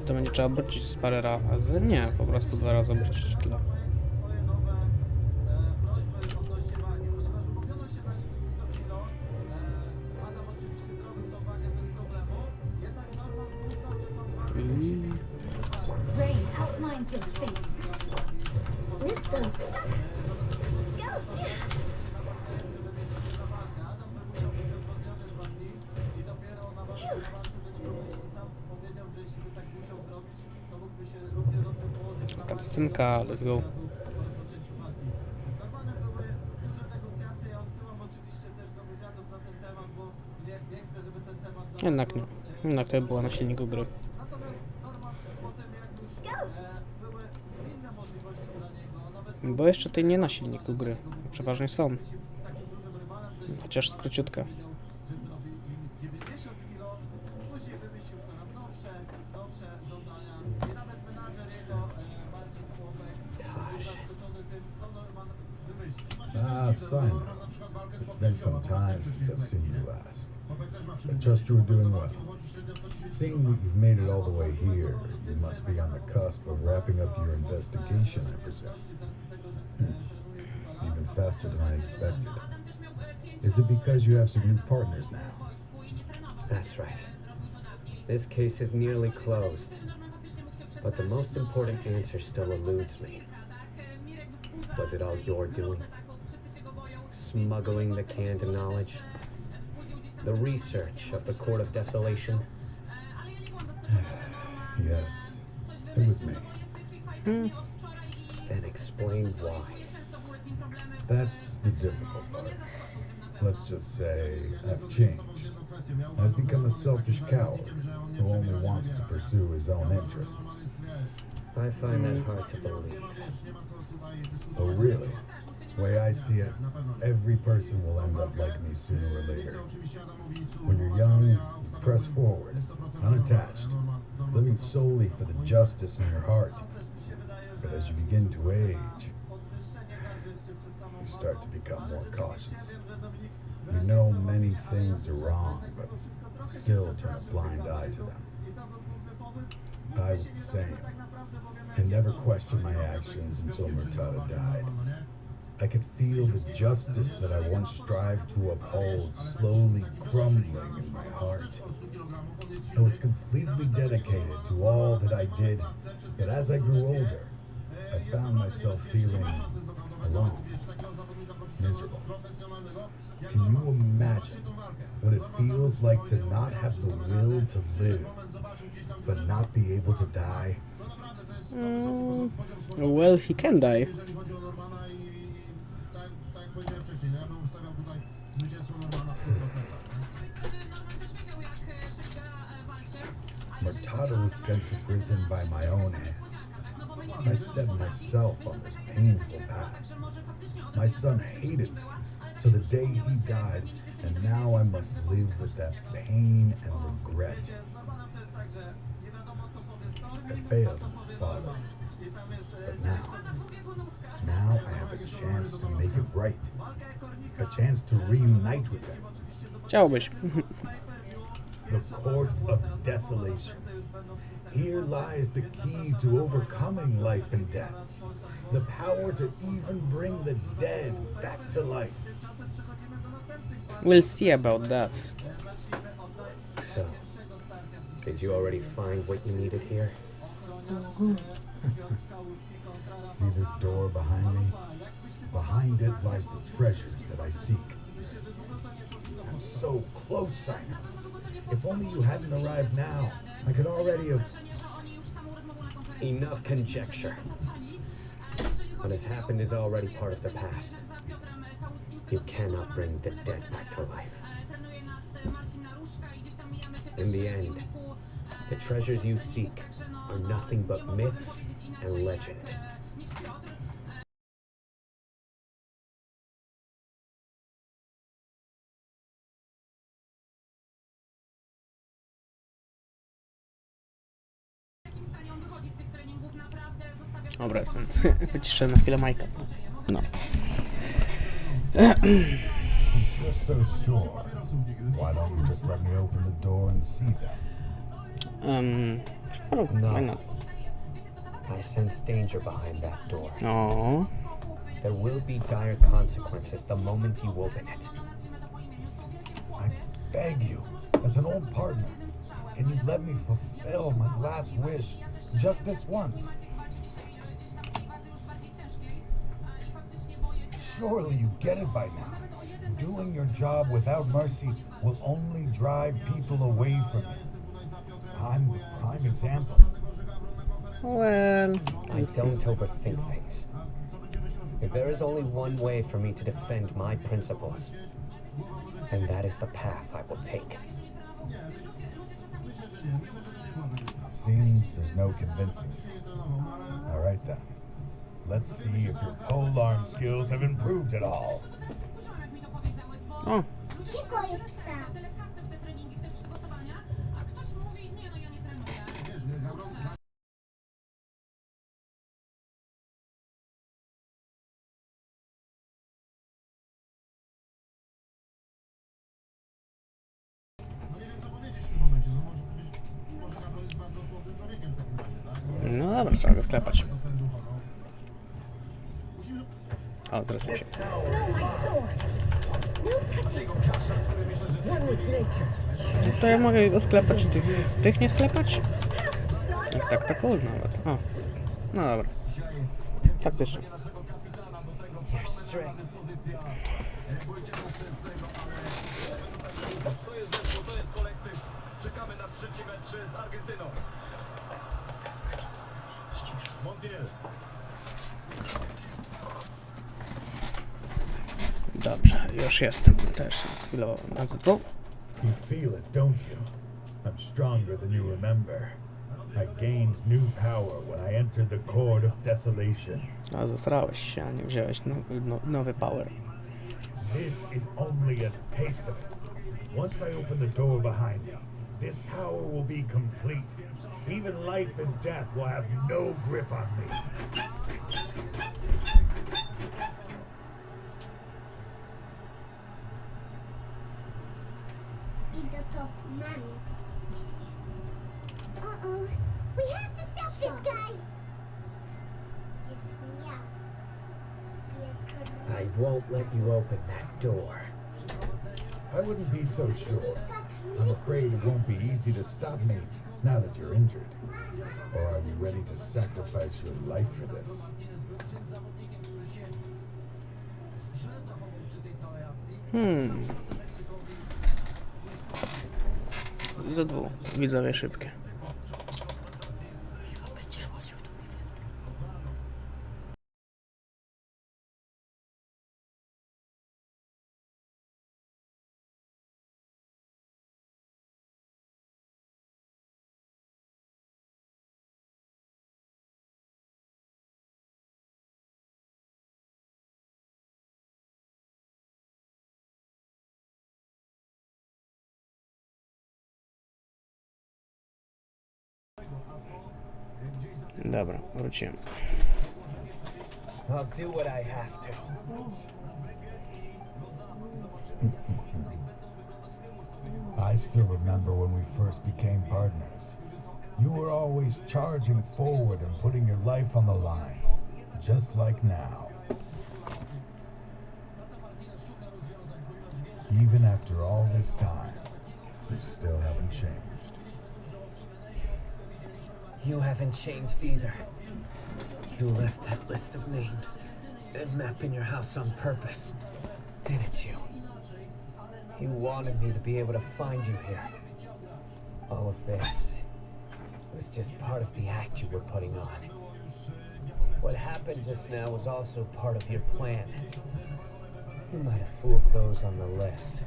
To będzie trzeba obrócić z parę razy? Nie, po prostu 2 razy obrócić tyle. Cutscenka, let's go. Jednak nie. Jednak to była na silniku gry. Bo jeszcze tej nie na silniku gry. Przeważnie są. Chociaż skróciutka. Ah, Simon. It's been some time since I've seen you last. I trust you are doing well. Seeing that you've made it all the way here, you must be on the cusp of wrapping up your investigation, I presume. Even faster than I expected. Is it because you have some new partners now? That's right. This case is nearly closed. But the most important answer still eludes me. Was it all your doing? Smuggling the canned knowledge? The research of the Court of Desolation? Yes, it was me. Then explain why. That's the difficult part. Let's just say I've changed. I've become a selfish coward who only wants to pursue his own interests. I find that hard to believe. Oh, really? The way I see it, every person will end up like me sooner or later. When you're young, you press forward, unattached, living solely for the justice in your heart. But as you begin to age, you start to become more cautious. You know many things are wrong, but still turn a blind eye to them. I was the same, and never questioned my actions until Murtada died. I could feel the justice that I once strived to uphold slowly crumbling in my heart. I was completely dedicated to all that I did, but as I grew older, I found myself feeling alone, miserable. Can you imagine what it feels like to not have the will to live, but not be able to die? Well, he can die. Murtada was sent to prison by my own hands. I set myself on this painful path. My son hated me to the day he died, and now I must live with that pain and regret. I failed him as a father, but now I have a chance to make it right. A chance to reunite with him. Chciałbyś. The Court of Desolation. Here lies the key to overcoming life and death. The power to even bring the dead back to life. We'll see about that. So, did you already find what you needed here? See this door behind me? Behind it lies the treasures that I seek. I'm so close, Simon. If only you hadn't arrived now, I could already have... Enough conjecture. What has happened is already part of the past. You cannot bring the dead back to life. In the end, the treasures you seek are nothing but myths and legend. Dobra, jestem. Wyciszę na chwilę Majka. No. Since you're so sure, why don't you just let me open the door and see them? Sure, why not? I sense danger behind that door. Oh. There will be dire consequences the moment you open it. I beg you, as an old partner, can you let me fulfill my last wish just this once? Surely you get it by now. Doing your job without mercy will only drive people away from you. I'm the prime example. Well, I don't overthink things. If there is only one way for me to defend my principles, then that is the path I will take. Seems there's no convincing you. All right then. Let's see if your polearm skills have improved at all. Oh. Dziękuję psa. No dobra, trzeba go sklepać. O, zresztą się. To ja mogę go sklepać, tych nie sklepać? Jak tak, to cool nawet. O. No dobra. Faktycznie. Czekamy na trzeci mecz z Argentyną. Montiel. Dobrze, już jestem też chwilowo na ZW. You feel it, don't you? I'm stronger than you remember. I gained new power when I entered the Court of Desolation. A zasrałeś się, a nie wziąłeś nowy power. This is only a taste of it. Once I open the door behind me, this power will be complete. Even life and death will have no grip on me. Uh-oh. We have to stop this guy. I won't let you open that door. I wouldn't be so sure. I'm afraid it won't be easy to stop me now that you're injured. Or are you ready to sacrifice your life for this? Za dwóch. Widzowie szybkie. Dobra, wróciłem. I'll do what I have to. I still remember when we first became partners. You were always charging forward and putting your life on the line, just like now. Even after all this time, you still haven't changed. You haven't changed either. You left that list of names and map in your house on purpose, didn't you? You wanted me to be able to find you here. All of this was just part of the act you were putting on. What happened just now was also part of your plan. You might have fooled those on the list,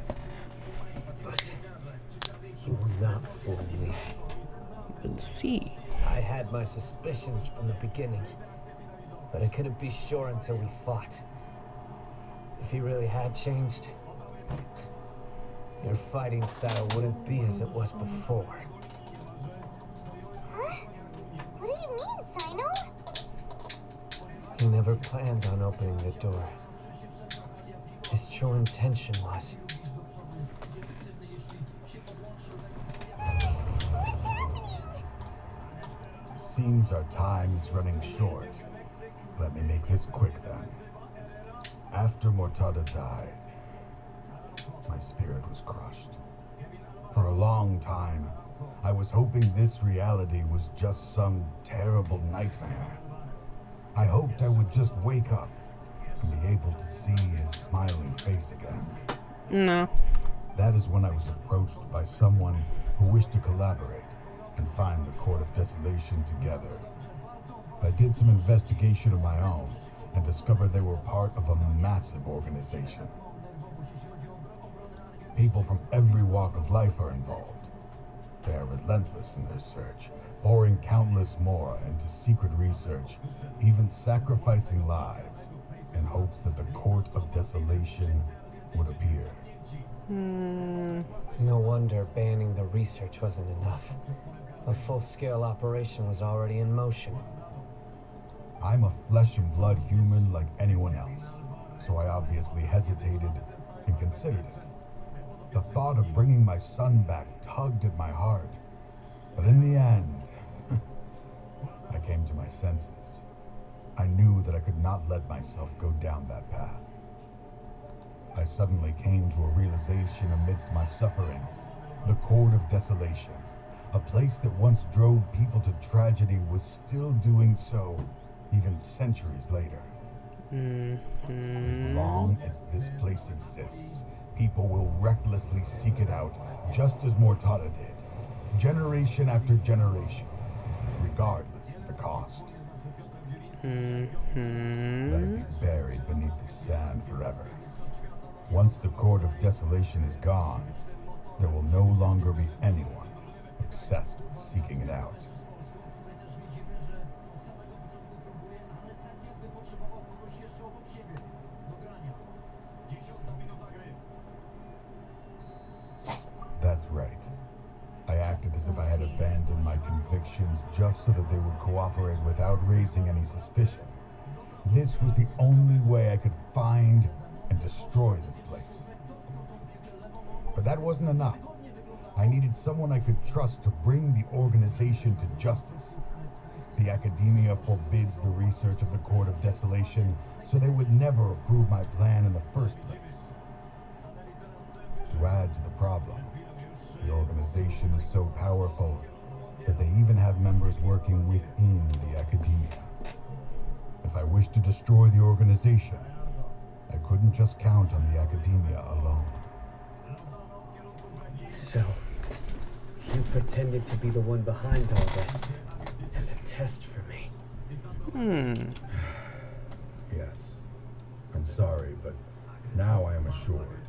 but you will not fool me. We'll see. I had my suspicions from the beginning, but I couldn't be sure until we fought. If he really had changed, your fighting style wouldn't be as it was before. Huh? What do you mean, Sino? He never planned on opening the door. His true intention was... Seems our time is running short. Let me make this quick then. After Mortada died, my spirit was crushed. For a long time, I was hoping this reality was just some terrible nightmare. I hoped I would just wake up and be able to see his smiling face again. No. That is when I was approached by someone who wished to collaborate and find the Court of Desolation together. I did some investigation of my own and discovered they were part of a massive organization. People from every walk of life are involved. They are relentless in their search, pouring countless more into secret research, even sacrificing lives in hopes that the Court of Desolation would appear. No wonder banning the research wasn't enough. A full-scale operation was already in motion. I'm a flesh and blood human like anyone else, so I obviously hesitated and considered it. The thought of bringing my son back tugged at my heart, but in the end, I came to my senses. I knew that I could not let myself go down that path. I suddenly came to a realization amidst my suffering. The Court of Desolation, a place that once drove people to tragedy, was still doing so, even centuries later. As long as this place exists, people will recklessly seek it out, just as Mortada did, generation after generation, regardless of the cost. Let it be buried beneath the sand forever. Once the Court of Desolation is gone, there will no longer be anyone obsessed with seeking it out. That's right. I acted as if I had abandoned my convictions just so that they would cooperate without raising any suspicion. This was the only way I could find and destroy this place. But that wasn't enough. I needed someone I could trust to bring the organization to justice. The academia forbids the research of the Court of Desolation, so they would never approve my plan in the first place. To add to the problem, the organization is so powerful that they even have members working within the academia. If I wish to destroy the organization, I couldn't just count on the academia alone. So, you pretended to be the one behind all this as a test for me. Yes. I'm sorry, but now I am assured.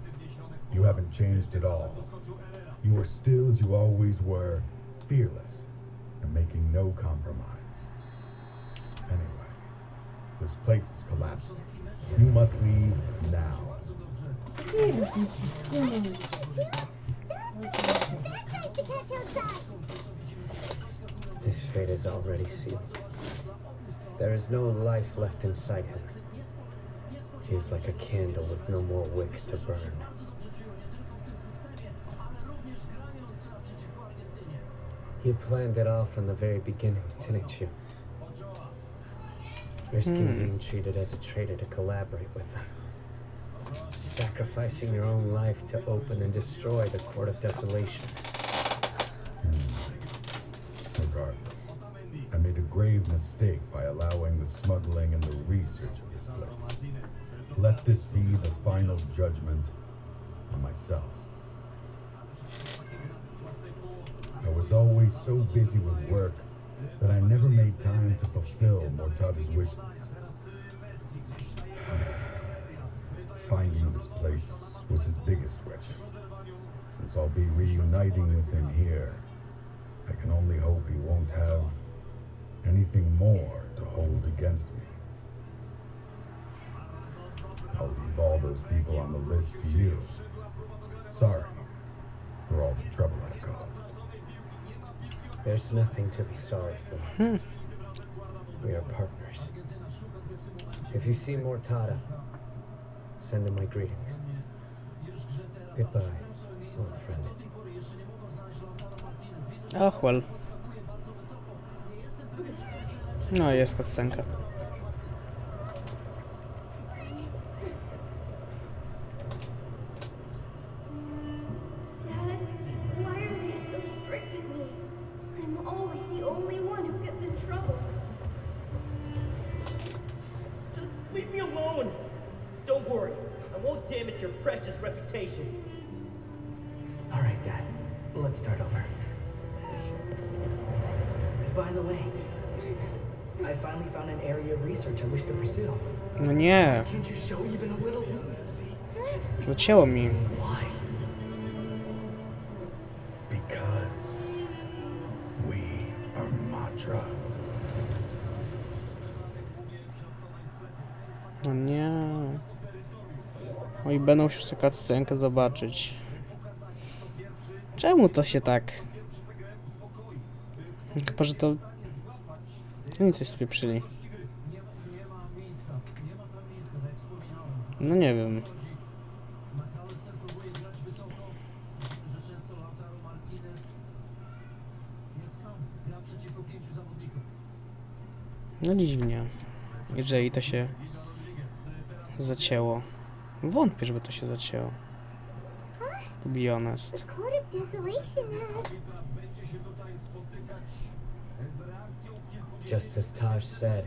You haven't changed at all. You are still as you always were, fearless and making no compromise. Anyway, this place is collapsing. You must leave now. His fate is already sealed. There is no life left inside him. He is like a candle with no more wick to burn. You planned it all from the very beginning, didn't you? Risking being treated as a traitor to collaborate with them. Sacrificing your own life to open and destroy the Court of Desolation. Regardless, I made a grave mistake by allowing the smuggling and the research of this place. Let this be the final judgment on myself. I was always so busy with work that I never made time to fulfill Mortada's wishes. Finding this place was his biggest wish. Since I'll be reuniting with him here, I can only hope he won't have anything more to hold against me. I'll leave all those people on the list to you. Sorry for all the trouble I've caused. There's nothing to be sorry for. We are partners. If you see Mortada, send him my greetings. Goodbye, old friend. Och, well. No, jest cutscenka. Dad, why are they so strict with me? I'm always the only one who gets in trouble. Just leave me alone. Don't worry, I won't damage your precious reputation. All right, Dad. Let's start over. By the way, I finally found an area of research I wish to pursue. No nie. Can't you show even a little leniency? Zleciało mi. Why? Because we are Matra. No nie. Oj, będą się sobie cutscenkę zobaczyć. Czemu to się tak? Chyba, że to... Oni coś spieprzyli. No nie wiem. No dziwnie. Jeżeli to się zacięło. Wątpię, żeby to się zacięło. To be honest. The Court of Desolation has... Just as Taj said,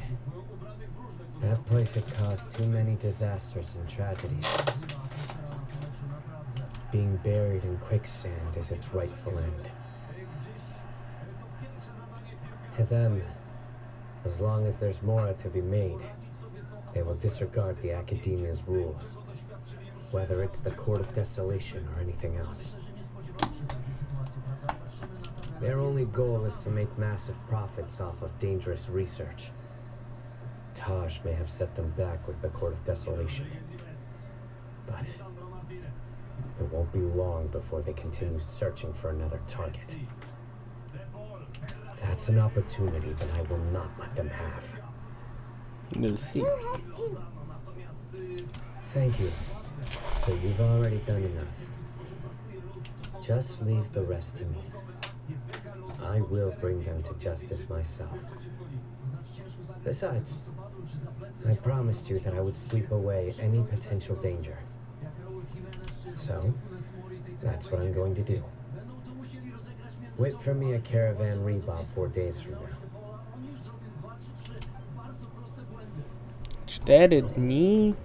that place had caused too many disasters and tragedies. Being buried in quicksand is its rightful end. To them, as long as there's more to be made, they will disregard the Academia's rules, whether it's the Court of Desolation or anything else. Their only goal is to make massive profits off of dangerous research. Taj may have set them back with the Court of Desolation, but it won't be long before they continue searching for another target. That's an opportunity that I will not let them have. We'll see. Thank you, but you've already done enough. Just leave the rest to me. I will bring them to justice myself. Besides, I promised you that I would sweep away any potential danger. So, that's what I'm going to do. Wait for me a caravan rebob 4 days from now. 4 dni?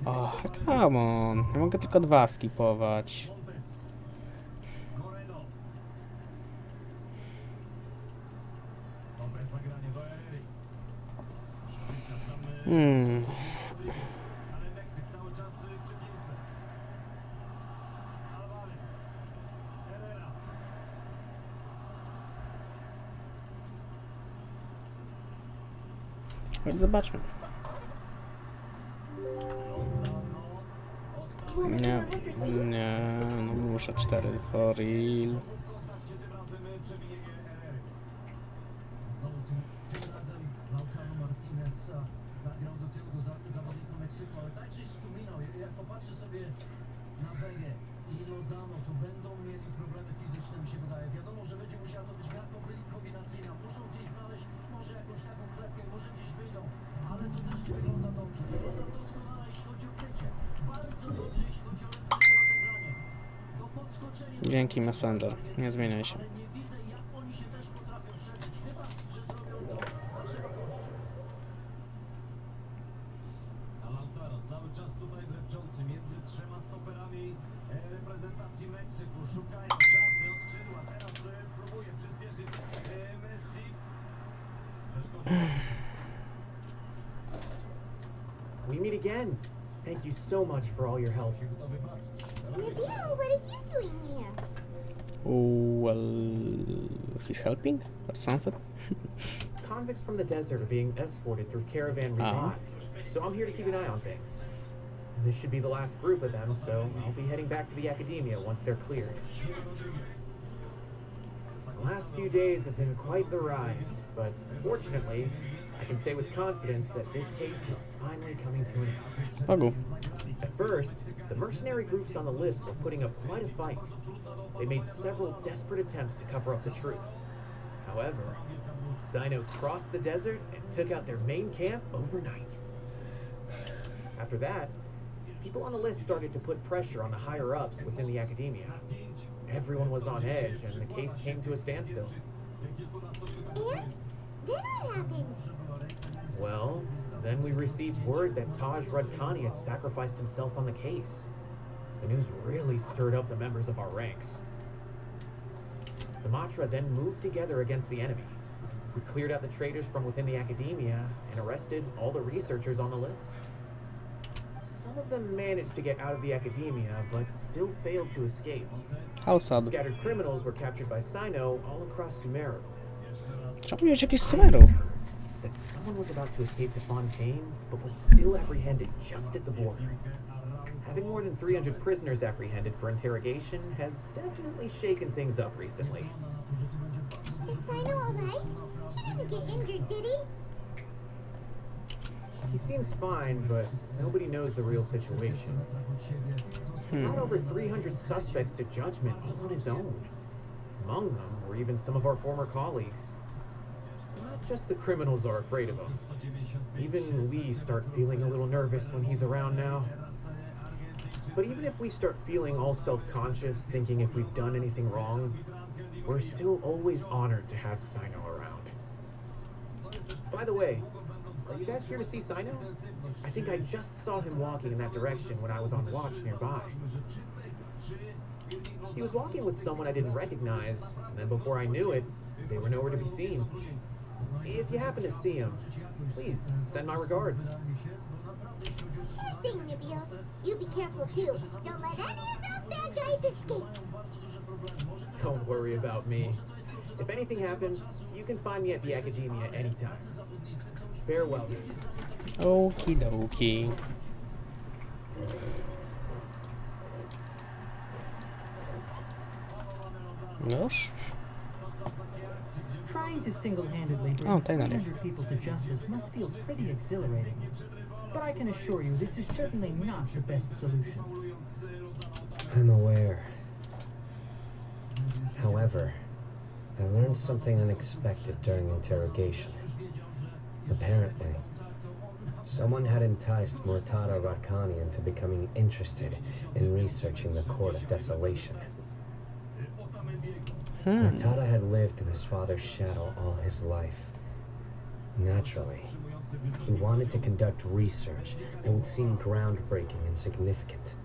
Oh, come on. Ja mogę tylko 2 skipować. Więc zobaczmy. Nie, no muszę 4 for real. Dzięki Messenger, nie zmieniaj się. Cały czas tutaj drepczący między 3 stoperami reprezentacji Meksyku. Szukają szansy od skrzydła. Teraz próbuje przyspieszyć Messi. We meet again. Thank you so much for all your help. Nabil, what are you doing here? Oh, well, he's helping or something? Convicts from the desert are being escorted through caravan rebob, so I'm here to keep an eye on things. This should be the last group of them, so I'll be heading back to the academia once they're cleared. The last few days have been quite the ride, but fortunately, I can say with confidence that this case is finally coming to an end. At first, the mercenary groups on the list were putting up quite a fight. They made several desperate attempts to cover up the truth. However, Sino crossed the desert and took out their main camp overnight. After that, people on the list started to put pressure on the higher-ups within the academia. Everyone was on edge, and the case came to a standstill. And then what happened? Well, then we received word that Taj Radkani had sacrificed himself on the case. The news really stirred up the members of our ranks. The Matra then moved together against the enemy. We cleared out the traitors from within the academia and arrested all the researchers on the list. Some of them managed to get out of the academia, but still failed to escape. How sad. Scattered criminals were captured by Sino all across Sumeru. Czemu miałeś jakieś Sumeru? That someone was about to escape to Fontaine, but was still apprehended just at the border. Having more than 300 prisoners apprehended for interrogation has definitely shaken things up recently. Is Sino alright? He didn't get injured, did he? He seems fine, but nobody knows the real situation. He brought over 300 suspects to judgment all on his own. Among them were even some of our former colleagues. Not just the criminals are afraid of him. Even we start feeling a little nervous when he's around now. But even if we start feeling all self-conscious, thinking if we've done anything wrong, we're still always honored to have Sino around. By the way, are you guys here to see Sino? I think I just saw him walking in that direction when I was on watch nearby. He was walking with someone I didn't recognize, and then before I knew it, they were nowhere to be seen. If you happen to see him, please send my regards. Sure thing, Nabil. You be careful too. Don't let any of those bad guys escape. Don't worry about me. If anything happens, you can find me at the academia anytime. Farewell. Okie dokie. Noż? Trying to single-handedly bring 300 people to justice must feel pretty exhilarating. But I can assure you this is certainly not the best solution. I'm aware. However, I learned something unexpected during interrogation. Apparently, someone had enticed Murtada Rakhani into becoming interested in researching the Court of Desolation. Murtada had lived in his father's shadow all his life. Naturally, he wanted to conduct research that would seem groundbreaking and significant.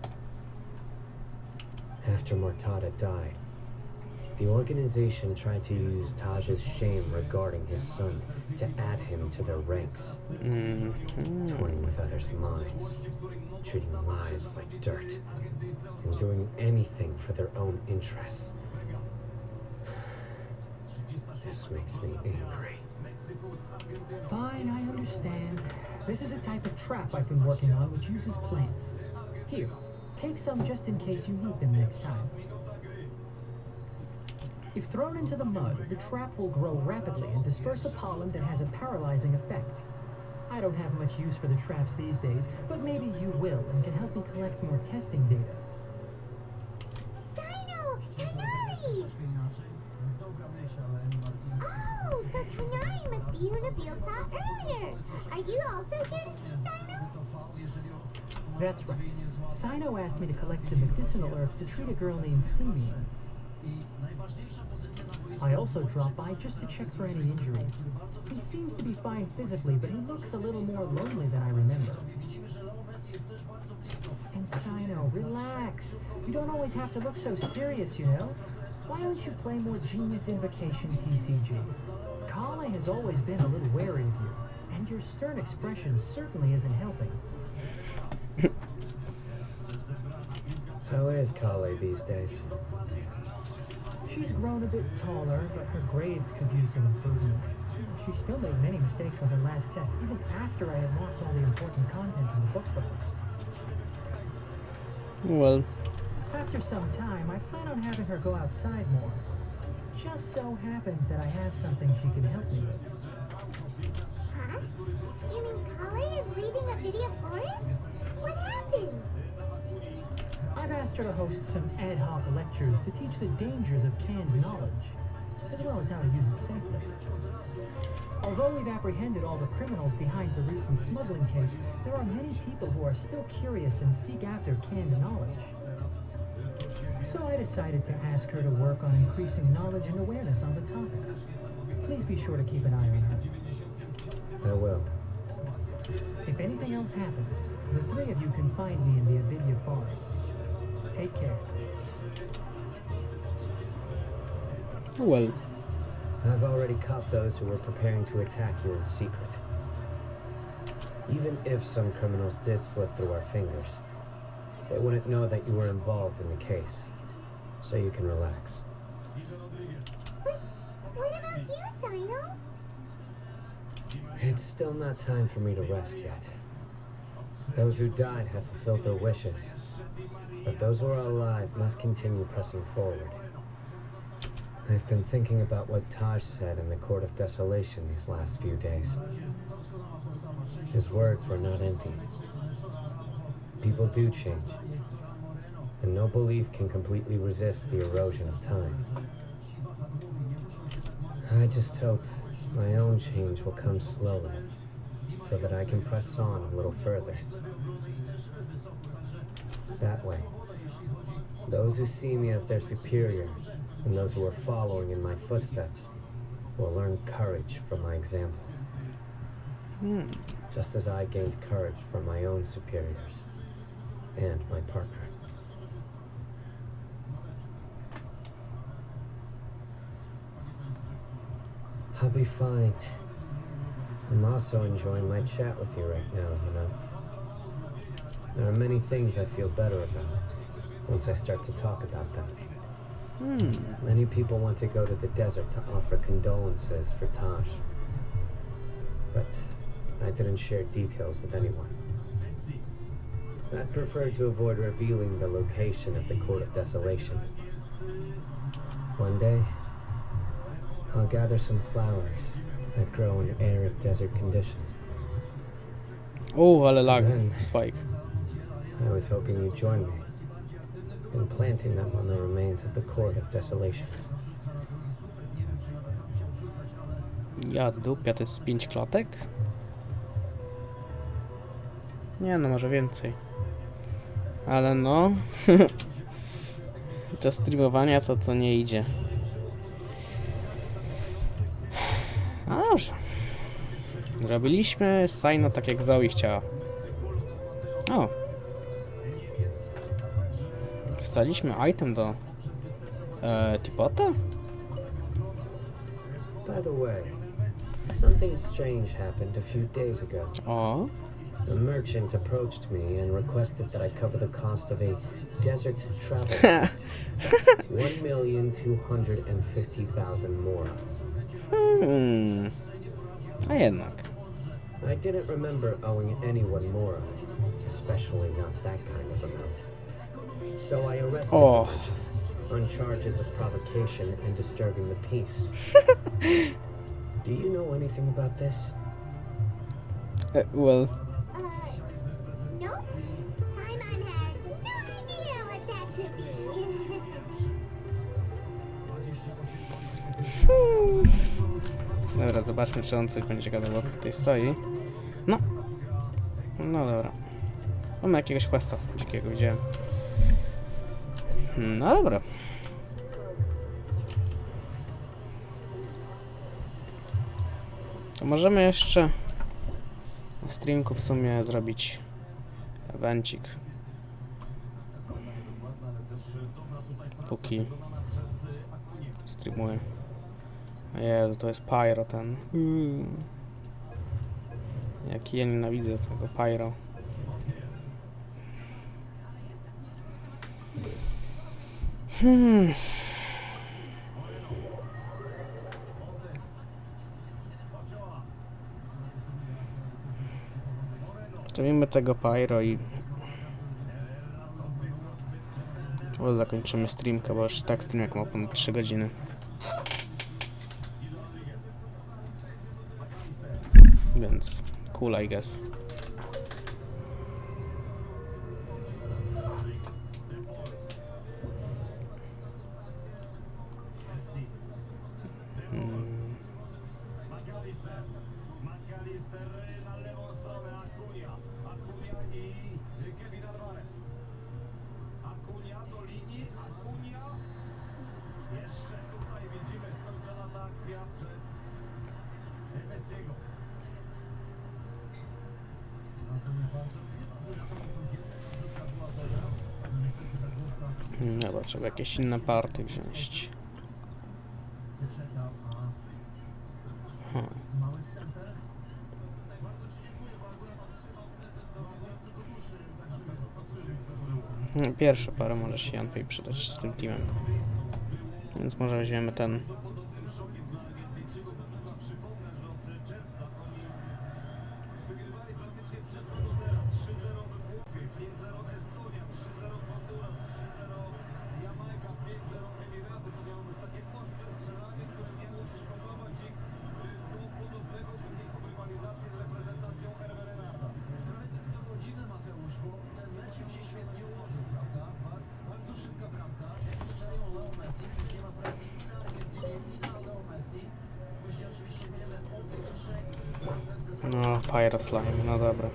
After Murtada died, the organization tried to use Taj's shame regarding his son to add him to their ranks, toying with others' minds, treating lives like dirt, and doing anything for their own interests. This makes me angry. Fine, I understand. This is a type of trap I've been working on which uses plants. Here, take some just in case you need them next time. If thrown into the mud, the trap will grow rapidly and disperse a pollen that has a paralyzing effect. I don't have much use for the traps these days, but maybe you will and can help me collect more testing data. Sino! Kanari! Oh, so Kanari must be who Nabil saw earlier. Are you also here to see Sino? That's right. Sino asked me to collect some medicinal herbs to treat a girl named Simeon. I also dropped by just to check for any injuries. He seems to be fine physically, but he looks a little more lonely than I remember. And Sino, relax. You don't always have to look so serious, you know? Why don't you play more Genius Invocation TCG? Kale has always been a little wary of you, and your stern expression certainly isn't helping. How is Kale these days? She's grown a bit taller, but her grades could use some improvement. She still made many mistakes on her last test, even after I had marked all the important content in the book for her. Well, after some time, I plan on having her go outside more. It just so happens that I have something she can help me with. Huh? You mean Kale is leaving a video forest? What happened? I've asked her to host some ad hoc lectures to teach the dangers of canned knowledge, as well as how to use it safely. Although we've apprehended all the criminals behind the recent smuggling case, there are many people who are still curious and seek after canned knowledge. So I decided to ask her to work on increasing knowledge and awareness on the topic. Please be sure to keep an eye on her. I will. If anything else happens, the three of you can find me in the Avidia Forest. Take care. Well, I've already caught those who were preparing to attack you in secret. Even if some criminals did slip through our fingers, they wouldn't know that you were involved in the case. So you can relax. But what about you, Sino? It's still not time for me to rest yet. Those who died have fulfilled their wishes, but those who are alive must continue pressing forward. I've been thinking about what Taj said in the Court of Desolation these last few days. His words were not empty. People do change, and no belief can completely resist the erosion of time. I just hope my own change will come slowly, so that I can press on a little further. That way, those who see me as their superior and those who are following in my footsteps will learn courage from my example. Just as I gained courage from my own superiors and my partner. I'll be fine. I'm also enjoying my chat with you right now, you know. There are many things I feel better about once I start to talk about them. Many people want to go to the desert to offer condolences for Taj. But I didn't share details with anyone. I'd prefer to avoid revealing the location of the Court of Desolation. One day, I'll gather some flowers that grow in arid desert conditions. Oh, ale lag, spike. I was hoping you'd join me in planting them on the remains of the Court of Desolation. Ja dupia, to jest 5 klatek? Nie no, może więcej. Ale no... do streamowania to nie idzie. A dobrze. Zrobiliśmy Sino tak jak Zoe chciała. O! Wstaliśmy item do... Tipota? By the way, something strange happened a few days ago. Oh? A merchant approached me and requested that I cover the cost of a desert travel kit. 1,250,000 more. A jednak. I didn't remember owing anyone more, especially not that kind of amount. So I arrested the merchant on charges of provocation and disturbing the peace. Do you know anything about this? Well... Nope. Paimon has no idea what that could be. Dobra, zobaczmy, czy on coś będzie gadał, bo tutaj stoi. No. No dobra. Mamy jakiegoś questa dzikiego, widziałem. No dobra. To możemy jeszcze na streamku w sumie zrobić evencik. Póki streamuję. Jezu, to jest Pyro ten. Jaki ja nienawidzę tego Pyro. Zrobimy tego Pyro i zakończymy streamkę, bo już tak streamek ma ponad 3 godziny. Więc cool, I guess. Dobra, trzeba jakieś inne party wziąć. Pierwsza para może się Janwej przydać z tym teamem. Więc może weźmiemy ten. No, Pyro Slime, no dobra.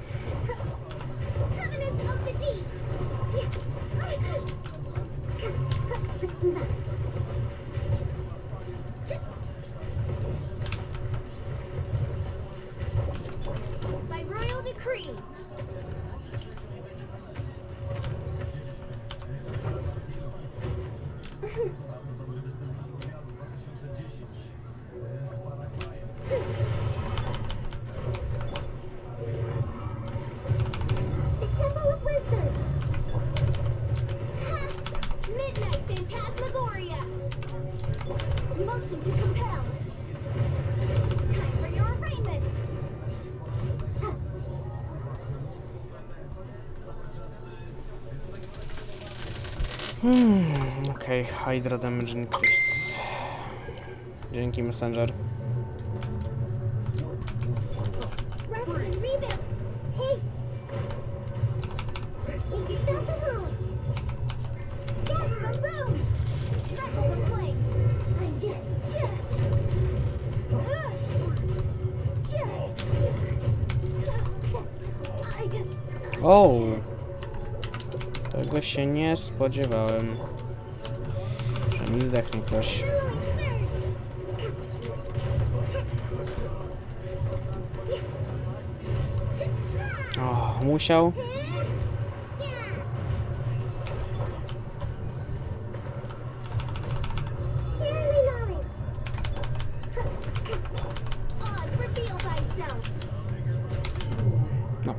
By royal decree. Okej, Hydra Damage Increase. Dzięki, Messenger. O! Tego się nie spodziewałem. Że mi zdechnie ktoś. O, musiał. No.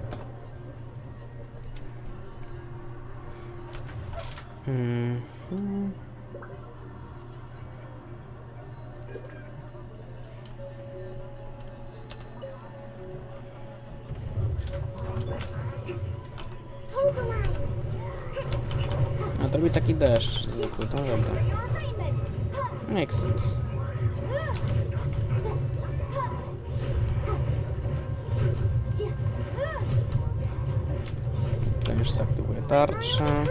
A to robi taki deszcz zwykły, to dobra. Makes sense. To już zaktywuje tarczę.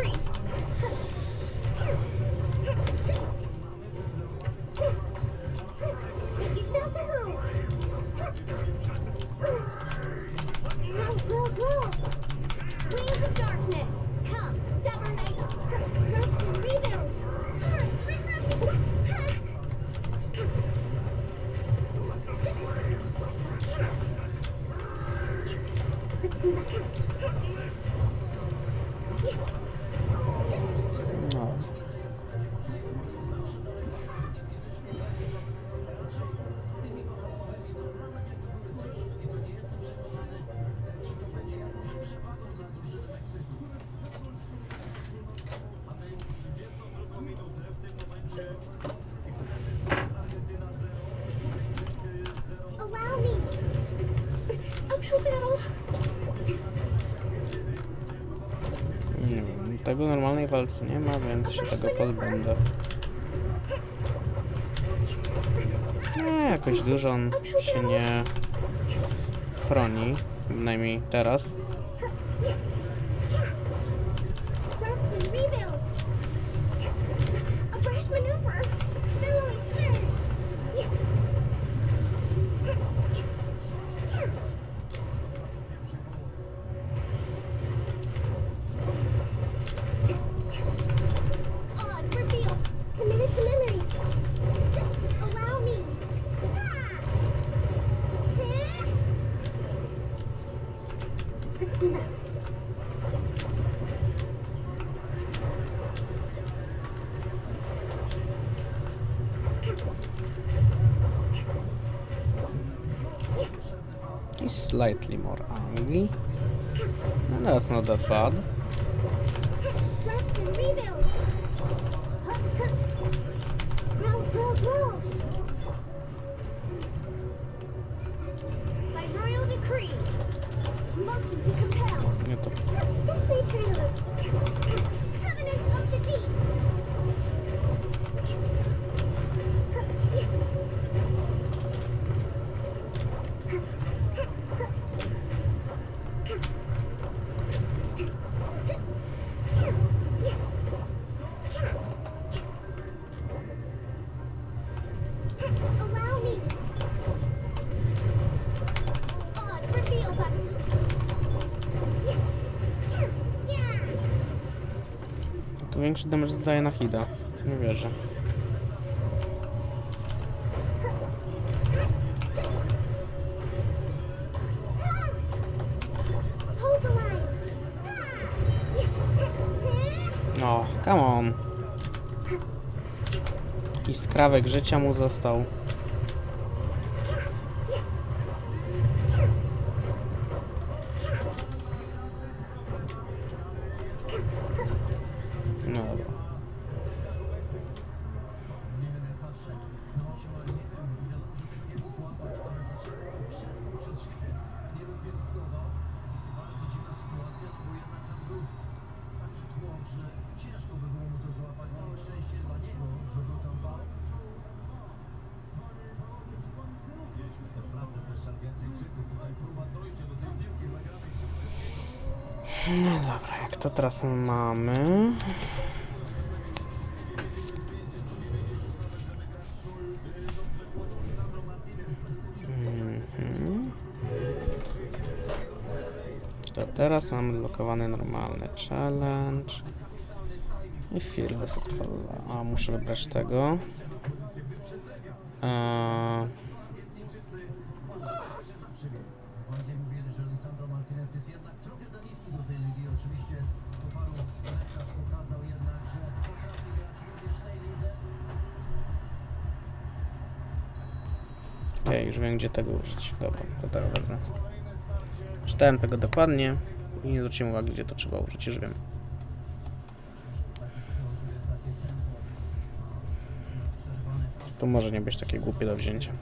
No. Allow me. I'm helping out. Nie wiem, tego normalnej walce nie ma, więc się tego pozbędę. Nie, jakoś dużo on się nie chroni, przynajmniej teraz. He's slightly more angry. No, that's not that bad. Nie to. To większy damage zadaje na hida. Nie wierzę. No, come on. Taki skrawek życia mu został. No dobra. No dobra, jak to teraz mamy? To teraz mam blokowany normalny challenge. I film jest odpalony. A, muszę wybrać tego. Okej, już wiem, gdzie tego użyć. Dobra, to teraz wezmę. Czytałem tego dokładnie i nie zwróciłem uwagi, gdzie to trzeba użyć, już wiem. To może nie być takie głupie do wzięcia.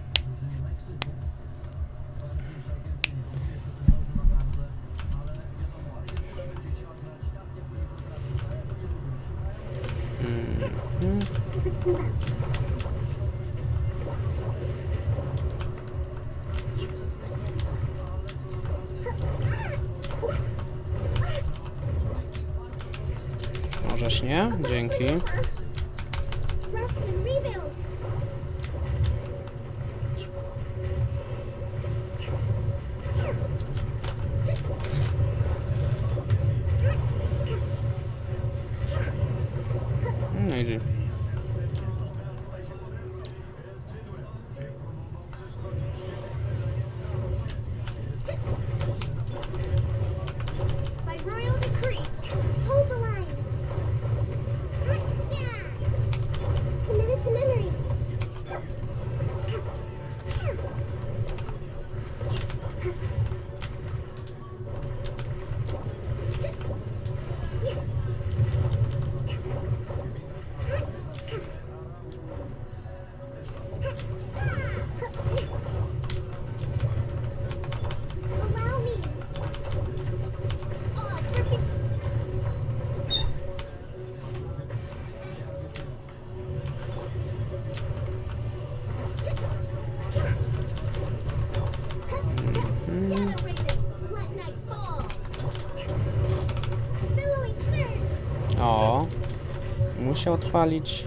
Możesz nie? Dzięki. No idzie. O, musiał odpalić.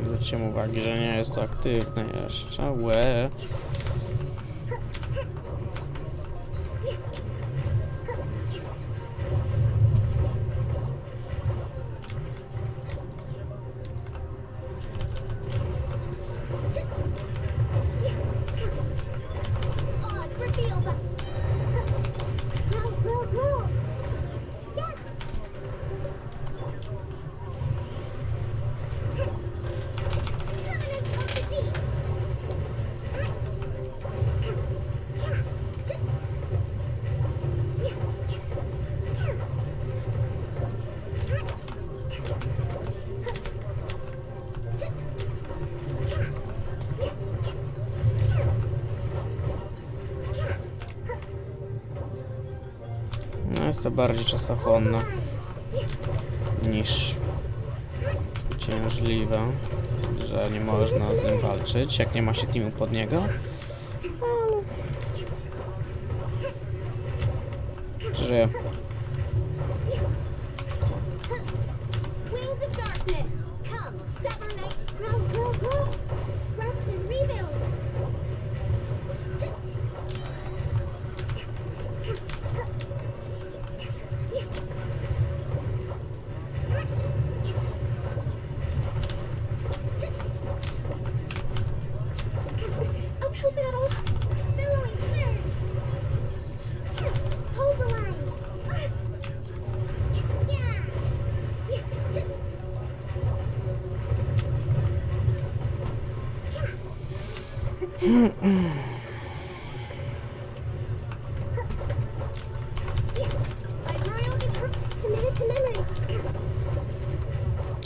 Zwróćcie uwagi, że nie jest to aktywne jeszcze. Łe. Jest to bardziej czasochłonne niż uciążliwe, że nie można z nim walczyć, jak nie ma się teamu pod niego. Przeżyję.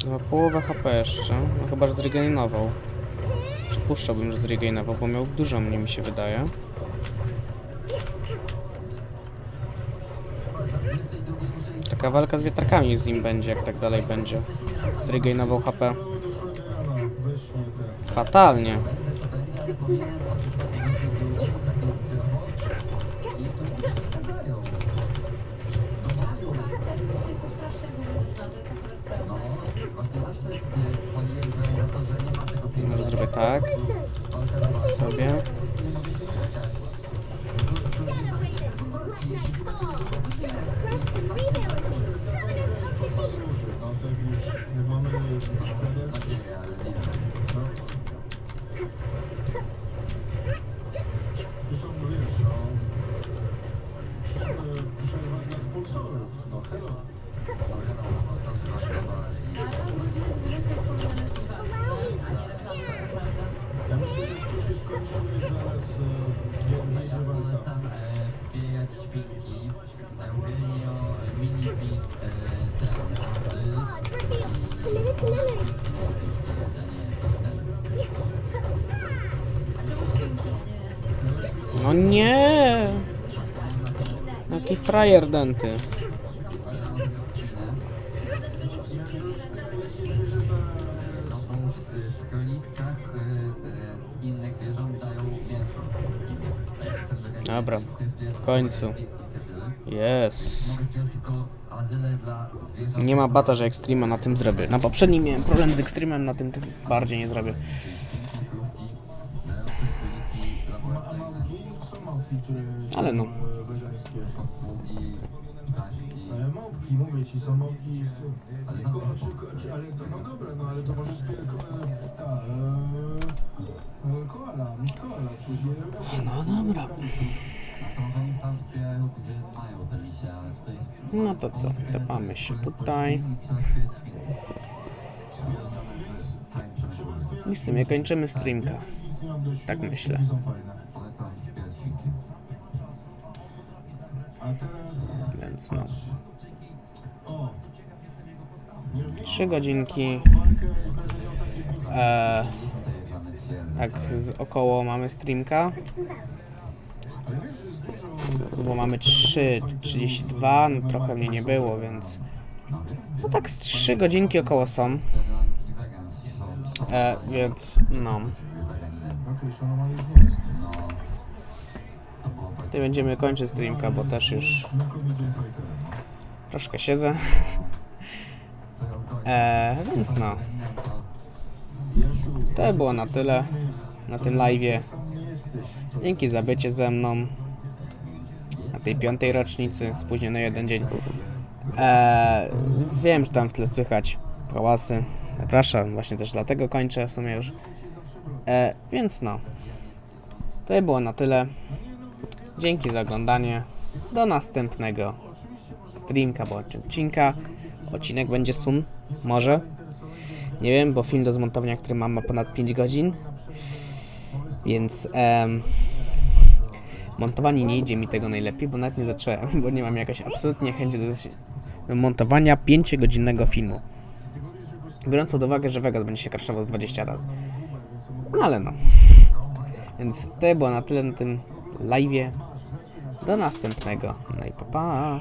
No, połowę HP jeszcze, no chyba, że zregenerował. puszczałbym z Regainowo, bo miał dużo mnie, mi się wydaje. Taka walka z wiatrakami z nim będzie, jak tak dalej będzie. Z Regainował HP. Fatalnie. Może zrobię tak. Sobie. No nie! Jaki frajer denty. Dobra, w końcu. Jest. Nie ma bata, że Extrema na tym zrobię. Na poprzednim miałem problem z Extremem, na tym bardziej nie zrobię. Ale no. Małpki, mówię ci, są małpki. Ale no dobra, no ale to może koala, przecież nie. No dobra. No to co, tepamy się tutaj. I w sumie kończymy streamka. Tak myślę. Więc no. 3 godzinki. Tak około mamy streamka. Bo mamy 3:32, no trochę mnie nie było, więc... No tak z 3 godzinki około są. Więc no. Tutaj będziemy kończyć streamka, bo też już troszkę siedzę. Więc no. To było na tyle na tym live'ie. Dzięki za bycie ze mną na tej 5. rocznicy, spóźniony 1 dzień. Wiem, że tam w tle słychać hałasy. Zapraszam, właśnie też dlatego kończę w sumie już. Więc no. To było na tyle. Dzięki za oglądanie. Do następnego streamka bądź odcinka. Odcinek będzie sun, może. Nie wiem, bo film do zmontowania, który mam, ma ponad 5 godzin. Więc montowanie nie idzie mi tego najlepiej, bo nawet nie zacząłem, bo nie mam jakoś absolutnie chęci do montowania 5-godzinnego filmu. Biorąc pod uwagę, że Vegas będzie się crashował z 20 razy. No ale no. Więc to było na tyle na tym live'ie. Do następnego. No i pa pa.